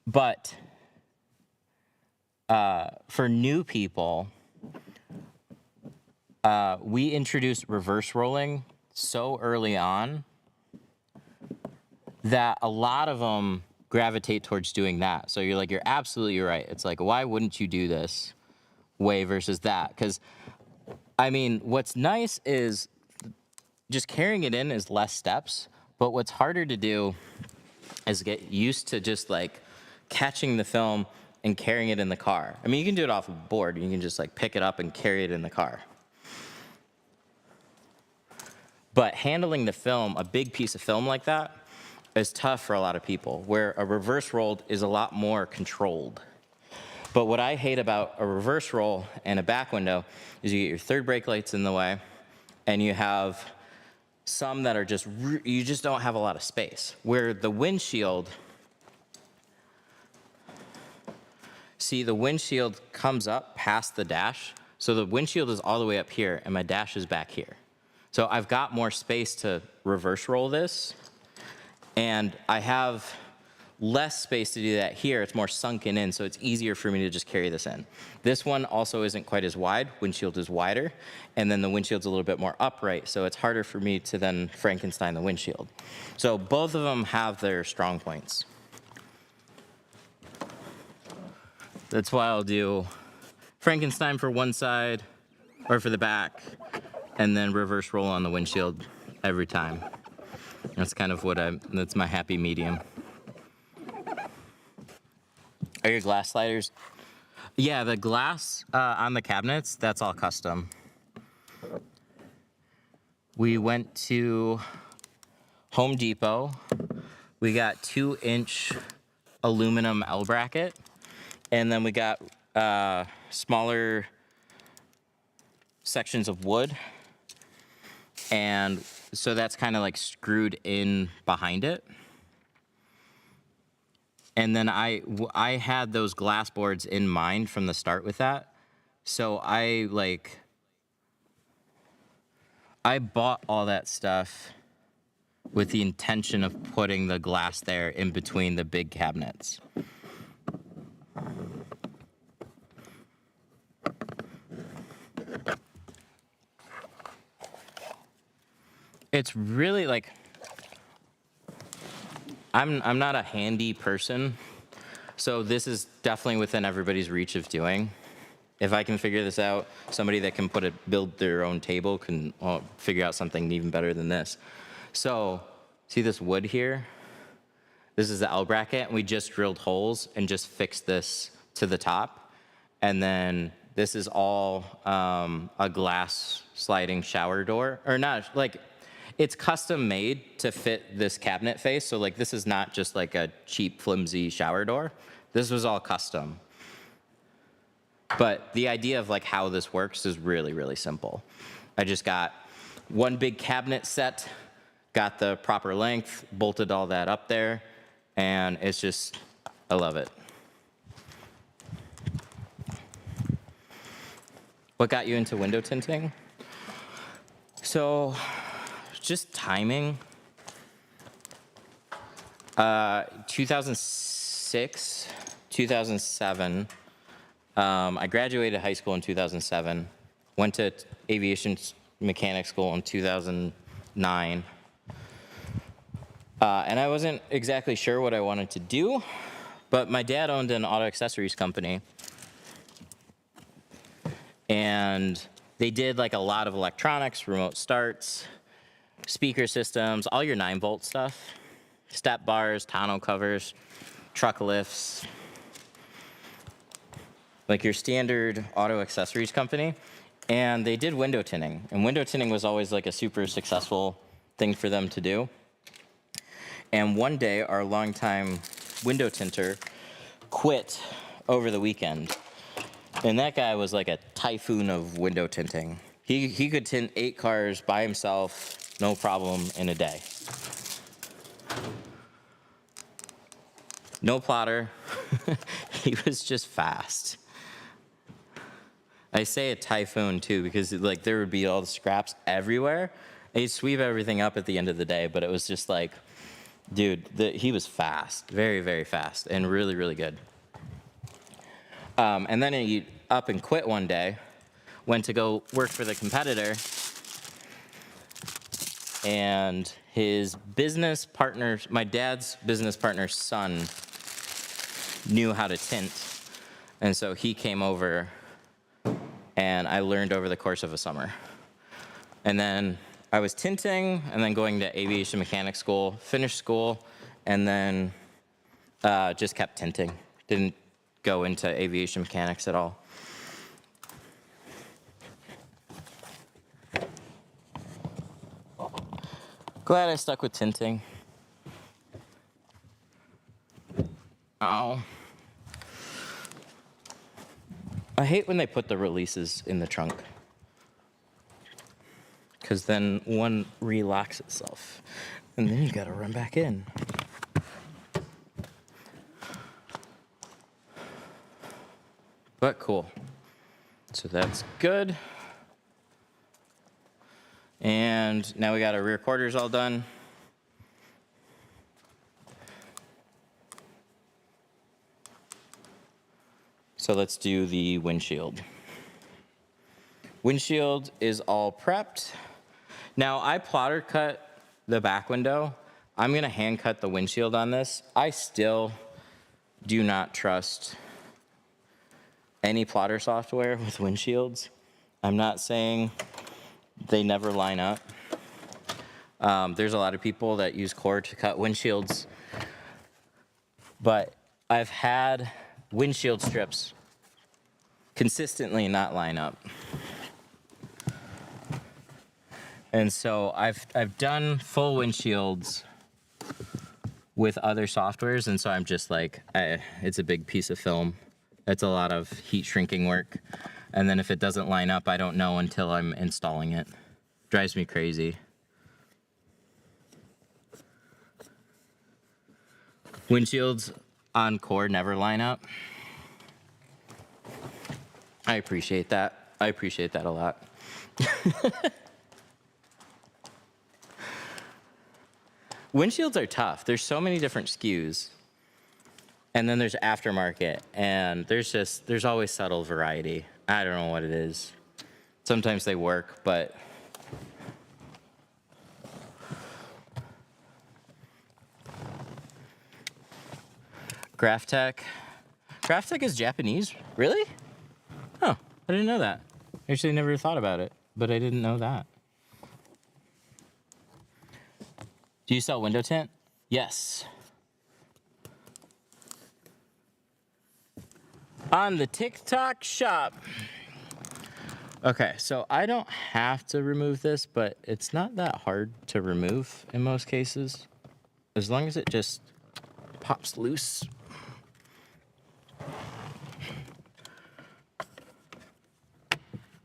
But for new people, we introduced reverse rolling so early on that a lot of them gravitate towards doing that. So you're absolutely right. It's like, why wouldn't you do this way versus that? Because, I mean, what's nice is just carrying it in is less steps. But what's harder to do is get used to just like catching the film and carrying it in the car. I mean, you can do it off a board. You can just like pick it up and carry it in the car. But handling the film, a big piece of film like that, is tough for a lot of people, where a reverse rolled is a lot more controlled. But what I hate about a reverse roll and a back window is you get your third brake lights in the way, and you have some that are just, you just don't have a lot of space. Where the windshield, see, the windshield comes up past the dash, so the windshield is all the way up here, and my dash is back here. So I've got more space to reverse roll this, and I have less space to do that here. It's more sunken in, so it's easier for me to just carry this in. This one also isn't quite as wide. Windshield is wider, and then the windshield's a little bit more upright, so it's harder for me to then Frankenstein the windshield. So both of them have their strong points. That's why I'll do Frankenstein for one side or for the back, and then reverse roll on the windshield every time. That's kind of that's my happy medium. Are your glass sliders? Yeah, the glass on the cabinets, that's all custom. We went to Home Depot. We got 2-inch aluminum L bracket, and then we got smaller sections of wood. And so that's kind of like screwed in behind it. And then I had those glass boards in mind from the start with that. So I bought all that stuff with the intention of putting the glass there in between the big cabinets. It's really like, I'm not a handy person, so this is definitely within everybody's reach of doing. If I can figure this out, somebody that can build their own table can figure out something even better than this. So, see this wood here? This is the L bracket, and we just drilled holes and just fixed this to the top. And then this is all a glass sliding shower door, or not, like, it's custom made to fit this cabinet face. So like, this is not just like a cheap, flimsy shower door. This was all custom. But the idea of like how this works is really, really simple. I just got one big cabinet set, got the proper length, bolted all that up there, and it's just, I love it. What got you into window tinting? So, just timing. 2006, 2007. I graduated high school in 2007. Went to aviation mechanic school in 2009. And I wasn't exactly sure what I wanted to do, but my dad owned an auto accessories company. And they did like a lot of electronics, remote starts, speaker systems, all your 9-volt stuff, step bars, tonneau covers, truck lifts, like your standard auto accessories company. And they did window tinting, and window tinting was always like a super successful thing for them to do. And one day, our longtime window tinter quit over the weekend. And that guy was like a typhoon of window tinting. He could tint 8 cars by himself, no problem, in a day. No plotter. He was just fast. I say a typhoon too because like there would be all the scraps everywhere. And he'd sweep everything up at the end of the day, but it was just like, dude, he was fast, very, very fast, and really, really good. And then he up and quit one day, went to go work for the competitor, and his business partner, my dad's business partner's son, knew how to tint. And so he came over, and I learned over the course of a summer. And then I was tinting, and then going to aviation mechanic school, finished school, and then just kept tinting. Didn't go into aviation mechanics at all. Glad I stuck with tinting. Oh. I hate when they put the releases in the trunk, because then one relocks itself, and then you gotta run back in. But cool. So that's good. And now we got our rear quarters all done. So let's do the windshield. Windshield is all prepped. Now I plotter cut the back window. I'm gonna hand cut the windshield on this. I still do not trust any plotter software with windshields. I'm not saying they never line up. There's a lot of people that use core to cut windshields, but I've had windshield strips consistently not line up. And so I've done full windshields with other softwares, and so I'm just like, it's a big piece of film. It's a lot of heat shrinking work. And then if it doesn't line up, I don't know until I'm installing it. Drives me crazy. Windshields on core never line up. I appreciate that. I appreciate that a lot. Windshields are tough. There's so many different SKUs. And then there's aftermarket, and there's always subtle variety. I don't know what it is. Sometimes they work, but Graphtec is Japanese? Really? Oh, I didn't know that. Actually, never thought about it, but I didn't know that. Do you sell window tint? Yes. On the TikTok shop. Okay, so I don't have to remove this, but it's not that hard to remove in most cases, as long as it just pops loose.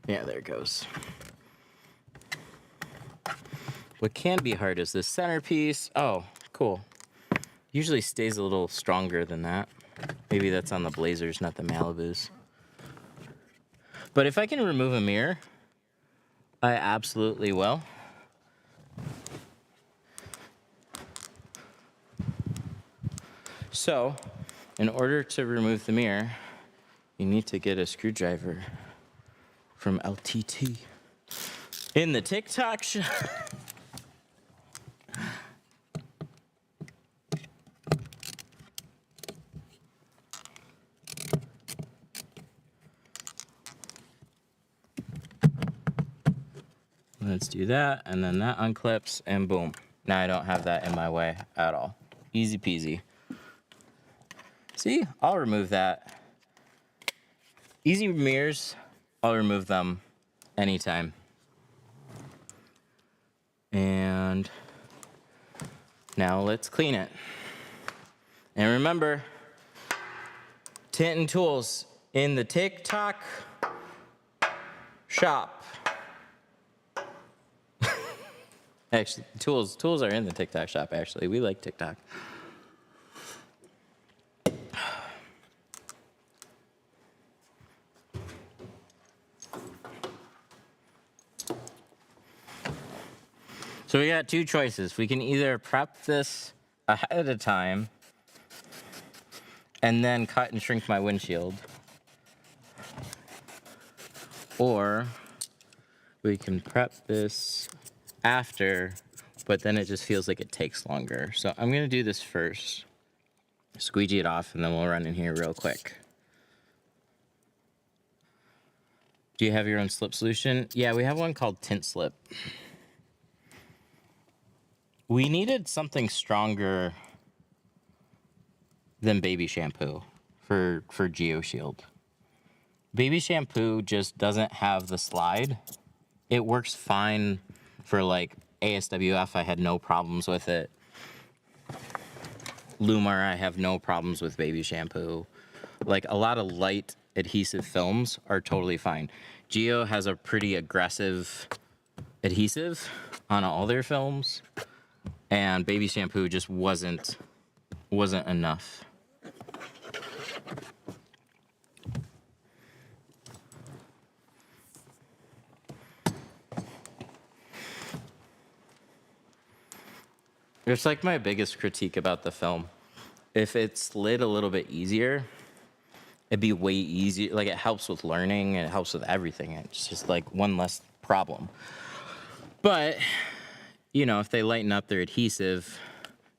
Yeah, there it goes. What can be hard is this centerpiece. Oh, cool. Usually stays a little stronger than that. Maybe that's on the Blazers, not the Malibus. But if I can remove a mirror, I absolutely will. So, in order to remove the mirror, you need to get a screwdriver from LTT. In the TikTok shop. Let's do that, and then that unclips, and boom. Now I don't have that in my way at all. Easy peasy. See, I'll remove that. Easy mirrors, I'll remove them anytime. And now let's clean it. And remember, Tint and Tools in the TikTok shop. Actually, tools are in the TikTok shop, actually. We like TikTok. So we got two choices. We can either prep this ahead of time and then cut and shrink my windshield, or we can prep this after, but then it just feels like it takes longer. So I'm gonna do this first, squeegee it off, and then we'll run in here real quick. Do you have your own slip solution? Yeah, we have one called Tint Slip. We needed something stronger than baby shampoo for GeoShield. Baby shampoo just doesn't have the slide. It works fine for like ASWF. I had no problems with it. Lumar, I have no problems with baby shampoo. Like a lot of light adhesive films are totally fine. Geo has a pretty aggressive adhesive on all their films, and baby shampoo just wasn't enough. It's like my biggest critique about the film. If it slid a little bit easier, it'd be way easier. Like, it helps with learning and it helps with everything. It's just like one less problem. But, you know, if they lighten up their adhesive,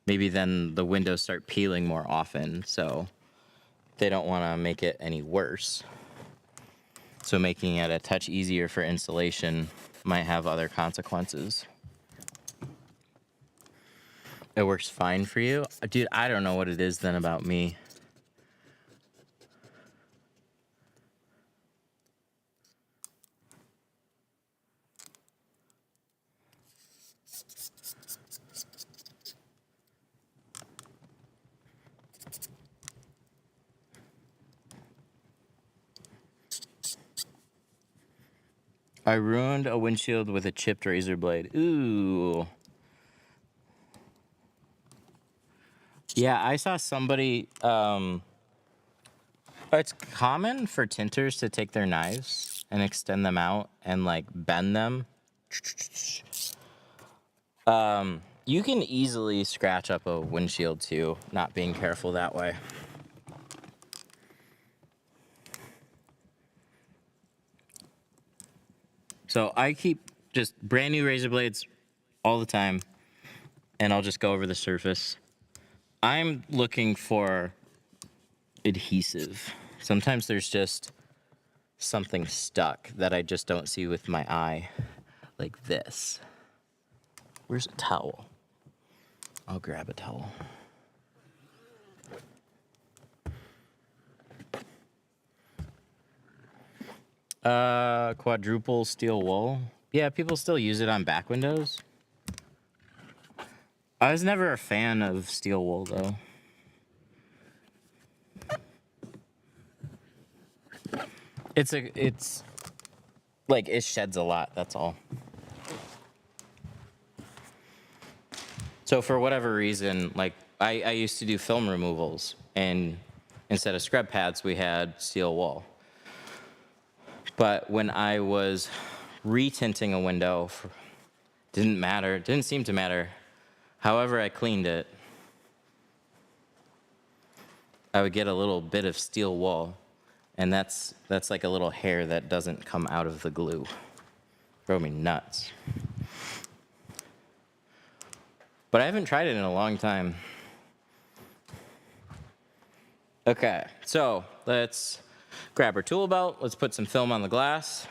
maybe then the windows start peeling more often. So they don't want to make it any worse. So making it a touch easier for installation might have other consequences. It works fine for you? Dude, I don't know what it is then about me. I ruined a windshield with a chipped razor blade. Ooh. Yeah, I saw somebody, it's common for tinters to take their knives and extend them out and like bend them. You can easily scratch up a windshield too, not being careful that way. So I keep just brand new razor blades all the time, and I'll just go over the surface. I'm looking for adhesive. Sometimes there's just something stuck that I just don't see with my eye, like this. Where's a towel? I'll grab a towel. Quadruple steel wool. Yeah, people still use it on back windows. I was never a fan of steel wool though. It's like it sheds a lot, that's all. So for whatever reason, like I used to do film removals, and instead of scrub pads, we had steel wool. But when I was retinting a window, didn't seem to matter. However I cleaned it, I would get a little bit of steel wool, and that's like a little hair that doesn't come out of the glue. Drove me nuts. But I haven't tried it in a long time. Okay, so let's grab our tool belt. Let's put some film on the glass.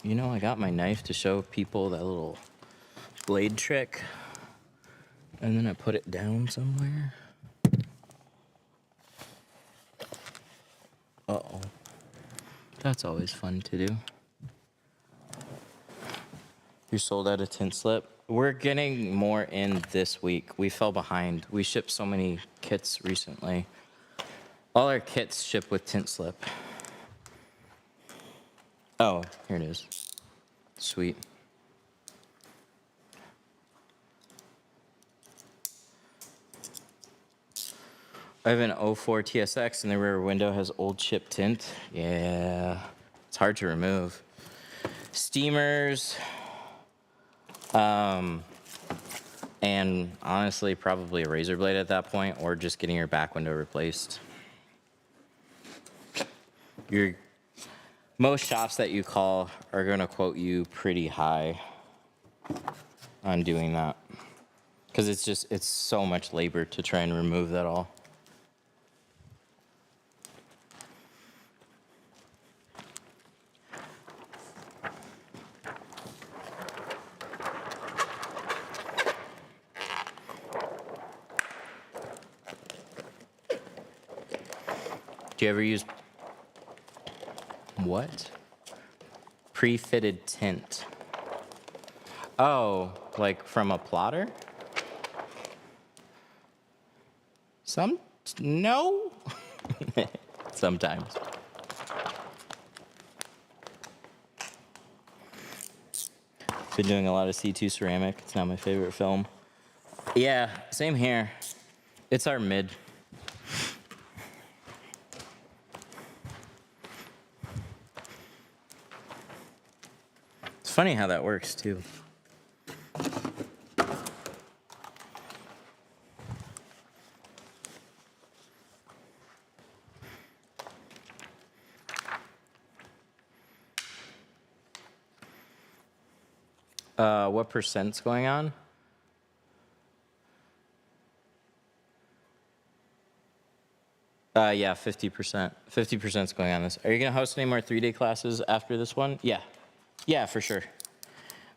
You know, I got my knife to show people that little blade trick, and then I put it down somewhere. Uh-oh. That's always fun to do. You're sold out of tint slip. We're getting more in this week. We fell behind. We shipped so many kits recently. All our kits ship with tint slip. Oh, here it is. Sweet. I have an 04 TSX and the rear window has old chip tint. Yeah, it's hard to remove. Steamers, and honestly, probably a razor blade at that point, or just getting your back window replaced. Most shops that you call are gonna quote you pretty high on doing that, because it's so much labor to try and remove that all. Do you ever use what? Pre-fitted tint. Oh, like from a plotter? No? Sometimes. Been doing a lot of C2 ceramic. It's not my favorite film. Yeah, same here. It's our mid. It's funny how that works too. What percent's going on? Yeah, 50%. 50%'s going on this. Are you gonna host any more 3-day classes after this one? Yeah. Yeah, for sure.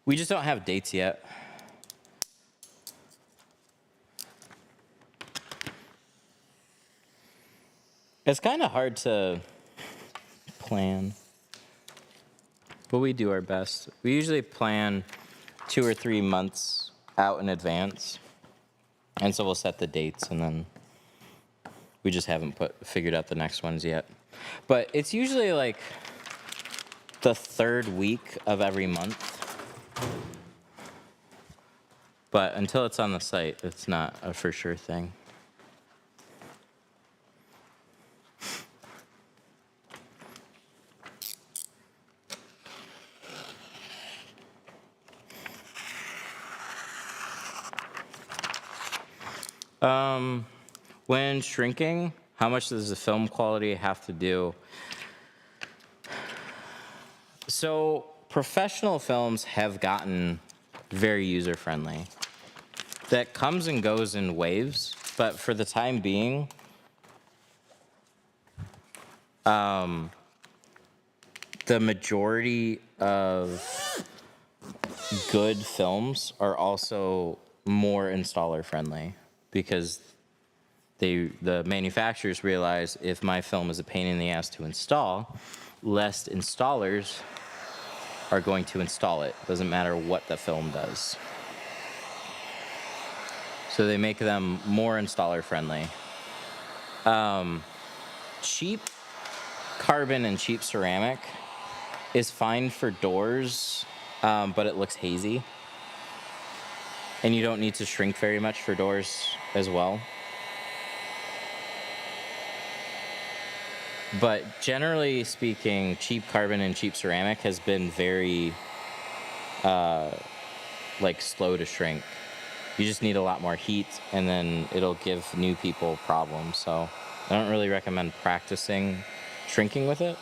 We just don't have dates yet. It's kind of hard to plan, but we do our best. We usually plan 2 or 3 months out in advance, and so we'll set the dates, and then we just haven't figured out the next ones yet. But it's usually like the 3rd week of every month. But until it's on the site, it's not a for sure thing. When shrinking, how much does the film quality have to do? So professional films have gotten very user-friendly. That comes and goes in waves, but for the time being, the majority of good films are also more installer-friendly because the manufacturers realize if my film is a pain in the ass to install, less installers are going to install it. Doesn't matter what the film does. So they make them more installer friendly. Cheap carbon and cheap ceramic is fine for doors, but it looks hazy. And you don't need to shrink very much for doors as well. But generally speaking, cheap carbon and cheap ceramic has been very, slow to shrink. You just need a lot more heat, and then it'll give new people problems. So I don't really recommend practicing shrinking with it.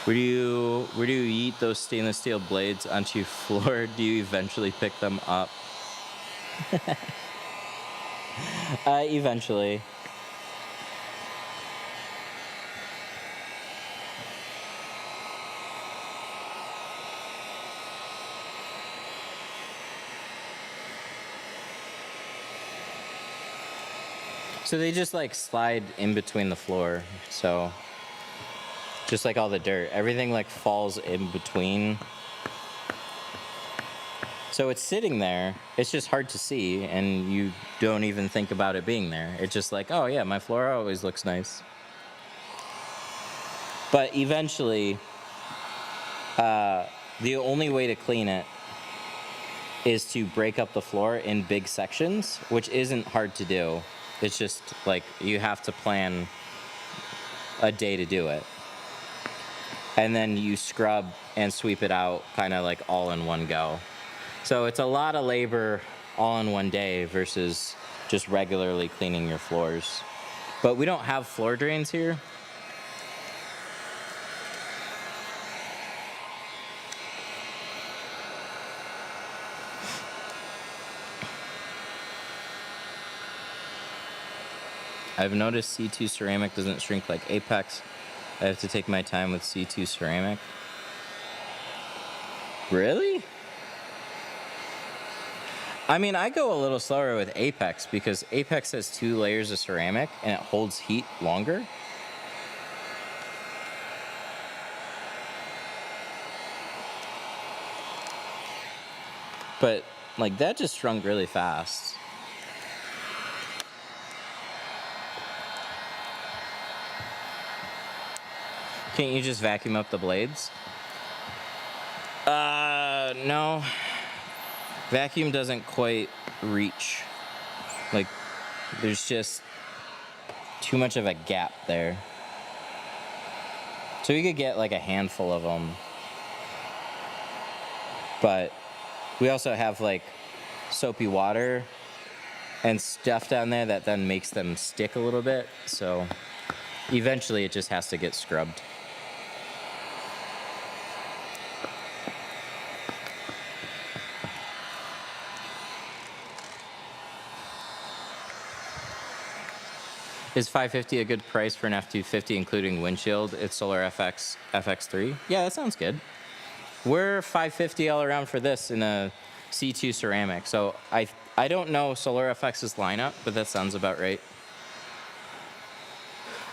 Where do you eat those stainless steel blades onto your floor? Do you eventually pick them up? Eventually. So they just like slide in between the floor. So just like all the dirt, everything like falls in between. So it's sitting there, it's just hard to see, and you don't even think about it being there. It's just like, oh yeah, my floor always looks nice. But eventually, the only way to clean it is to break up the floor in big sections, which isn't hard to do. It's just like you have to plan a day to do it. And then you scrub and sweep it out kind of like all in one go. So it's a lot of labor all in one day versus just regularly cleaning your floors. But we don't have floor drains here. I've noticed C2 ceramic doesn't shrink like Apex. I have to take my time with C2 ceramic. Really? I mean, I go a little slower with Apex because Apex has 2 layers of ceramic and it holds heat longer. But like that just shrunk really fast. Can't you just vacuum up the blades? No. Vacuum doesn't quite reach. Like, there's just too much of a gap there. So you could get like a handful of them. But we also have like soapy water and stuff down there that then makes them stick a little bit. So eventually it just has to get scrubbed. Is $550 a good price for an F-250, including windshield? It's Solar FX3. Yeah, that sounds good. We're $550 all around for this in a C2 ceramic. So I don't know Solar FX's lineup, but that sounds about right.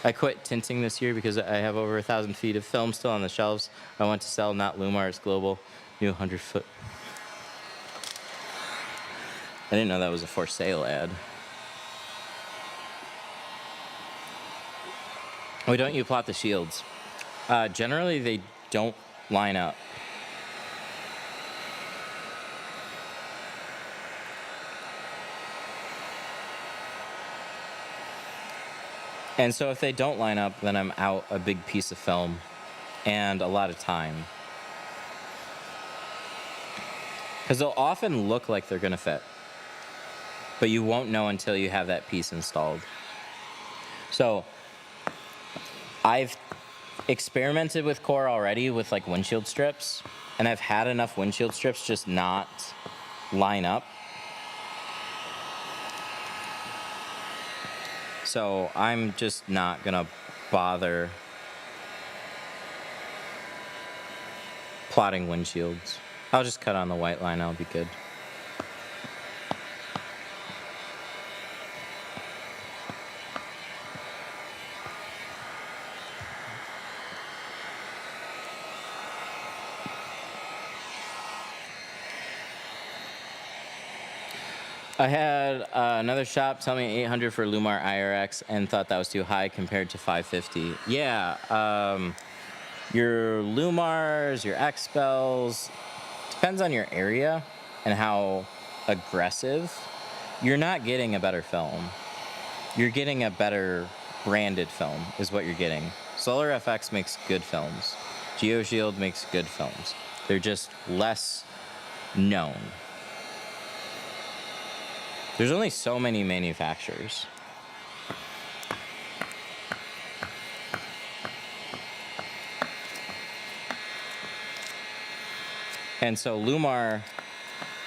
I quit tinting this year because I have over 1,000 feet of film still on the shelves. I want to sell, not Lumar, it's global. New 100-foot. I didn't know that was a for sale ad. Why don't you plot the shields? Generally, they don't line up. And so if they don't line up, then I'm out a big piece of film and a lot of time. Because they'll often look like they're going to fit. But you won't know until you have that piece installed. So I've experimented with core already with like windshield strips, and I've had enough windshield strips just not line up. So I'm just not gonna bother plotting windshields. I'll just cut on the white line, I'll be good. I had another shop tell me 800 for Lumar IRX and thought that was too high compared to 550. Yeah, your Lumars, your X-Spells, depends on your area and how aggressive. You're not getting a better film. You're getting a better branded film is what you're getting. Solar FX makes good films. GeoShield makes good films. They're just less known. There's only so many manufacturers. And so Lumar,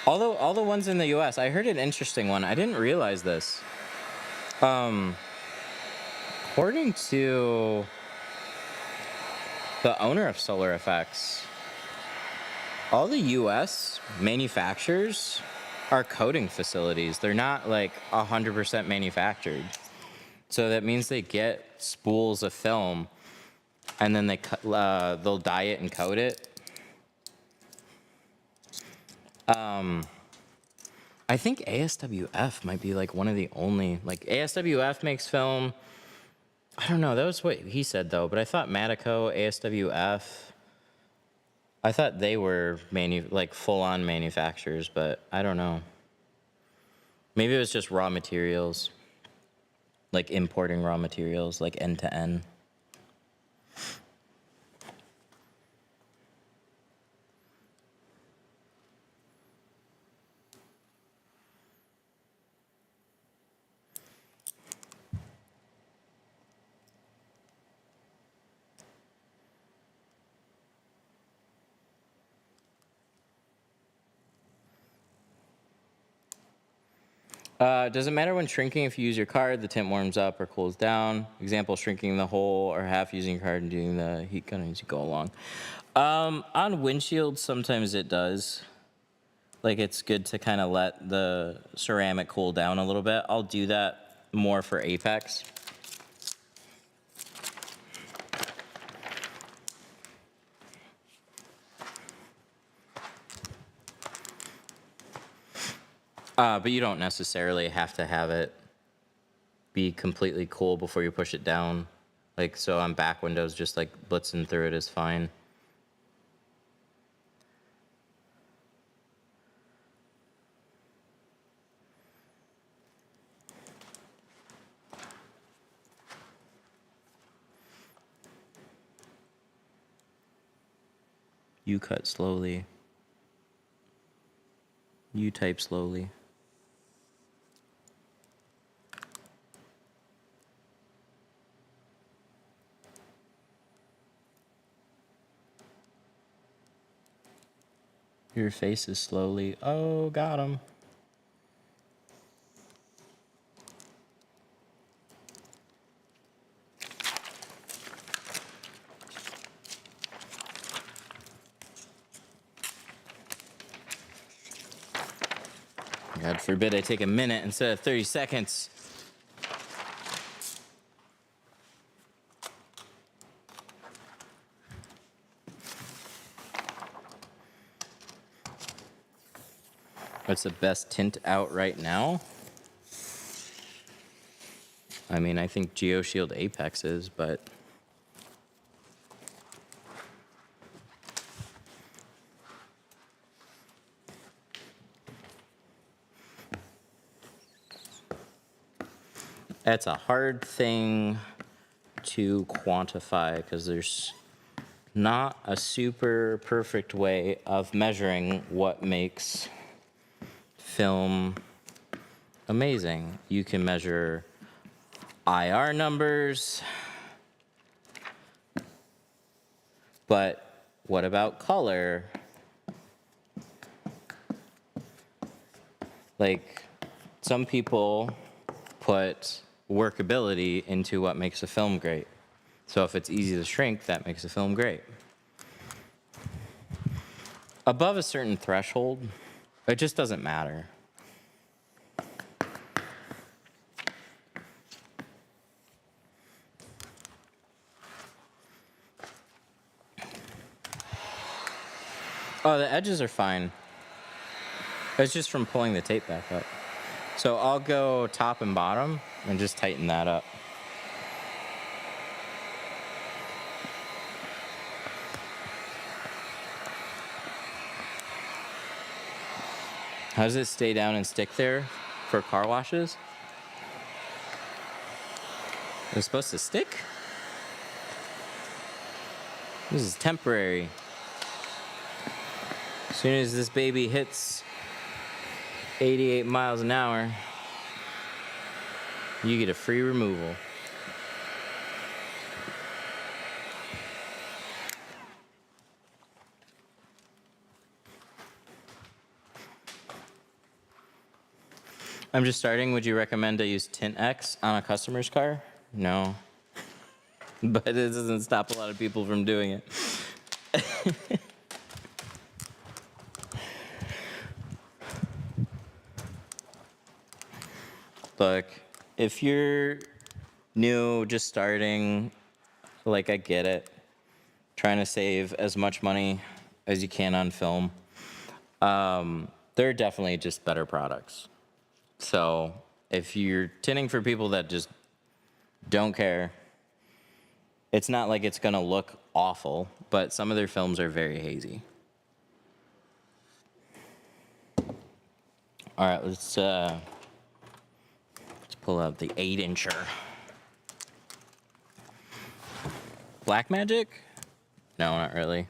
all the ones in the US, I heard an interesting one. I didn't realize this. According to the owner of Solar FX, all the US manufacturers are coating facilities. They're not like 100% manufactured. So that means they get spools of film and then they'll dye it and coat it. I think ASWF might be like one of the only, like ASWF makes film. I don't know, that was what he said though, but I thought Matico, ASWF, I thought they were like full-on manufacturers, but I don't know. Maybe it was just raw materials, like importing raw materials, like end to end. Does it matter when shrinking if you use your card, the tint warms up or cools down? Example, shrinking the whole or half using your card and doing the heat gun as you go along. On windshields, sometimes it does. like it's good to kind of let the ceramic cool down a little bit. I'll do that more for Apex. But you don't necessarily have to have it be completely cool before you push it down. Like, so on back windows, just like blitzing through it is fine. You cut slowly. You type slowly. Your face is slowly. Oh, got him. God forbid I take a minute instead of 30 seconds. What's the best tint out right now? I mean, I think GeoShield Apex is, but that's a hard thing to quantify because there's not a super perfect way of measuring what makes film amazing. You can measure IR numbers, but what about color? Like, some people put workability into what makes a film great. So if it's easy to shrink, that makes a film great. Above a certain threshold, it just doesn't matter. Oh, the edges are fine. It's just from pulling the tape back up. So I'll go top and bottom and just tighten that up. How does it stay down and stick there for car washes? It's supposed to stick? This is temporary. As soon as this baby hits 88 miles an hour, you get a free removal. I'm just starting. Would you recommend I use Tint X on a customer's car? No. But it doesn't stop a lot of people from doing it. Look, if you're new, just starting, like, I get it. Trying to save as much money as you can on film. There are definitely just better products. So if you're tinting for people that just don't care, it's not like it's gonna look awful, but some of their films are very hazy. All right, let's pull out the 8-incher. Black Magic? No, not really.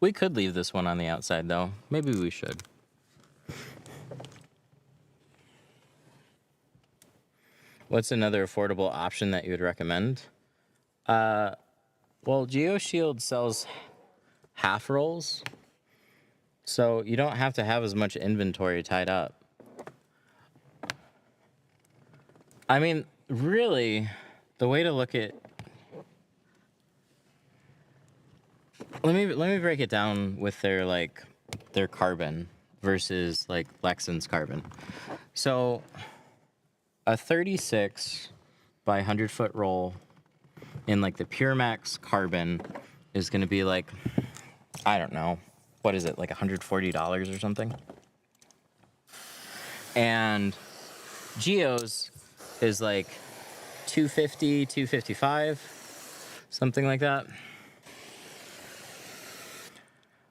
We could leave this one on the outside, though. Maybe we should. What's another affordable option that you would recommend? Well, GeoShield sells half rolls. So you don't have to have as much inventory tied up. I mean, really, the way to look at... Let me break it down with their carbon versus like Lexan's carbon. So a 36 by 100 foot roll in like the Pure Max carbon is going to be like, I don't know, what is it, like $140 or something? And Geo's is like 250, 255, something like that.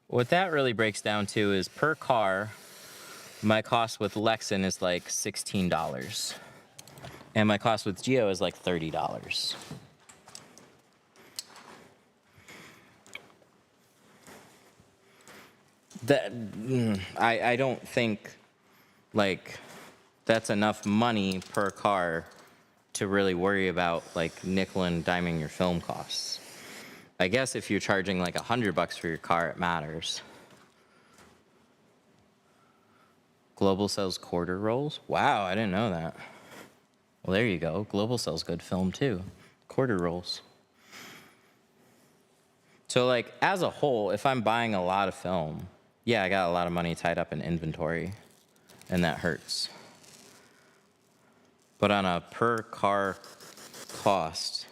What that really breaks down to is per car, my cost with Lexan is like $16. And my cost with Geo is like $30. I don't think like that's enough money per car to really worry about like nickel and diming your film costs. I guess if you're charging like $100 for your car, it matters. Global sells quarter rolls? Wow, I didn't know that. Well, there you go. Global sells good film too. Quarter rolls. So like as a whole, if I'm buying a lot of film, yeah, I got a lot of money tied up in inventory, and that hurts. But on a per car cost,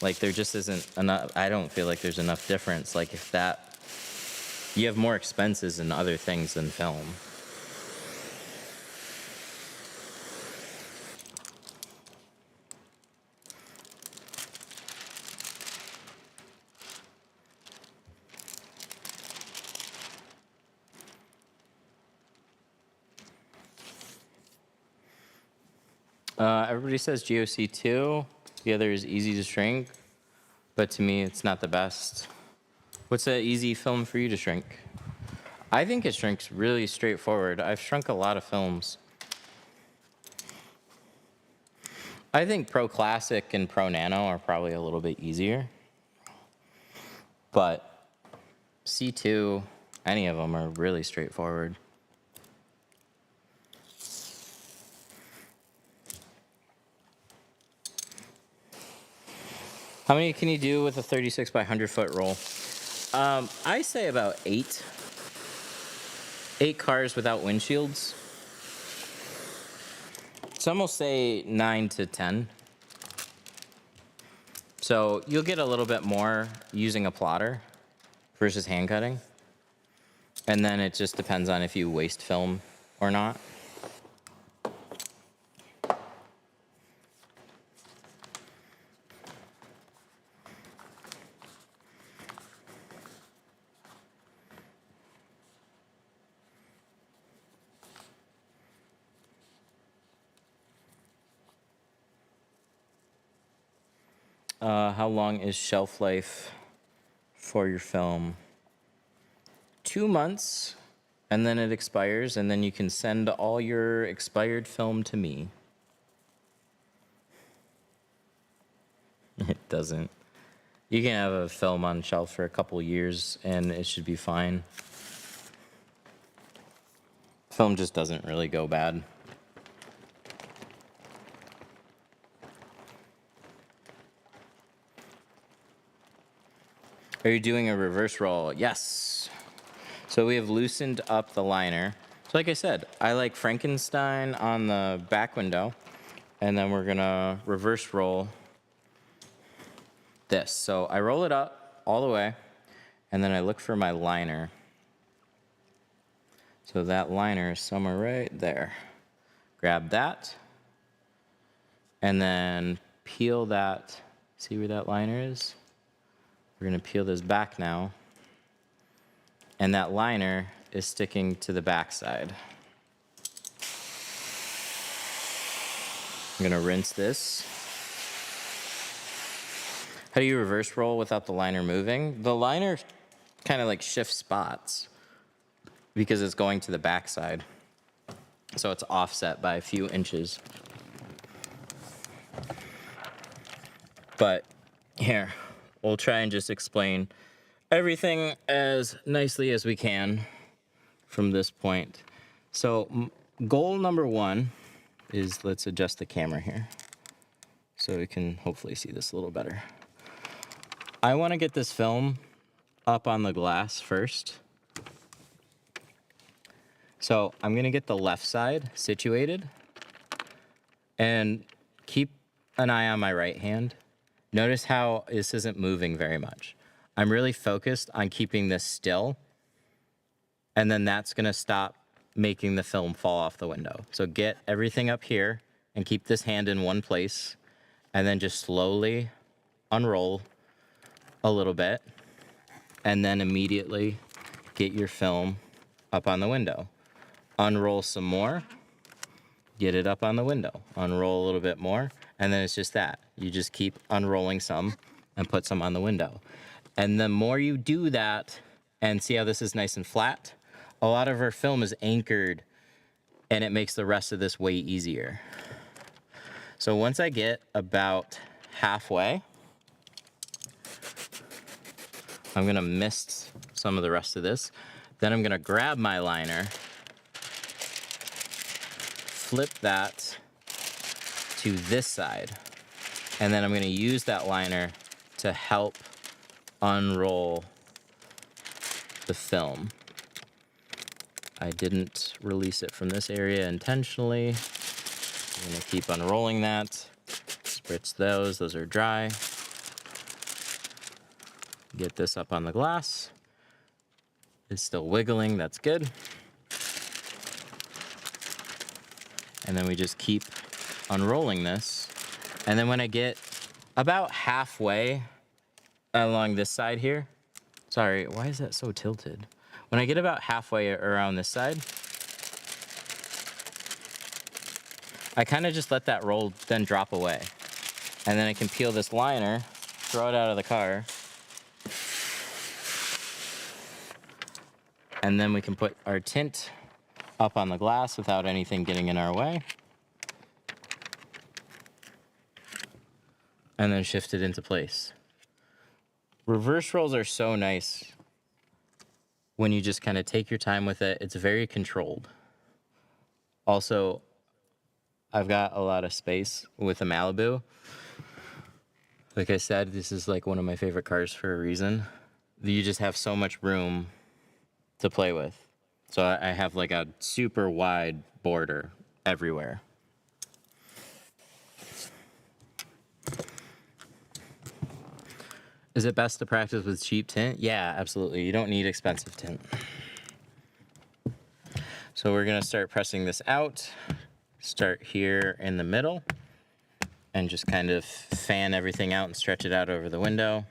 like there just isn't enough. I don't feel like there's enough difference. Like if that, you have more expenses in other things than film. Everybody says GOC2. The other is easy to shrink, but to me, it's not the best. What's an easy film for you to shrink? I think it shrinks really straightforward. I've shrunk a lot of films. I think Pro Classic and Pro Nano are probably a little bit easier, but C2, any of them are really straightforward. How many can you do with a 36 by 100 foot roll? I say about 8. 8 cars without windshields. Some will say 9 to 10. So you'll get a little bit more using a plotter versus hand cutting. And then it just depends on if you waste film or not. How long is shelf life for your film? 2 months, and then it expires, and then you can send all your expired film to me. It doesn't. You can have a film on shelf for a couple years, and it should be fine. Film just doesn't really go bad. Are you doing a reverse roll? Yes. So we have loosened up the liner. So like I said, I like Frankenstein on the back window, and then we're gonna reverse roll this. So I roll it up all the way, and then I look for my liner. So that liner is somewhere right there. Grab that, and then peel that. See where that liner is? We're gonna peel this back now, and that liner is sticking to the back side. I'm gonna rinse this. How do you reverse roll without the liner moving? The liner kind of like shifts spots because it's going to the back side. So it's offset by a few inches. But here, we'll try and just explain. everything as nicely as we can from this point. So goal number one is, let's adjust the camera here so we can hopefully see this a little better. I want to get this film up on the glass first. So I'm going to get the left side situated and keep an eye on my right hand. Notice how this isn't moving very much. I'm really focused on keeping this still, and then that's going to stop making the film fall off the window. So get everything up here and keep this hand in one place, and then just slowly unroll a little bit, and then immediately get your film up on the window. Unroll some more, get it up on the window. Unroll a little bit more, and then it's just that. You just keep unrolling some and put some on the window. And the more you do that, and see how this is nice and flat, a lot of our film is anchored, and it makes the rest of this way easier. So once I get about halfway, I'm gonna mist some of the rest of this. Then I'm gonna grab my liner, flip that to this side, and then I'm gonna use that liner to help unroll the film. I didn't release it from this area intentionally. I'm gonna keep unrolling that. Spritz those are dry. Get this up on the glass. It's still wiggling, that's good. And then we just keep unrolling this. And then when I get about halfway along this side here, sorry, why is that so tilted? When I get about halfway around this side, I kind of just let that roll then drop away. And then I can peel this liner, throw it out of the car, and then we can put our tint up on the glass without anything getting in our way. And then shift it into place. Reverse rolls are so nice when you just kind of take your time with it. It's very controlled. Also, I've got a lot of space with the Malibu. Like I said, this is like one of my favorite cars for a reason. You just have so much room to play with. So I have like a super wide border everywhere. Is it best to practice with cheap tint? Yeah, absolutely. You don't need expensive tint. So we're gonna start pressing this out. Start here in the middle and just kind of fan everything out and stretch it out over the window.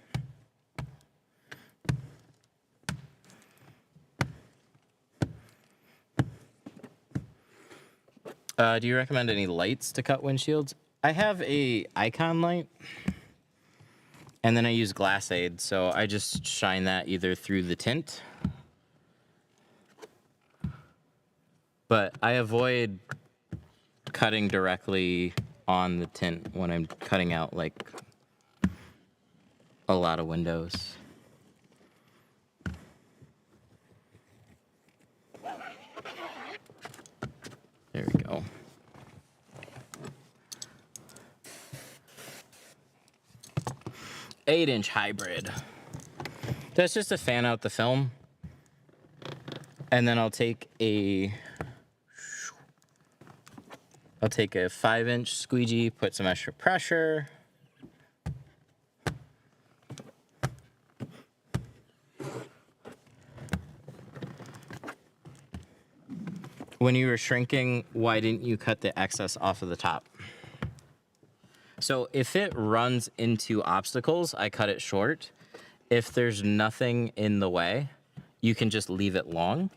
Do you recommend any lights to cut windshields? I have a icon light, and then I use glass aid, so I just shine that either through the tint, but I avoid cutting directly on the tint when I'm cutting out like a lot of windows. There we go. Eight-inch hybrid. That's just to fan out the film. And then I'll take a 5-inch squeegee, put some extra pressure. When you were shrinking, why didn't you cut the excess off of the top? So if it runs into obstacles, I cut it short. If there's nothing in the way, you can just leave it long.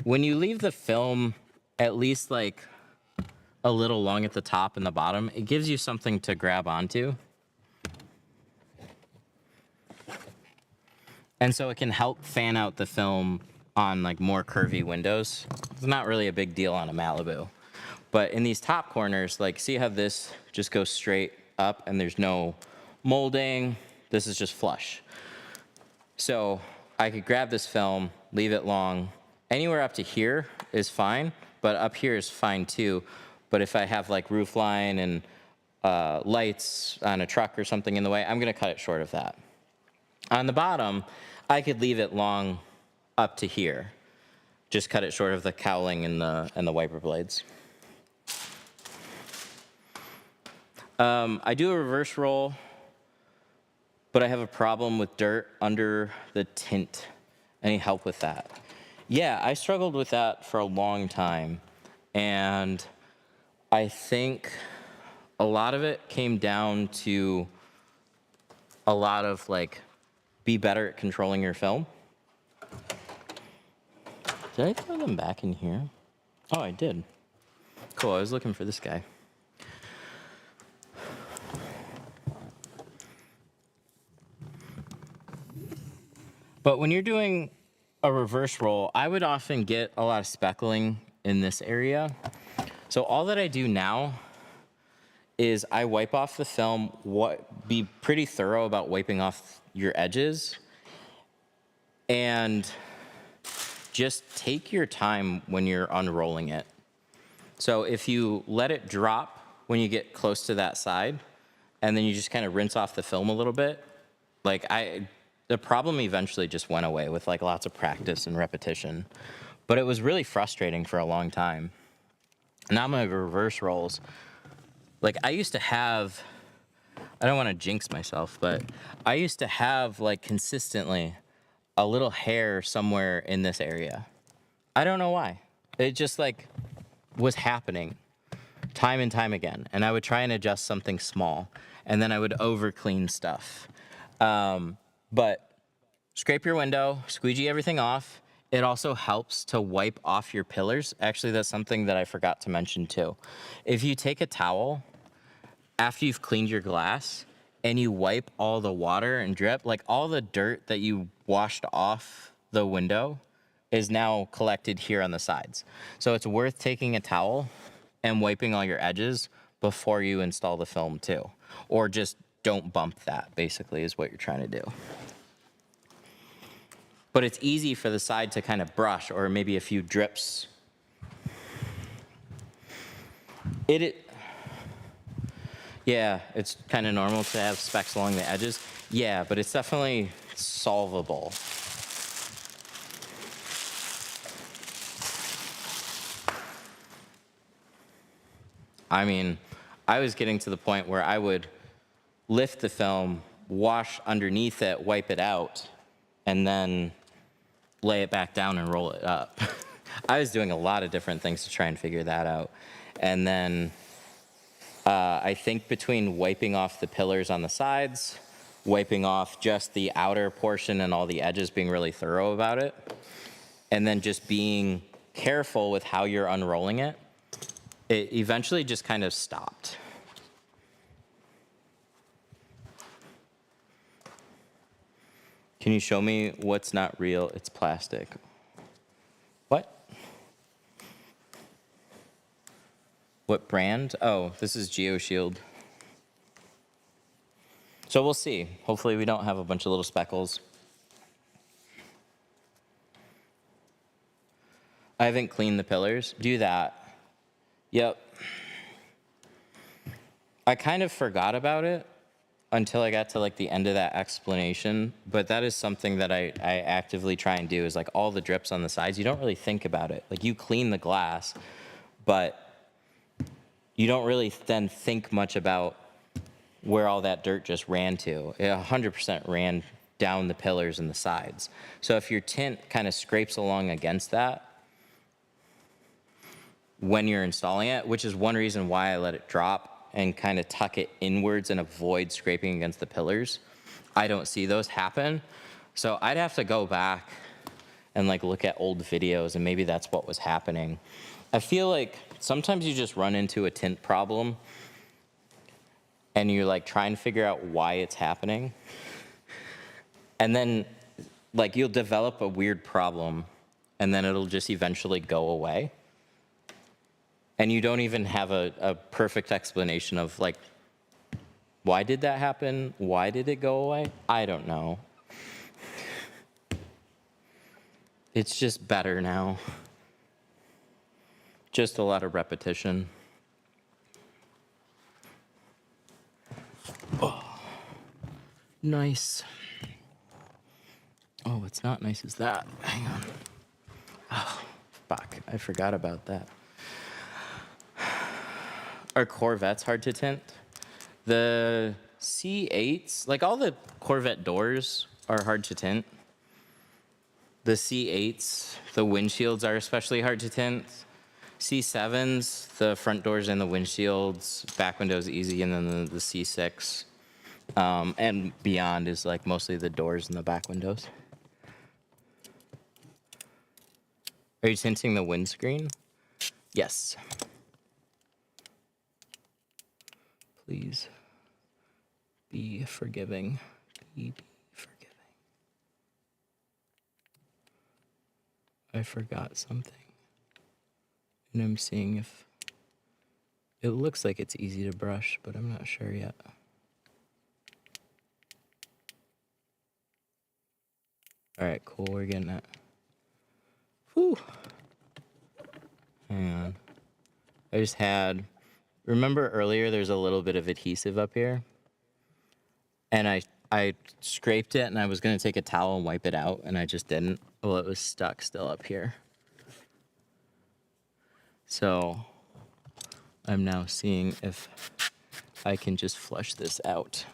When you leave the film at least like a little long at the top and the bottom, it gives you something to grab onto. And so it can help fan out the film on like more curvy windows. It's not really a big deal on a Malibu. But in these top corners, like see how this just goes straight up and there's no molding. This is just flush. So I could grab this film, leave it long. Anywhere up to here is fine, but up here is fine too. But if I have like roof line and lights on a truck or something in the way, I'm gonna cut it short of that. On the bottom, I could leave it long up to here. Just cut it short of the cowling and the wiper blades. I do a reverse roll, but I have a problem with dirt under the tint. Any help with that? Yeah, I struggled with that for a long time. And I think a lot of it came down to a lot of like, be better at controlling your film. Did I throw them back in here? Oh, I did. Cool, I was looking for this guy. But when you're doing a reverse roll, I would often get a lot of speckling in this area. So all that I do now is I wipe off the film, be pretty thorough about wiping off your edges, and just take your time when you're unrolling it. So if you let it drop when you get close to that side, and then you just kind of rinse off the film a little bit, the problem eventually just went away with like lots of practice and repetition. But it was really frustrating for a long time. Now my reverse rolls, like I used to have, I don't want to jinx myself, but I used to have like consistently a little hair somewhere in this area. I don't know why. It just like was happening time and time again. And I would try and adjust something small, and then I would over clean stuff. But scrape your window, squeegee everything off. It also helps to wipe off your pillars. Actually, that's something that I forgot to mention too. If you take a towel after you've cleaned your glass and you wipe all the water and drip, like all the dirt that you washed off the window is now collected here on the sides. So it's worth taking a towel and wiping all your edges before you install the film too. Or just don't bump that, basically, is what you're trying to do. But it's easy for the side to kind of brush, or maybe a few drips. Yeah, it's kind of normal to have specks along the edges. Yeah, but it's definitely solvable. I mean, I was getting to the point where I would lift the film, wash underneath it, wipe it out, and then lay it back down and roll it up. I was doing a lot of different things to try and figure that out. And then I think between wiping off the pillars on the sides, wiping off just the outer portion and all the edges, being really thorough about it, and then just being careful with how you're unrolling it, it eventually just kind of stopped. Can you show me what's not real? It's plastic. What? What brand? Oh, this is GeoShield. So we'll see. Hopefully we don't have a bunch of little speckles. I haven't cleaned the pillars. Do that. Yep. I kind of forgot about it until I got to like the end of that explanation, but that is something that I actively try and do, is like all the drips on the sides, you don't really think about it. Like you clean the glass, but you don't really then think much about where all that dirt just ran to. It 100% ran down the pillars and the sides. So if your tint kind of scrapes along against that when you're installing it, which is one reason why I let it drop and kind of tuck it inwards and avoid scraping against the pillars, I don't see those happen. So I'd have to go back and like look at old videos, and maybe that's what was happening. I feel like sometimes you just run into a tint problem and you're like trying to figure out why it's happening. And then like you'll develop a weird problem and then it'll just eventually go away. And you don't even have a perfect explanation of like, why did that happen? Why did it go away? I don't know. It's just better now. Just a lot of repetition. Oh, nice. Oh, what's not nice is that. Hang on. Oh, fuck. I forgot about that. Are Corvettes hard to tint? The C8s, like all the Corvette doors are hard to tint. The C8s, the windshields are especially hard to tint. C7s, the front doors and the windshields, back windows easy, and then the C6. And beyond is like mostly the doors and the back windows. Are you tinting the windscreen? Yes. Please be forgiving. Be forgiving. I forgot something. And I'm seeing if it looks like it's easy to brush, but I'm not sure yet. All right, cool. We're getting it. Whew. Hang on. I just had. Remember earlier there's a little bit of adhesive up here? And I scraped it and I was going to take a towel and wipe it out, and I just didn't. Well, it was stuck still up here. So I'm now seeing if I can just flush this out.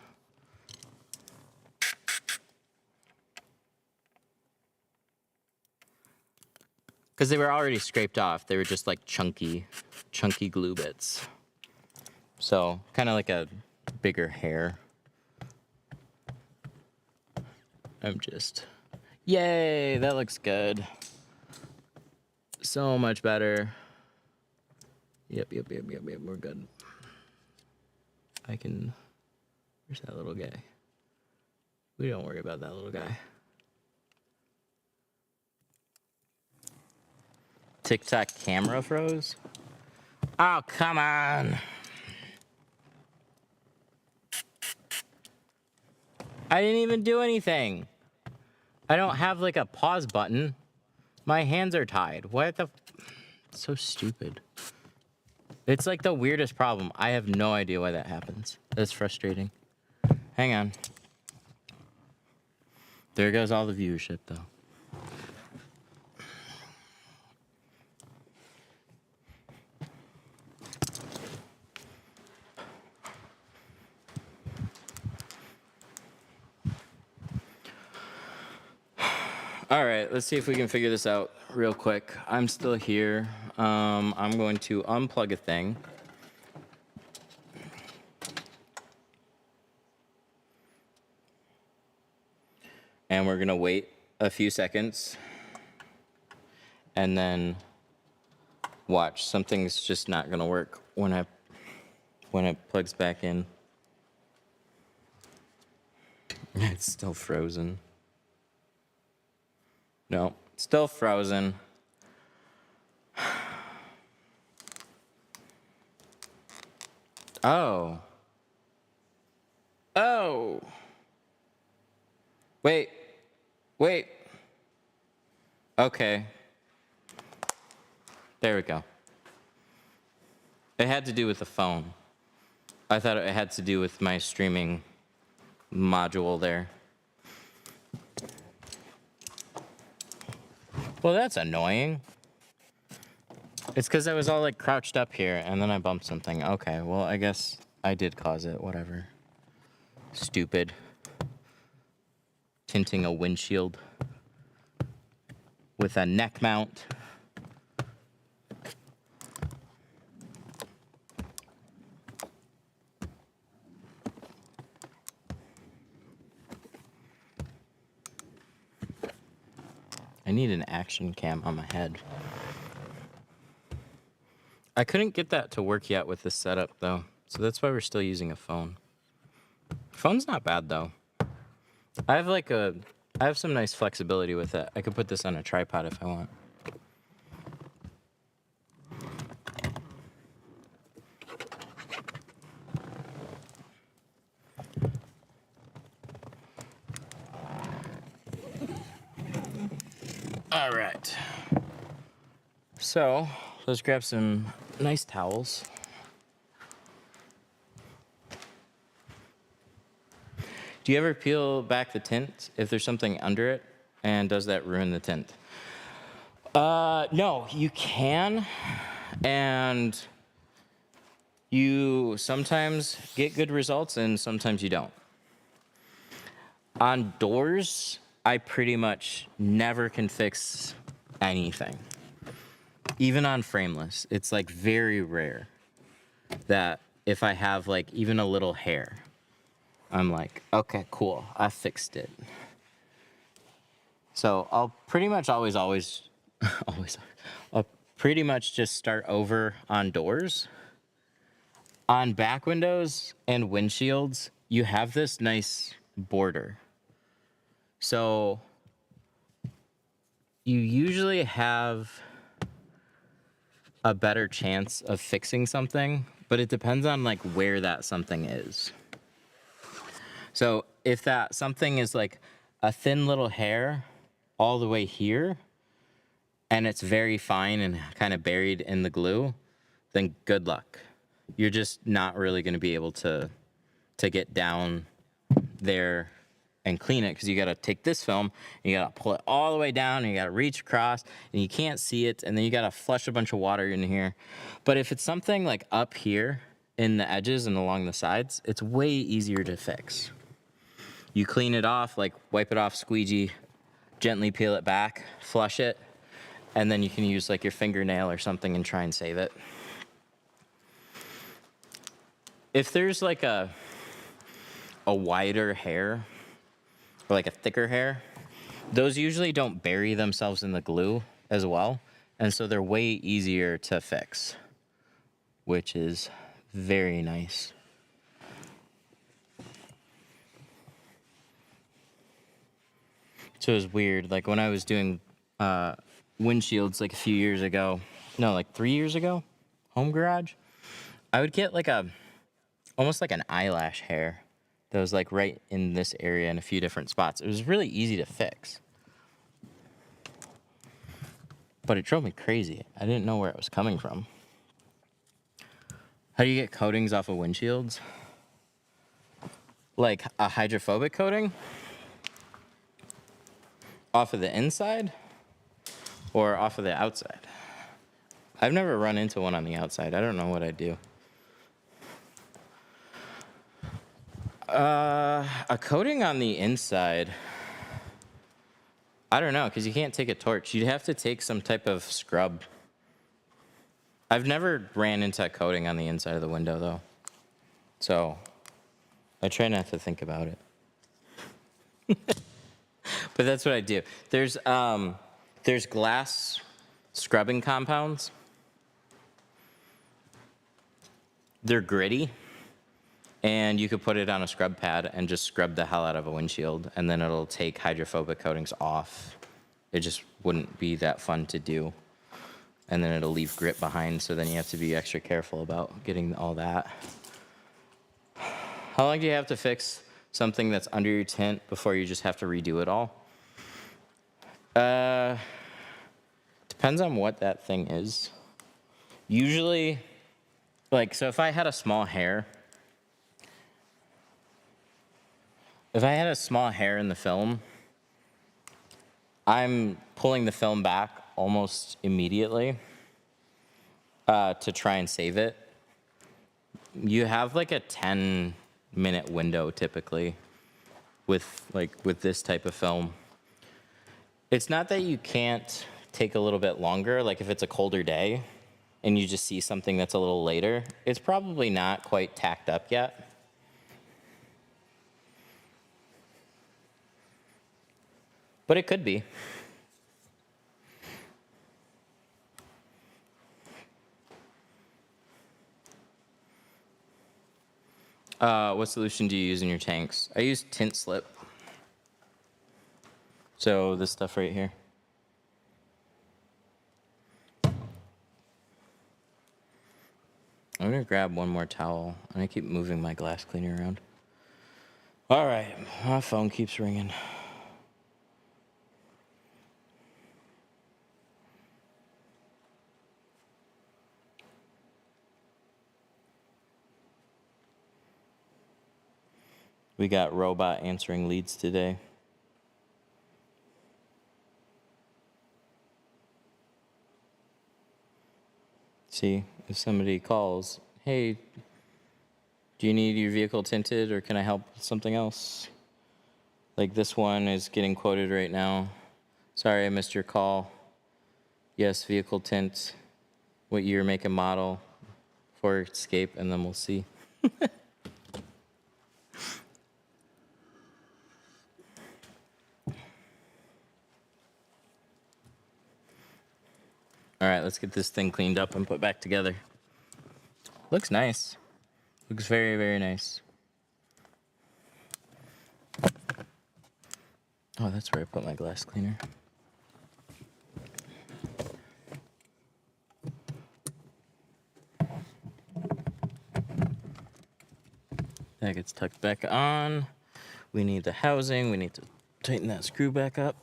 Because they were already scraped off. They were just like chunky glue bits. So kind of like a bigger hair. I'm just, yay, that looks good. So much better. Yep, we're good. I can, where's that little guy? We don't worry about that little guy. TikTok camera froze? Oh, come on. I didn't even do anything. I don't have like a pause button. My hands are tied. What the? So stupid. It's like the weirdest problem. I have no idea why that happens. That's frustrating. Hang on. There goes all the viewership though. All right, let's see if we can figure this out real quick. I'm still here. I'm going to unplug a thing. And we're gonna wait a few seconds. And then watch, something's just not gonna work when it plugs back in. It's still frozen. No, still frozen. Oh. Oh. Wait. Okay. There we go. It had to do with the phone. I thought it had to do with my streaming module there. Well, that's annoying. It's because I was all like crouched up here and then I bumped something. Okay, well, I guess I did cause it. Whatever. Stupid. Tinting a windshield with a neck mount. I need an action cam on my head. I couldn't get that to work yet with this setup though, so that's why we're still using a phone. Phone's not bad though. I have some nice flexibility with it. I could put this on a tripod if I want. All right. So let's grab some nice towels. Do you ever peel back the tint if there's something under it? And does that ruin the tint? No, you can. And you sometimes get good results and sometimes you don't. On doors, I pretty much never can fix anything. Even on frameless, it's like very rare that if I have like even a little hair, I'm like, okay, cool, I fixed it. So I'll pretty much always, I'll pretty much just start over on doors. On back windows and windshields, you have this nice border. So you usually have a better chance of fixing something, but it depends on like where that something is. So if that something is like a thin little hair all the way here, and it's very fine and kind of buried in the glue, then good luck. You're just not really going to be able to get down there and clean it, because you got to take this film and you got to pull it all the way down and you got to reach across and you can't see it, and then you got to flush a bunch of water in here. But if it's something like up here in the edges and along the sides, it's way easier to fix. You clean it off, like wipe it off, squeegee, gently peel it back, flush it, and then you can use like your fingernail or something and try and save it. If there's like a wider hair or like a thicker hair, those usually don't bury themselves in the glue as well, and so they're way easier to fix, which is very nice. So it was weird, like when I was doing windshields like a few years ago, no, like 3 years ago, home garage, I would get like almost like an eyelash hair that was like right in this area in a few different spots. It was really easy to fix, but it drove me crazy. I didn't know where it was coming from. How do you get coatings off of windshields? Like a hydrophobic coating? Off of the inside or off of the outside? I've never run into one on the outside. I don't know what I'd do. A coating on the inside, I don't know, because you can't take a torch. You'd have to take some type of scrub. I've never ran into a coating on the inside of the window, though. So I try not to think about it. But that's what I do. There's glass scrubbing compounds. They're gritty, and you could put it on a scrub pad and just scrub the hell out of a windshield, and then it'll take hydrophobic coatings off. It just wouldn't be that fun to do. And then it'll leave grit behind, so then you have to be extra careful about getting all that. How long do you have to fix something that's under your tint before you just have to redo it all? Depends on what that thing is. Usually, like, so if I had a small hair, in the film, I'm pulling the film back almost immediately to try and save it. You have like a 10-minute window typically with this type of film. It's not that you can't take a little bit longer, like if it's a colder day and you just see something that's a little later, it's probably not quite tacked up yet. But it could be. What solution do you use in your tanks? I use tint slip. So this stuff right here. I'm gonna grab one more towel, and I keep moving my glass cleaner around. All right, my phone keeps ringing. We got robot answering leads today. See, if somebody calls, hey, do you need your vehicle tinted or can I help with something else? Like this one is getting quoted right now. Sorry, I missed your call. Yes, vehicle tint. What year, make, and model for Escape, and then we'll see. All right, let's get this thing cleaned up and put back together. Looks nice. Looks very, very nice. Oh, that's where I put my glass cleaner. That gets tucked back on. We need the housing. We need to tighten that screw back up.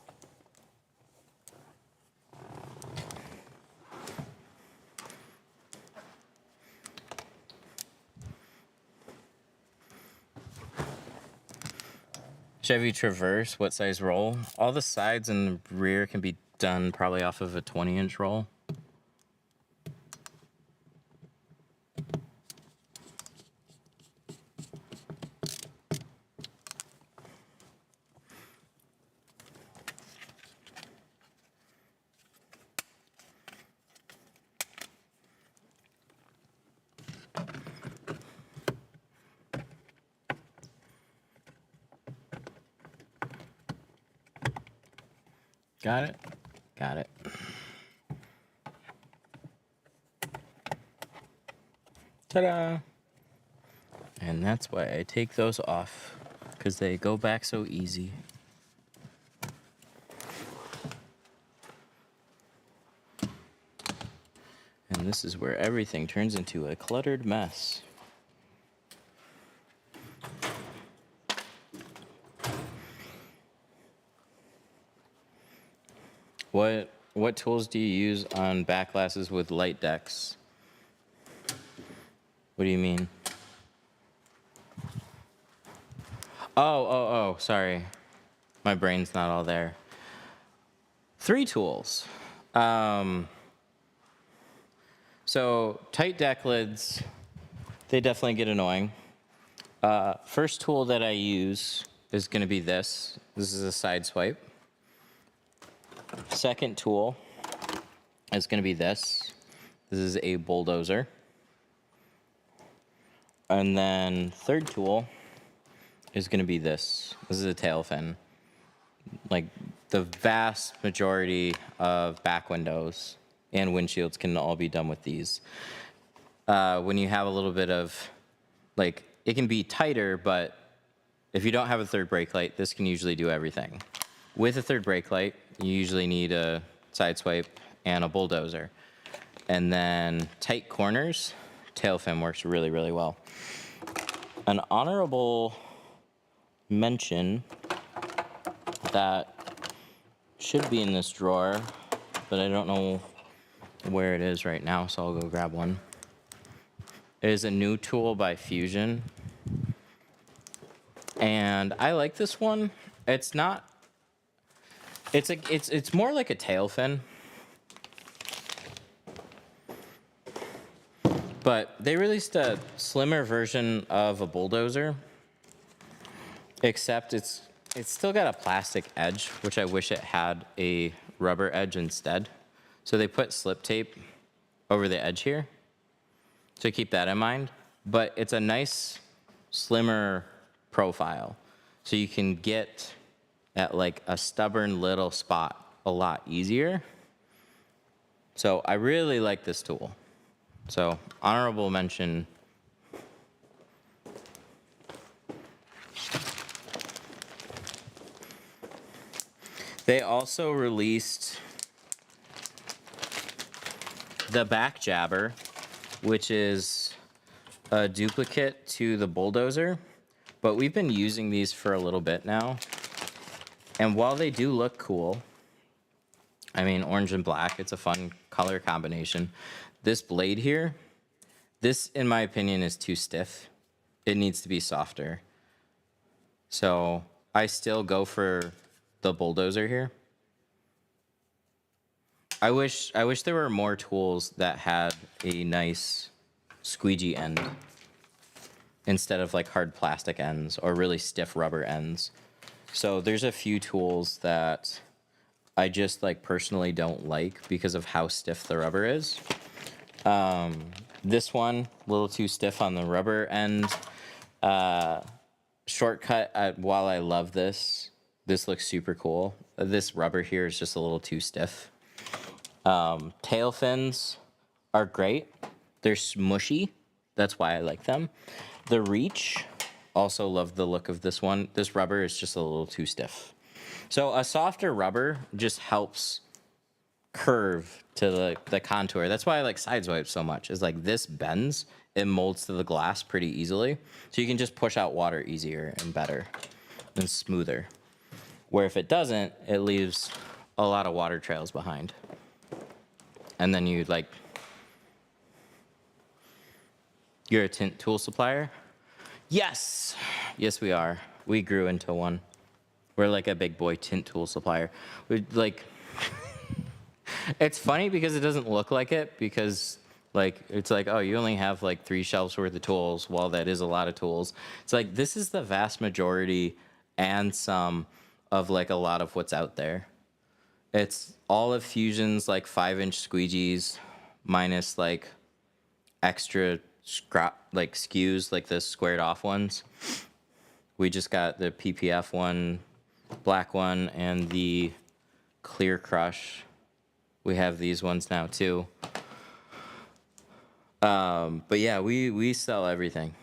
Chevy Traverse, what size roll? All the sides and the rear can be done probably off of a 20-inch roll. Got it? Got it. Ta-da! And that's why I take those off, because they go back so easy. And this is where everything turns into a cluttered mess. What tools do you use on back glasses with light decks? What do you mean? Oh, sorry. My brain's not all there. 3 tools. So tight deck lids, they definitely get annoying. First tool that I use is going to be this. This is a side swipe. Second tool is going to be this. This is a bulldozer. And then third tool is going to be this. This is a tail fin. Like the vast majority of back windows and windshields can all be done with these. When you have a little bit of, like, it can be tighter, but if you don't have a third brake light, this can usually do everything. With a third brake light, you usually need a side swipe and a bulldozer. And then tight corners, tail fin works really, really well. An honorable mention that should be in this drawer, but I don't know where it is right now, so I'll go grab one. It is a new tool by Fusion. And I like this one. It's not, it's more like a tail fin. But they released a slimmer version of a bulldozer, except it's still got a plastic edge, which I wish it had a rubber edge instead. So they put slip tape over the edge here, so keep that in mind. But it's a nice, slimmer profile, so you can get at like a stubborn little spot a lot easier. So I really like this tool. So honorable mention. They also released the back jabber, which is a duplicate to the bulldozer, but we've been using these for a little bit now. And while they do look cool, I mean, orange and black, it's a fun color combination. This blade here, this, in my opinion, is too stiff. It needs to be softer. So I still go for the bulldozer here. I wish there were more tools that had a nice squeegee end instead of like hard plastic ends or really stiff rubber ends. So there's a few tools that I just like personally don't like because of how stiff the rubber is. This one, a little too stiff on the rubber end. Shortcut, while I love this looks super cool. This rubber here is just a little too stiff. Tail fins are great. They're smushy. That's why I like them. The reach, also love the look of this one. This rubber is just a little too stiff. So a softer rubber just helps curve to the contour. That's why I like Sideswipe so much. Is like this bends, it molds to the glass pretty easily. So you can just push out water easier and better and smoother. Where if it doesn't, it leaves a lot of water trails behind. And then you like, you're a tint tool supplier? Yes, yes we are. We grew into one. We're like a big boy tint tool supplier. We like, it's funny because it doesn't look like it because like, it's like, oh, you only have like 3 shelves worth of tools. Well, that is a lot of tools. It's like, this is the vast majority and some of like a lot of what's out there. It's all of Fusion's like 5-inch squeegees minus like extra scrap like skews like the squared off ones. We just got the PPF one, black one, and the clear crush. We have these ones now too. But yeah, we sell everything.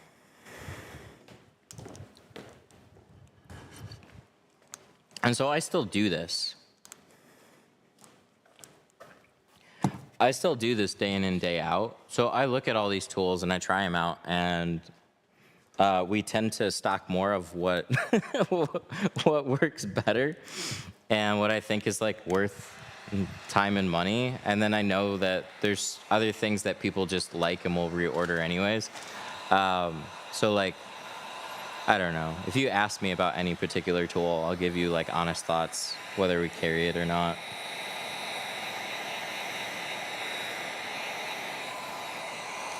And so I still do this. I still do this day in and day out. So I look at all these tools and I try them out, and we tend to stock more of what what works better and what I think is like worth time and money. And then I know that there's other things that people just like and will reorder anyways. So like, I don't know. If you ask me about any particular tool, I'll give you like honest thoughts, whether we carry it or not.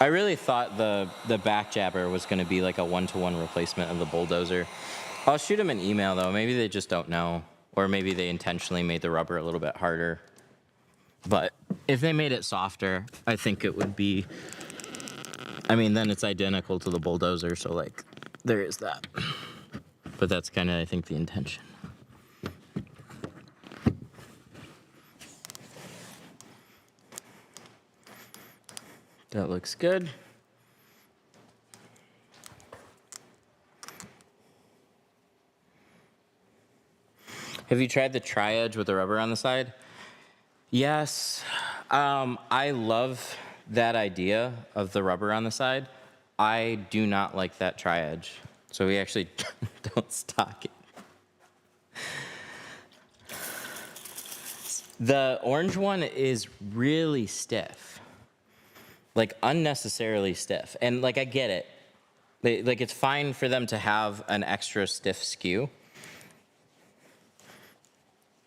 I really thought the back jabber was going to be like a 1-to-1 replacement of the bulldozer. I'll shoot them an email though. Maybe they just don't know, or maybe they intentionally made the rubber a little bit harder. But if they made it softer, I think it would be, I mean, then it's identical to the bulldozer, so like there is that. But that's kind of, I think, the intention. That looks good. Have you tried the tri-edge with the rubber on the side? Yes. I love that idea of the rubber on the side. I do not like that tri-edge. So we actually don't stock it. The orange one is really stiff. Like unnecessarily stiff. And like I get it. Like it's fine for them to have an extra stiff skew.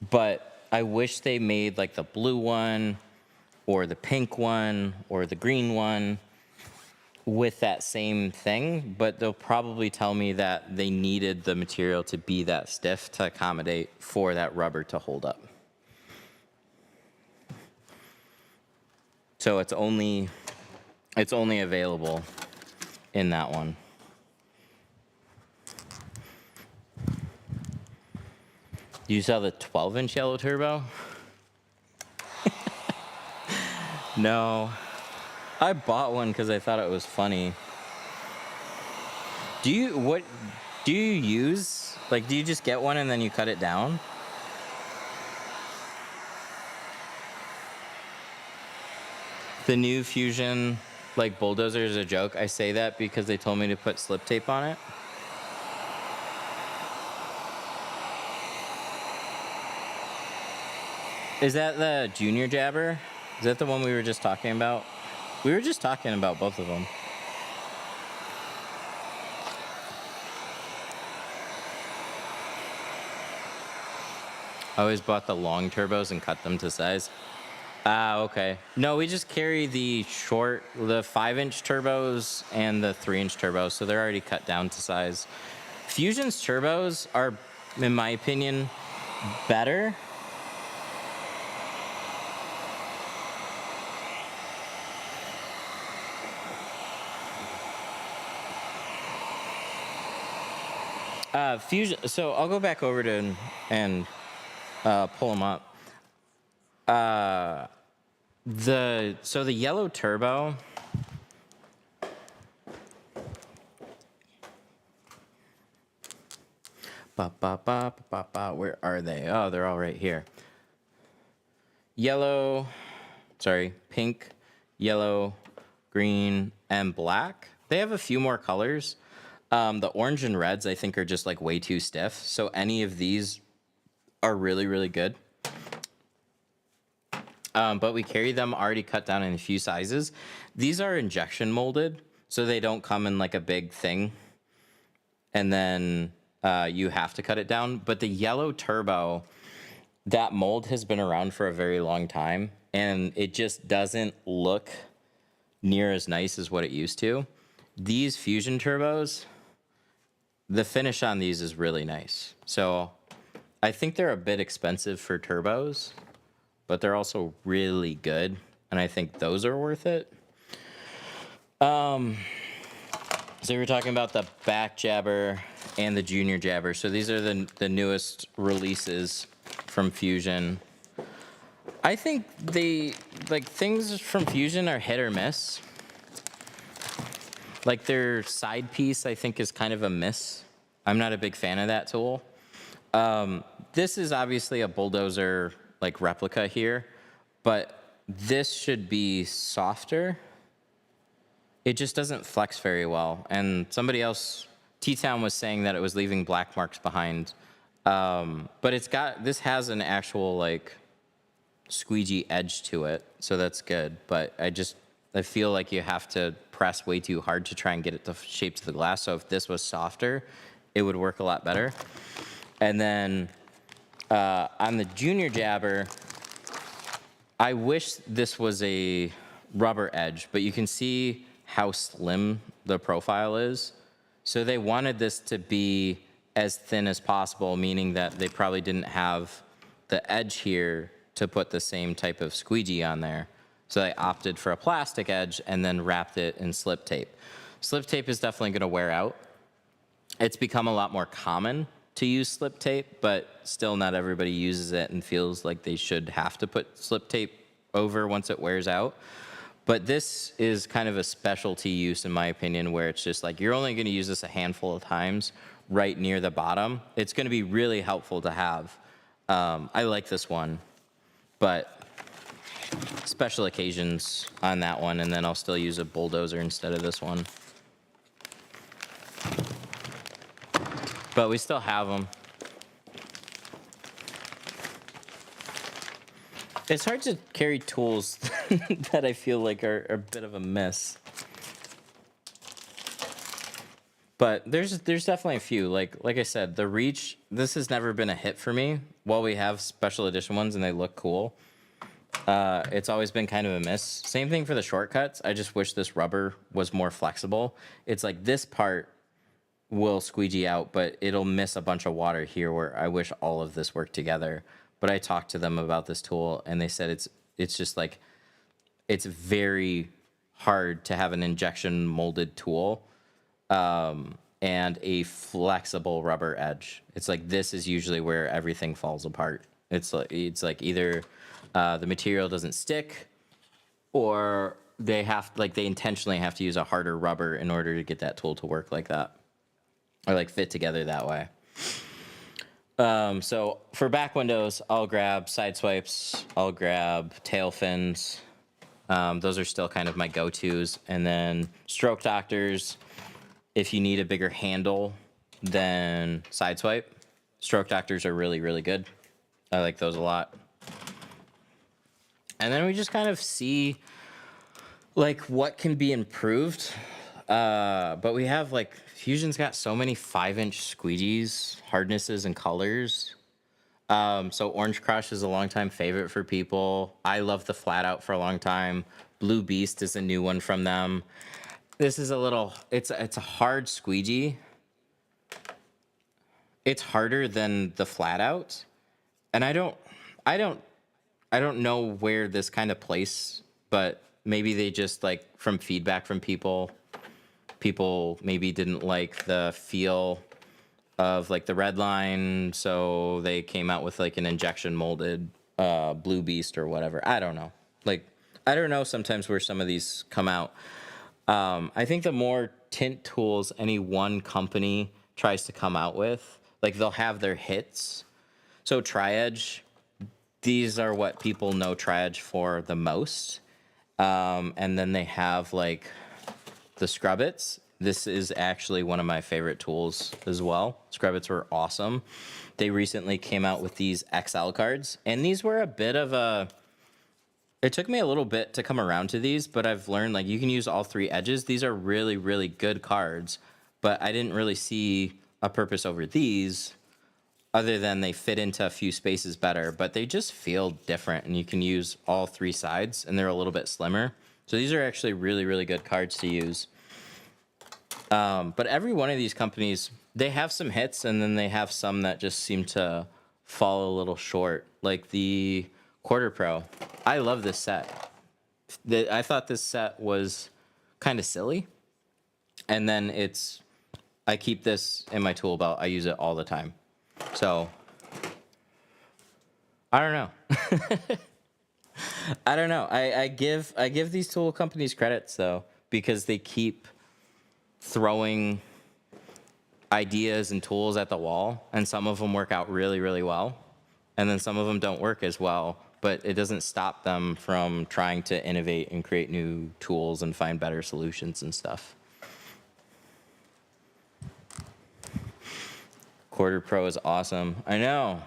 But I wish they made like the blue one or the pink one or the green one with that same thing, but they'll probably tell me that they needed the material to be that stiff to accommodate for that rubber to hold up. So it's only available in that one. Do you sell the 12-inch yellow turbo? No. I bought one because I thought it was funny. What do you use? Like, do you just get one and then you cut it down? The new Fusion, like, bulldozer is a joke. I say that because they told me to put slip tape on it. Is that the junior jabber? Is that the one we were just talking about? We were just talking about both of them. Always bought the long turbos and cut them to size. Ah, okay. No, we just carry the 5-inch turbos and the 3-inch turbos, so they're already cut down to size. Fusion's turbos are, in my opinion, better. Fusion. So I'll go back over to and pull them up. The yellow turbo. Where are they? Oh, they're all right here. Pink, yellow, green, and black. They have a few more colors. The orange and reds, I think, are just like way too stiff. So any of these are really, really good. But we carry them already cut down in a few sizes. These are injection molded, so they don't come in like a big thing. And then you have to cut it down. But the yellow turbo, that mold has been around for a very long time, and it just doesn't look near as nice as what it used to. These Fusion turbos, the finish on these is really nice. So I think they're a bit expensive for turbos, but they're also really good, and I think those are worth it. So we were talking about the back jabber and the junior jabber. So these are the newest releases from Fusion. I think things from Fusion are hit or miss. Like their side piece, I think, is kind of a miss. I'm not a big fan of that tool. This is obviously a bulldozer like replica here, but this should be softer. It just doesn't flex very well. And somebody else, T-Town, was saying that it was leaving black marks behind. But this has an actual like squeegee edge to it, so that's good. But I feel like you have to press way too hard to try and get it to shape to the glass. So if this was softer, it would work a lot better. And then on the junior jabber, I wish this was a rubber edge, but you can see how slim the profile is. So they wanted this to be as thin as possible, meaning that they probably didn't have the edge here to put the same type of squeegee on there. So they opted for a plastic edge and then wrapped it in slip tape. Slip tape is definitely gonna wear out. It's become a lot more common to use slip tape, but still not everybody uses it and feels like they should have to put slip tape over once it wears out. But this is kind of a specialty use, in my opinion, where it's just like you're only going to use this a handful of times right near the bottom. It's going to be really helpful to have. I like this one, but special occasions on that one, and then I'll still use a bulldozer instead of this one. But we still have them. It's hard to carry tools that I feel like are a bit of a miss. But there's definitely a few. Like I said, the Reach, this has never been a hit for me. While we have special edition ones and they look cool, it's always been kind of a miss. Same thing for the shortcuts. I just wish this rubber was more flexible. It's like this part will squeegee out, but it'll miss a bunch of water here where I wish all of this worked together. But I talked to them about this tool, and they said it's just like, it's very hard to have an injection molded tool and a flexible rubber edge. It's like this is usually where everything falls apart. It's like either the material doesn't stick, or they intentionally have to use a harder rubber in order to get that tool to work like that, or like fit together that way. So for back windows, I'll grab side swipes, I'll grab tail fins. Those are still kind of my go-tos. And then stroke doctors, if you need a bigger handle than side swipe, stroke doctors are really, really good. I like those a lot. And then we just kind of see like what can be improved. But we have Fusion's got so many 5-inch squeegees, hardnesses, and colors. So Orange Crush is a longtime favorite for people. I love the Flat Out for a long time. Blue Beast is a new one from them. This is a little, it's a hard squeegee. It's harder than the Flat Out. And I don't, I don't know where this kind of place, but maybe they just like from feedback from people maybe didn't like the feel of like the red line, so they came out with like an injection molded Blue Beast or whatever. I don't know. Like I don't know sometimes where some of these come out. I think the more tint tools any one company tries to come out with, like they'll have their hits. So Tri-Edge, these are what people know Tri-Edge for the most. And then they have like the Scrubbits. This is actually one of my favorite tools as well. Scrubbits were awesome. They recently came out with these XL cards, and these were a bit of a, it took me a little bit to come around to these, but I've learned like you can use all three edges. These are really, really good cards, but I didn't really see a purpose over these other than they fit into a few spaces better, but they just feel different, and you can use all three sides, and they're a little bit slimmer. So these are actually really, really good cards to use. But every one of these companies, they have some hits, and then they have some that just seem to fall a little short, like the Quarter Pro. I love this set. I thought this set was kind of silly, and then I keep this in my tool belt. I use it all the time. So, I don't know. I don't know. I give these tool companies credits though, because they keep throwing ideas and tools at the wall, and some of them work out really, really well, and then some of them don't work as well, but it doesn't stop them from trying to innovate and create new tools and find better solutions and stuff. Quarter Pro is awesome. I know.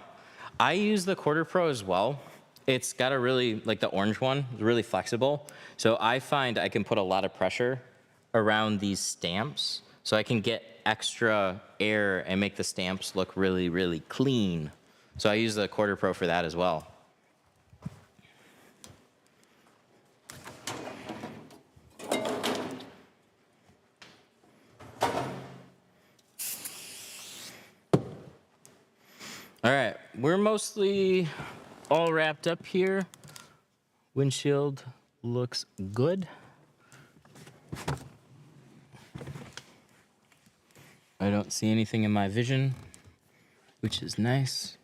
I use the Quarter Pro as well. It's got a really, like the orange one, really flexible. So I find I can put a lot of pressure around these stamps, so I can get extra air and make the stamps look really, really clean. So I use the Quarter Pro for that as well. All right, we're mostly all wrapped up here. Windshield looks good. I don't see anything in my vision, which is nice.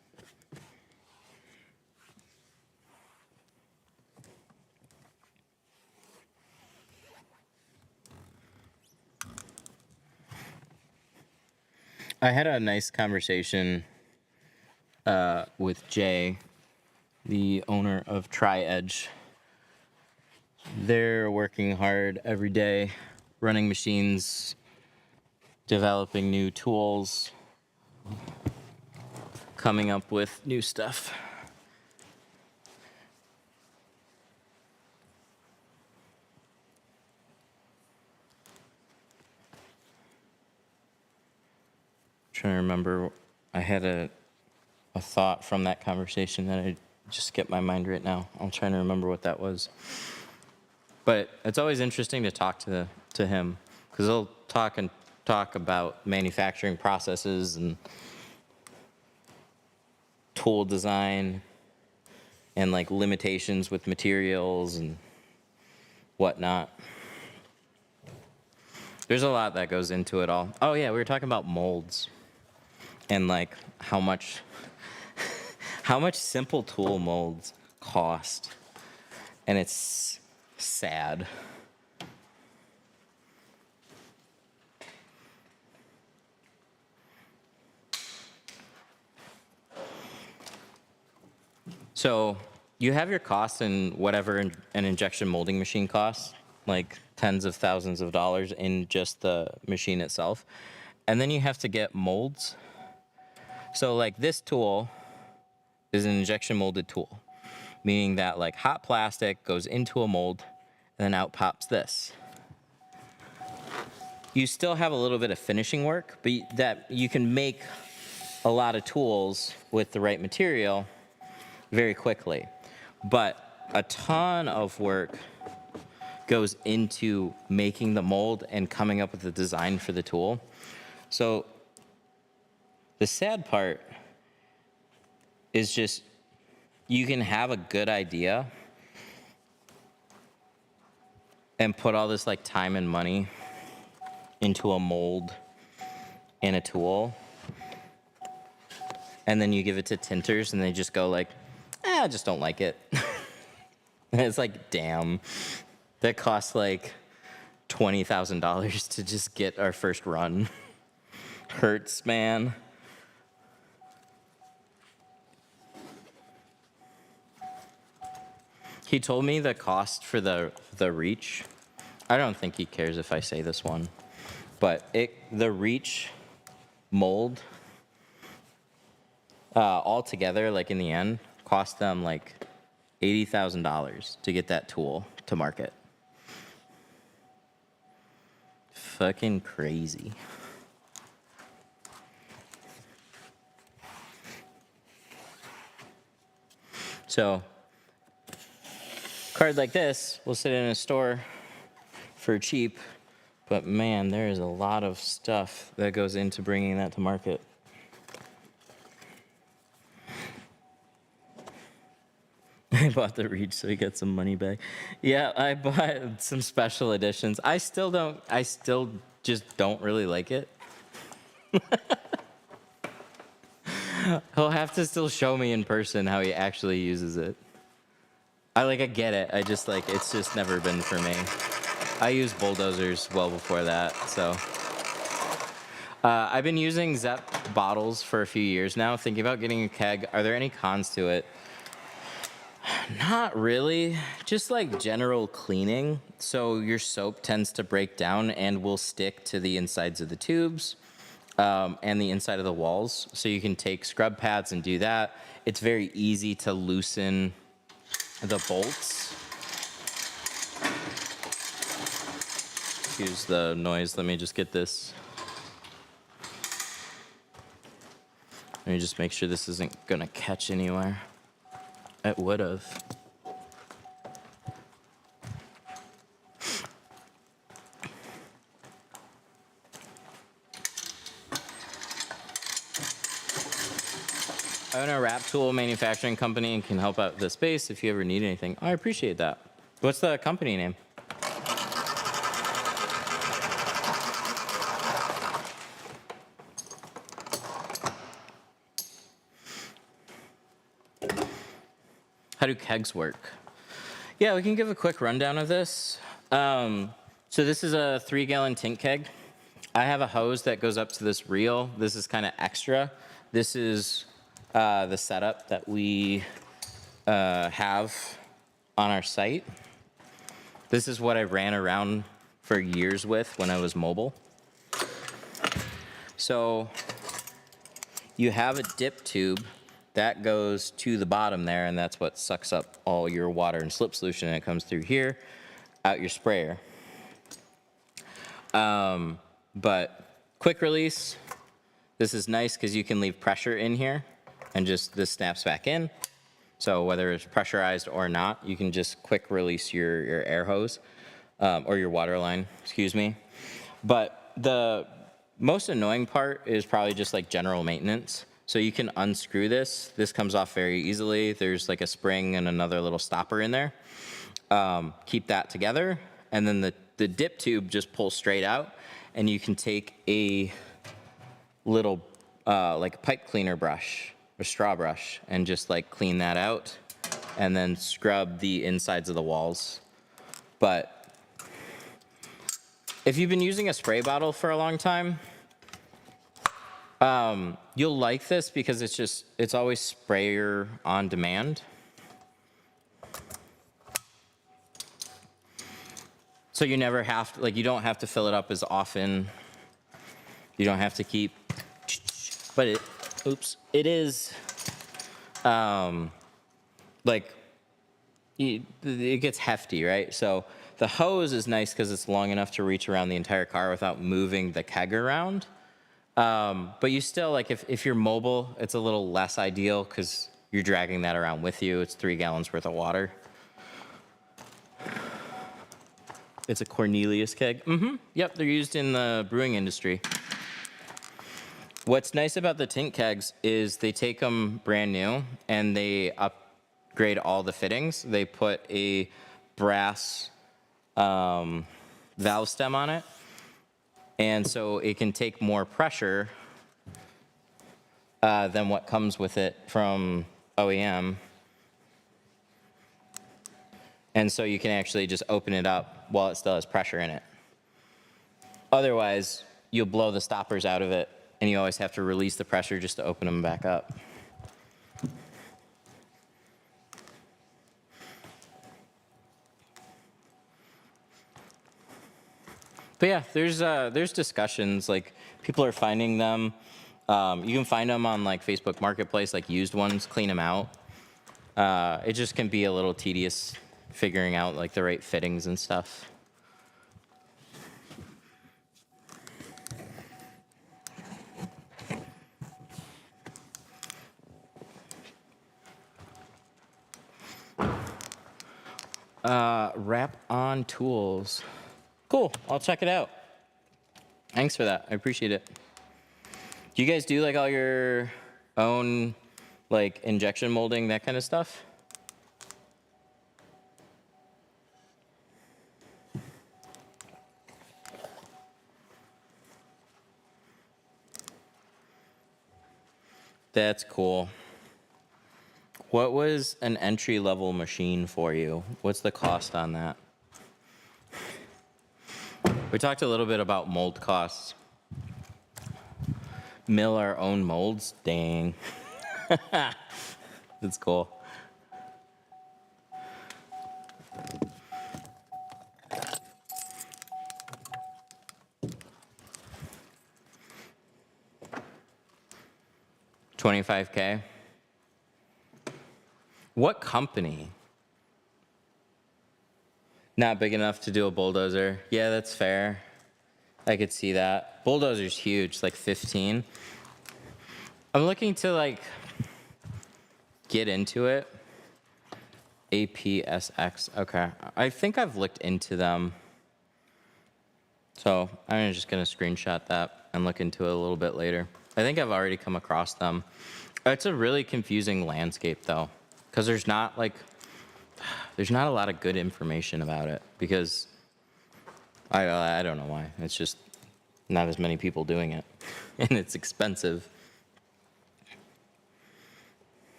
I had a nice conversation with Jay, the owner of Tri-Edge. They're working hard every day, running machines, developing new tools, coming up with new stuff. Trying to remember, I had a thought from that conversation that I just skipped my mind right now. I'm trying to remember what that was. But it's always interesting to talk to him, because he'll talk about manufacturing processes and tool design and like limitations with materials and whatnot. There's a lot that goes into it all. Oh yeah, we were talking about molds and like how much simple tool molds cost, and it's sad. So you have your costs in whatever an injection molding machine costs, like tens of thousands of dollars in just the machine itself. And then you have to get molds. So like this tool is an injection molded tool, meaning that like hot plastic goes into a mold and then out pops this. You still have a little bit of finishing work, but that you can make a lot of tools with the right material very quickly. But a ton of work goes into making the mold and coming up with the design for the tool. So the sad part is just you can have a good idea and put all this like time and money into a mold and a tool, and then you give it to tinters and they just go like, I just don't like it. And it's like, damn, that costs like $20,000 to just get our first run. Hurts, man. He told me the cost for the reach. I don't think he cares if I say this one, but the reach mold altogether, like in the end, cost them like $80,000 to get that tool to market. Fucking crazy. So, card like this will sit in a store for cheap, but man, there is a lot of stuff that goes into bringing that to market. I bought the Reach so he got some money back. Yeah, I bought some special editions. I still just don't really like it. He'll have to still show me in person how he actually uses it. I get it. I just it's just never been for me. I used bulldozers well before that, so. I've been using Zepp bottles for a few years now, thinking about getting a keg. Are there any cons to it? Not really, just like general cleaning. So your soap tends to break down and will stick to the insides of the tubes and the inside of the walls. So you can take scrub pads and do that. It's very easy to loosen the bolts. Excuse the noise, let me just get this. Let me just make sure this isn't gonna catch anywhere. It would have. I own a wrap tool manufacturing company and can help out the space if you ever need anything. I appreciate that. What's the company name? How do kegs work? Yeah, we can give a quick rundown of this. So this is a 3-gallon tint keg. I have a hose that goes up to this reel. This is kind of extra. This is the setup that we have on our site. This is what I ran around for years with when I was mobile. So you have a dip tube that goes to the bottom there, and that's what sucks up all your water and slip solution, and it comes through here, out your sprayer. But quick release, this is nice because you can leave pressure in here, and just this snaps back in. So whether it's pressurized or not, you can just quick release your air hose, or your water line, excuse me. But the most annoying part is probably just like general maintenance. So you can unscrew this. This comes off very easily. There's like a spring and another little stopper in there. Keep that together. And then the dip tube just pulls straight out. And you can take a little like pipe cleaner brush or straw brush and just like clean that out. And then scrub the insides of the walls. But if you've been using a spray bottle for a long time, you'll like this because it's always sprayer on demand. So you never have to, you don't have to fill it up as often. You don't have to keep, but it is, it gets hefty, right? So the hose is nice because it's long enough to reach around the entire car without moving the keg around. But you still, like, if you're mobile, it's a little less ideal because you're dragging that around with you. It's 3 gallons worth of water. It's a Cornelius keg. Yep, they're used in the brewing industry. What's nice about the tint kegs is they take them brand new and they upgrade all the fittings. They put a brass valve stem on it, and so it can take more pressure than what comes with it from OEM. And so you can actually just open it up while it still has pressure in it. Otherwise, you'll blow the stoppers out of it, and you always have to release the pressure just to open them back up. But yeah, there's discussions, like people are finding them. You can find them on like Facebook Marketplace, like used ones, clean them out. It just can be a little tedious figuring out like the right fittings and stuff. Wrap on tools. Cool, I'll check it out. Thanks for that, I appreciate it. Do you guys do like all your own like injection molding, that kind of stuff? That's cool. What was an entry-level machine for you? What's the cost on that? We talked a little bit about mold costs. Mill our own molds? Dang. That's cool. $25K? What company? Not big enough to do a bulldozer. Yeah, that's fair. I could see that. Bulldozer's huge, like 15. I'm looking to like get into it. APSX, okay. I think I've looked into them. So I'm just gonna screenshot that and look into it a little bit later. I think I've already come across them. It's a really confusing landscape though, because there's not a lot of good information about it because I don't know why. It's just not as many people doing it and it's expensive.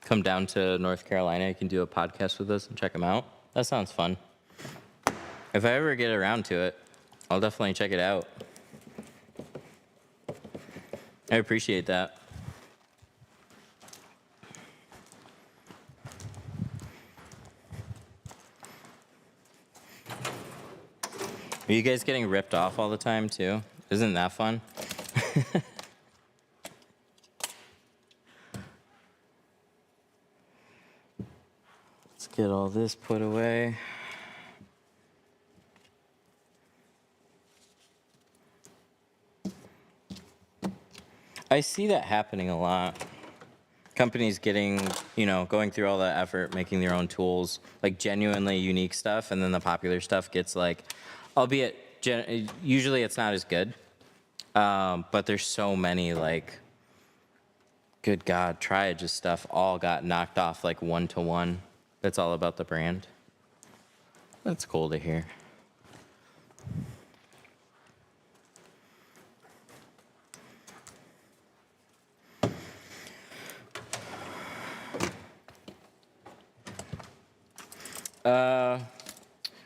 Come down to North Carolina, you can do a podcast with us and check them out. That sounds fun. If I ever get around to it, I'll definitely check it out. I appreciate that. Are you guys getting ripped off all the time too? Isn't that fun? Let's get all this put away. I see that happening a lot. Companies getting, going through all that effort, making their own tools, like genuinely unique stuff, and then the popular stuff gets like, albeit usually it's not as good, but there's so many like, good God, Triage's stuff all got knocked off like 1-to-1. That's all about the brand. That's cool to hear.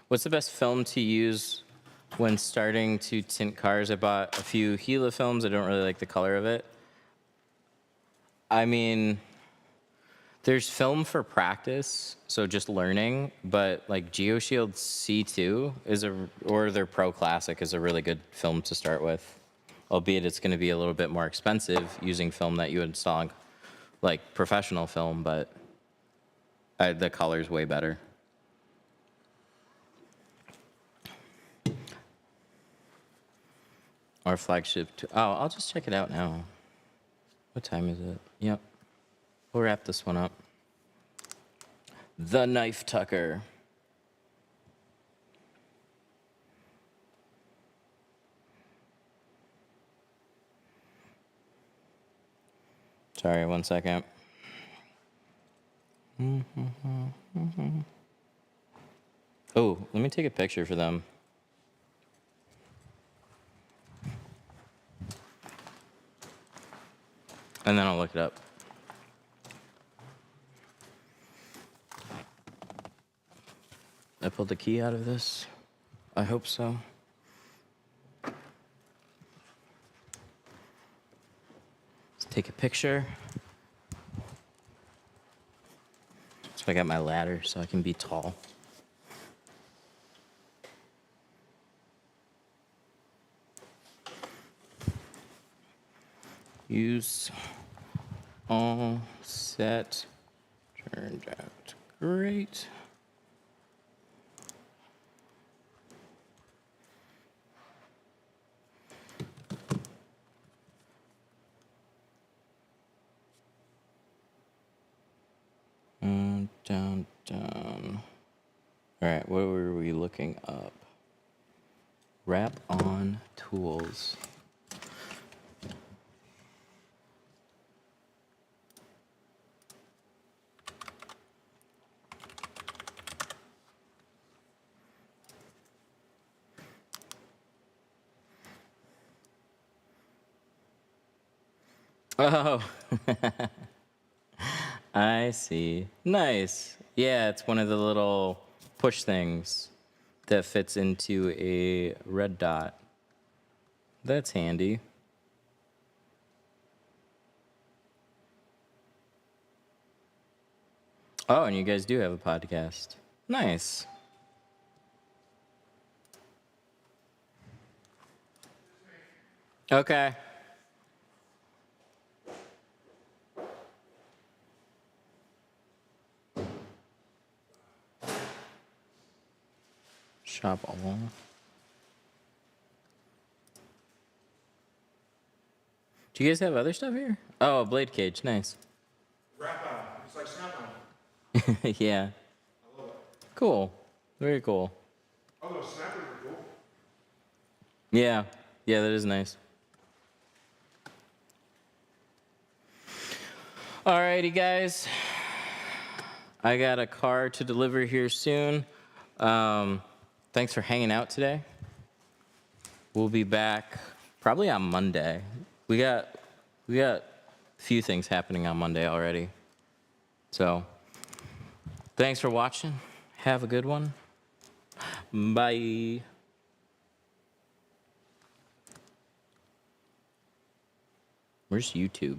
What's the best film to use when starting to tint cars? I bought a few Gila films. I don't really like the color of it. I mean, there's film for practice, so just learning, but like GeoShield C2 or their Pro Classic is a really good film to start with. Albeit it's going to be a little bit more expensive using film that you would install like professional film, but the color's way better. Our flagship. Oh, I'll just check it out now. What time is it? Yep. We'll wrap this one up. The Knife Tucker. Sorry, 1 second. Oh, let me take a picture for them. And then I'll look it up. I pulled the key out of this. I hope so. Let's take a picture. So I got my ladder so I can be tall. Use all set. Turned out great. Down. All right, what were we looking up? Wrap on tools. Oh, I see. Nice. Yeah, it's one of the little push things that fits into a red dot. That's handy. Oh, and you guys do have a podcast. Nice. Okay. Shop all. Do you guys have other stuff here? Oh, a blade cage. Nice. Wrap on. It's like snap-on. Yeah. I love it. Cool. Very cool. Oh, those snappers are cool. Yeah. Yeah, that is nice. Alrighty, guys. I got a car to deliver here soon. Thanks for hanging out today. We'll be back probably on Monday. We got a few things happening on Monday already. So, thanks for watching. Have a good one. Bye. Where's YouTube?